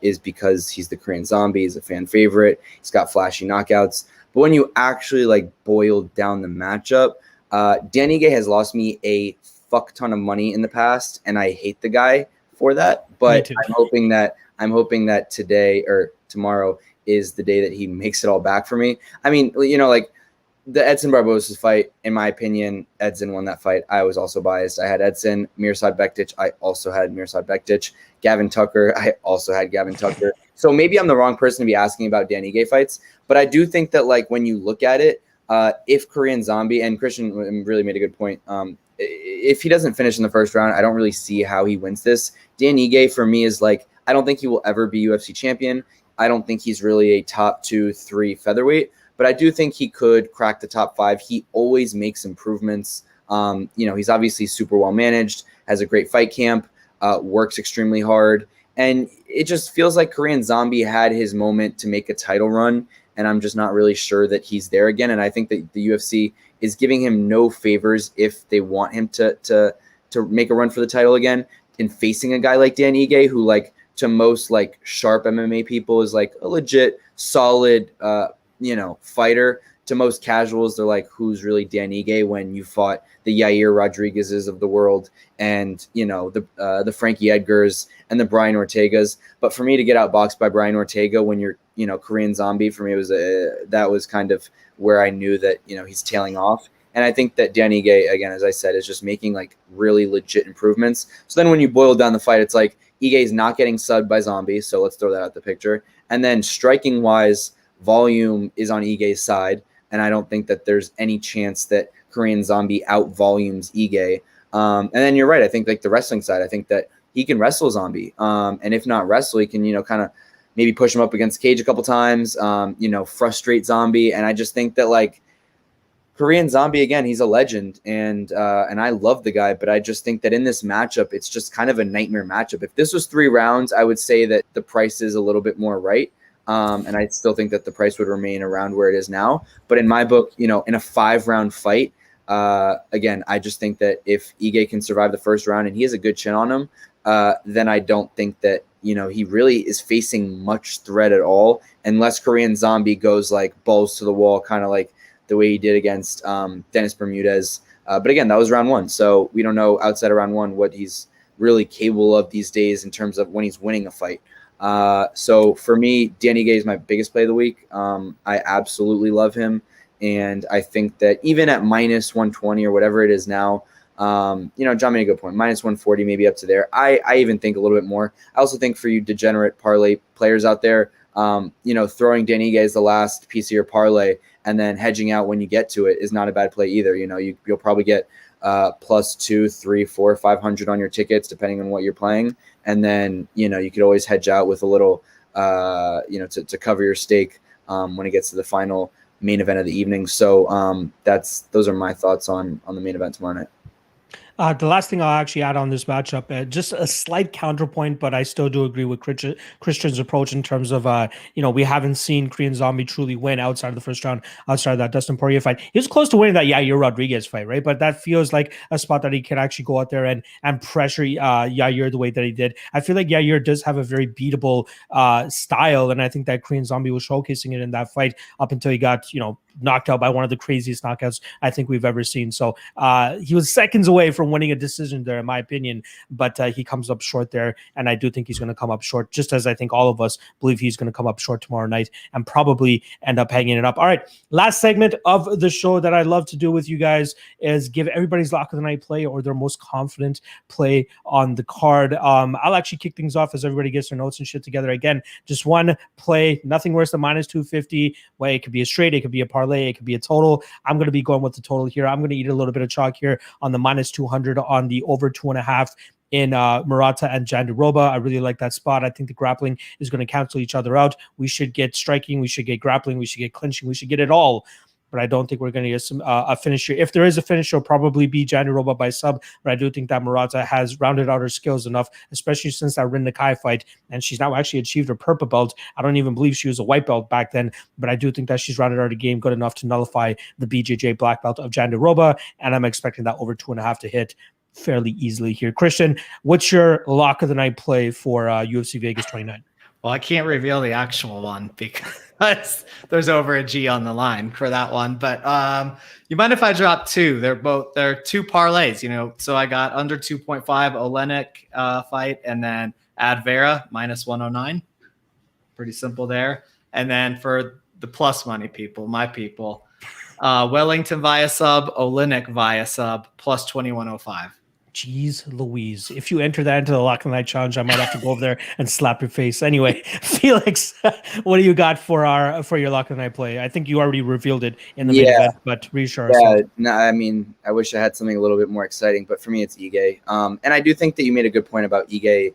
is because he's the Korean Zombie. He's a fan favorite. He's got flashy knockouts. But when you actually like boil down the matchup, Dan Ige has lost me a fuck ton of money in the past, and I hate the guy for that. But I'm hoping that today or tomorrow is the day that he makes it all back for me. I mean, you know, like the Edson Barbosa fight, in my opinion, Edson won that fight. I was also biased. I had Edson. Mirsad Bektic, I also had Mirsad Bektic. Gavin Tucker, I also had Gavin Tucker. So maybe I'm the wrong person to be asking about Dan Ige fights, but I do think that like when you look at it, if Korean Zombie, and Christian really made a good point, if he doesn't finish in the first round, I don't really see how he wins this. Dan Ige for me is like, I don't think he will ever be UFC champion. I don't think he's really a top 2-3 featherweight, but I do think he could crack the top 5. He always makes improvements. You know, he's obviously super well managed, has a great fight camp, works extremely hard. And it just feels like Korean Zombie had his moment to make a title run, and I'm just not really sure that he's there again. And I think that the UFC is giving him no favors if they want him to make a run for the title again in facing a guy like Dan Ige, who like to most like sharp MMA people is like a legit solid fighter. To most casuals, they're like, who's really Dan Ige when you fought the Yair Rodriguez's of the world and, you know, the Frankie Edgars and the Brian Ortegas. But for me to get outboxed by Brian Ortega when you're, you know, Korean Zombie, for me, that was kind of where I knew that, you know, he's tailing off. And I think that Dan Ige, again, as I said, is just making like really legit improvements. So then when you boil down the fight, it's like Ige is not getting subbed by Zombie. So let's throw that out the picture. And then striking wise, volume is on Ige's side. And I don't think that there's any chance that Korean Zombie out volumes Ige. And then you're right. I think like the wrestling side, I think that he can wrestle Zombie. And if not wrestle, he can, you know, kind of maybe push him up against the cage a couple times, you know, frustrate Zombie. And I just think that like Korean Zombie, again, he's a legend and I love the guy, but I just think that in this matchup, it's just kind of a nightmare matchup. If this was 3 rounds, I would say that the price is a little bit more right. And I still think that the price would remain around where it is now. But in my book, you know, in a 5-round fight, again, I just think that if Ige can survive the first round and he has a good chin on him, then I don't think that, you know, he really is facing much threat at all unless Korean Zombie goes like balls to the wall, kind of like the way he did against Dennis Bermudez. But again, that was round 1. So we don't know outside of round 1 what he's really capable of these days in terms of when he's winning a fight. So for me, Dan Ige is my biggest play of the week. I absolutely love him. And I think that even at minus 120 or whatever it is now, you know, John made a good point, minus 140, maybe up to there. I even think a little bit more. I also think for you degenerate parlay players out there, you know, throwing Dan Ige as the last piece of your parlay and then hedging out when you get to it is not a bad play either. You know, you'll probably get plus 2, 3, 4, 500 on your tickets, depending on what you're playing. And then, you know, you could always hedge out with a little, you know, to cover your stake when it gets to the final main event of the evening. So those are my thoughts on the main event tomorrow night. The last thing I'll actually add on this matchup, just a slight counterpoint, but I still do agree with Christian's approach in terms of, you know, we haven't seen Korean Zombie truly win outside of the first round, outside of that Dustin Poirier fight. He was close to winning that Yair Rodriguez fight, right? But that feels like a spot that he can actually go out there and pressure Yair the way that he did. I feel like Yair does have a very beatable style, and I think that Korean Zombie was showcasing it in that fight up until he got, you know, knocked out by one of the craziest knockouts I think we've ever seen. So he was seconds away from winning a decision there, in my opinion, but he comes up short there, and I do think he's going to come up short, just as I think all of us believe he's going to come up short tomorrow night and probably end up hanging it up. All right, last segment of the show that I love to do with you guys is give everybody's lock of the night play or their most confident play on the card. I'll actually kick things off as everybody gets their notes and shit together. Again, just one play, nothing worse than minus 250. Well, it could be a straight, it could be a parlay, it could be a total. I'm going to be going with the total here. I'm going to eat a little bit of chalk here on the minus 200 on the over 2.5 in Murata and Jandiroba. I really like that spot. I think the grappling is going to cancel each other out. We should get striking, we should get grappling, we should get clinching, we should get it all. But I don't think we're going to get a finish here. If there is a finish, it'll probably be Jandiroba by sub. But I do think that Murata has rounded out her skills enough, especially since that Rin Nakai fight. And she's now actually achieved her purple belt. I don't even believe she was a white belt back then. But I do think that she's rounded out a game good enough to nullify the BJJ black belt of Jandiroba. And I'm expecting that over 2.5 to hit fairly easily here. Christian, what's your lock of the night play for UFC Vegas 29? Well, I can't reveal the actual one because there's over a G on the line for that one. But you mind if I drop two? They're two parlays, So I got under 2.5 Oleinik fight, and then add Vera minus 109. Pretty simple there. And then for the plus money people, my people, Wellington via sub, Oleinik via sub plus 2105. Jeez Louise. If you enter that into the Lock of the Night challenge, I might have to go over there and slap your face. Anyway, Felix, what do you got for your Lock of the Night play? I think you already revealed it in the main event, but reassure us. Yeah, no, I mean, I wish I had something a little bit more exciting, but for me, it's Ige. And I do think that you made a good point about Ige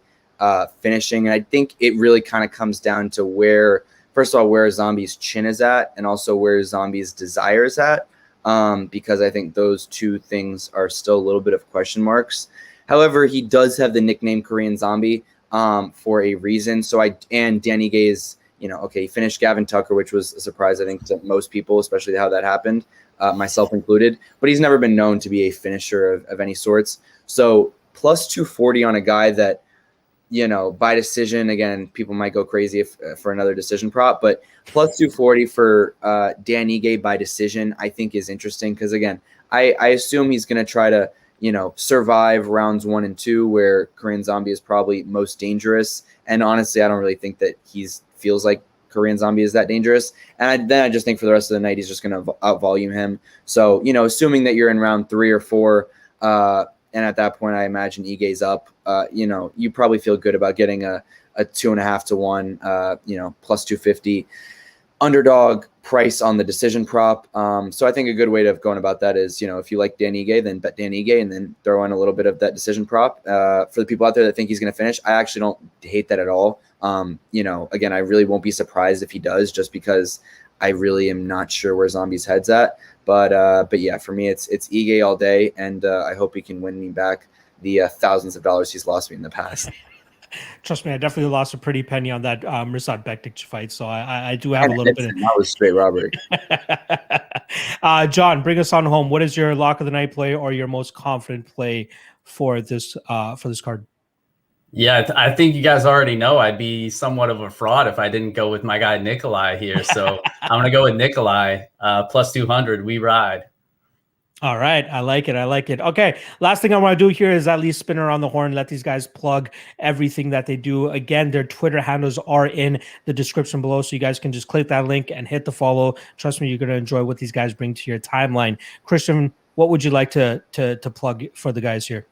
finishing. And I think it really kind of comes down to where Zombie's chin is at and also where Zombie's desire is at. Because I think those two things are still a little bit of question marks. However, he does have the nickname Korean Zombie for a reason. And Dan Ige is, he finished Gavin Tucker, which was a surprise, I think, to most people, especially how that happened, myself included. But he's never been known to be a finisher of any sorts. So plus 240 on a guy that, by decision, again, people might go crazy for another decision prop, but plus 240 for Dan Ige by decision, I think is interesting because, again, I assume he's going to try to, survive rounds 1 and 2 where Korean Zombie is probably most dangerous. And honestly, I don't really think that feels like Korean Zombie is that dangerous. And then I just think for the rest of the night, he's just going to out-volume him. So, assuming that you're in round 3 or 4, and at that point, I imagine Ige's up. You probably feel good about getting a 2.5 to 1, plus 250 underdog price on the decision prop. So I think a good way of going about that is, if you like Dan Ige, then bet Dan Ige and then throw in a little bit of that decision prop. For the people out there that think he's going to finish, I actually don't hate that at all. Again, I really won't be surprised if he does, just because I really am not sure where Zombie's head's at. But yeah, for me, it's Ige all day, and I hope he can win me back the thousands of dollars he's lost me in the past. Trust me, I definitely lost a pretty penny on that Mirsad Bektic fight, so I do have a little bit of that was straight robbery. John, bring us on home. What is your lock of the night play or your most confident play for this card? Yeah, I think you guys already know I'd be somewhat of a fraud if I didn't go with my guy Nikolai here. So I'm going to go with Nikolai, plus 200. We ride. All right. I like it. Okay. Last thing I want to do here is at least spin around the horn, let these guys plug everything that they do. Again, their Twitter handles are in the description below, so you guys can just click that link and hit the follow. Trust me, you're going to enjoy what these guys bring to your timeline. Christian, what would you like to plug for the guys here?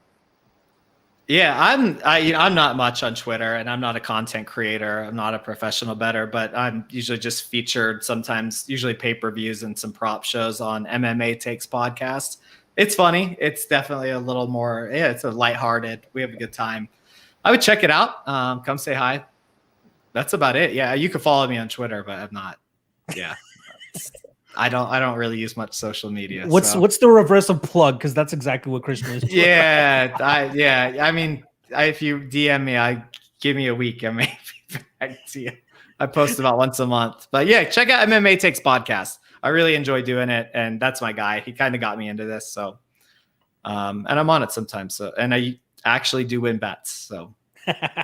Yeah, I'm not much on Twitter, and I'm not a content creator. I'm not a professional bettor, but I'm usually just featured sometimes, usually pay-per-views and some prop shows on MMA Takes podcast. It's funny. It's definitely a little more, it's a lighthearted. We have a good time. I would check it out. Come say hi. That's about it. Yeah, you can follow me on Twitter, but I'm not. Yeah. I don't really use much social media. What's the reverse of plug? Because that's exactly what Christian is. Yeah, I mean, if you DM me, give me a week. I may be back to you. I post about once a month. But yeah, check out MMA Takes podcast. I really enjoy doing it, and that's my guy. He kind of got me into this, so and I'm on it sometimes. So, and I actually do win bets. So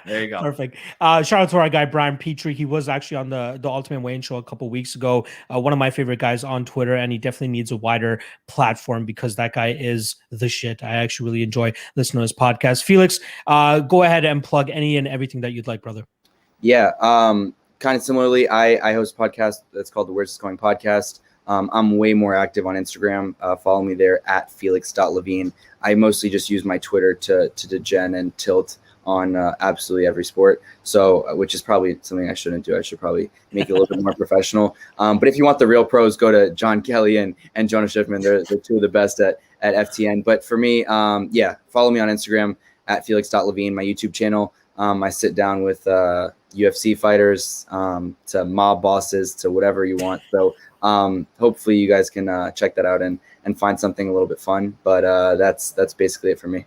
There you go. Perfect. Shout out to our guy Brian Petrie. He was actually on the Ultimate Weigh-In Show a couple weeks ago. One of my favorite guys on Twitter, and he definitely needs a wider platform because that guy is the shit. I actually really enjoy listening to his podcast. Felix, go ahead and plug any and everything that you'd like, brother. Yeah. Kind of similarly, I host a podcast that's called the Where's This Going Podcast. I'm way more active on Instagram. Follow me there at felix.levine. I mostly just use my Twitter to degen and tilt on absolutely every sport. So, which is probably something I shouldn't do. I should probably make it a little bit more professional. But if you want the real pros, go to John Kelly and Jonah Schiffman. They're two of the best at FTN. But for me, follow me on Instagram at felix.levine, my YouTube channel. I sit down with UFC fighters to mob bosses to whatever you want. So hopefully you guys can check that out and find something a little bit fun. But that's basically it for me.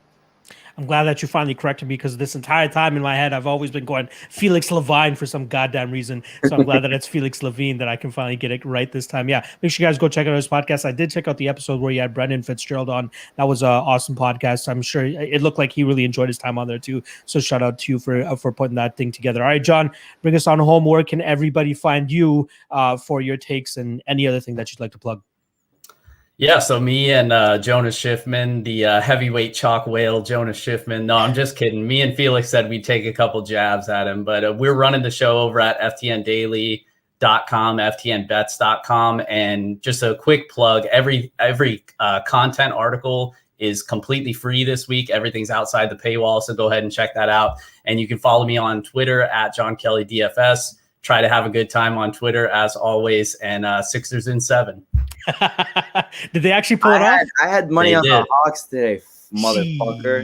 I'm glad that you finally corrected me because this entire time in my head, I've always been going Felix Levine for some goddamn reason. So I'm glad that it's Felix Levine that I can finally get it right this time. Yeah, make sure you guys go check out his podcast. I did check out the episode where you had Brendan Fitzgerald on. That was an awesome podcast. I'm sure it looked like he really enjoyed his time on there too. So shout out to you for putting that thing together. All right, John, bring us on home. Where can everybody find you for your takes and any other thing that you'd like to plug? Yeah, so me and Jonas Schiffman, the heavyweight chalk whale, Jonas Schiffman. No, I'm just kidding. Me and Felix said we'd take a couple jabs at him, but we're running the show over at ftndaily.com, ftnbets.com. And just a quick plug, every content article is completely free this week. Everything's outside the paywall, so go ahead and check that out. And you can follow me on Twitter at John Kelly DFS. Try to have a good time on Twitter as always, and Sixers in 7. Did they actually pull it off? I had money on the Hawks today, motherfucker.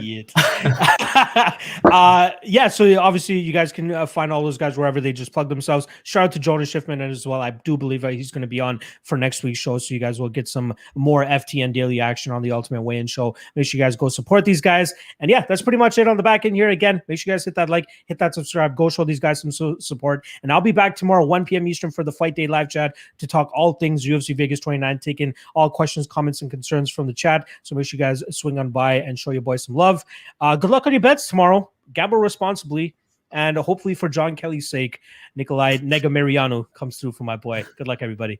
Yeah, so obviously you guys can find all those guys wherever they just plug themselves. Shout out to Jonas Schiffman as well. I do believe he's going to be on for next week's show, so you guys will get some more FTN daily action on the Ultimate Weigh-In Show. Make sure you guys go support these guys. And yeah, that's pretty much it on the back end here. Again, make sure you guys hit that like, hit that subscribe, go show these guys some support. And I'll be back tomorrow, 1 p.m. Eastern for the Fight Day live chat to talk all things UFC Vegas 29, taking all questions, comments, and concerns from the chat. So make sure you guys swing on by and show your boy some love. Good luck on your bets tomorrow. Gamble responsibly, and hopefully for John Kelly's sake, Negumereanu comes through for my boy. Good luck, everybody.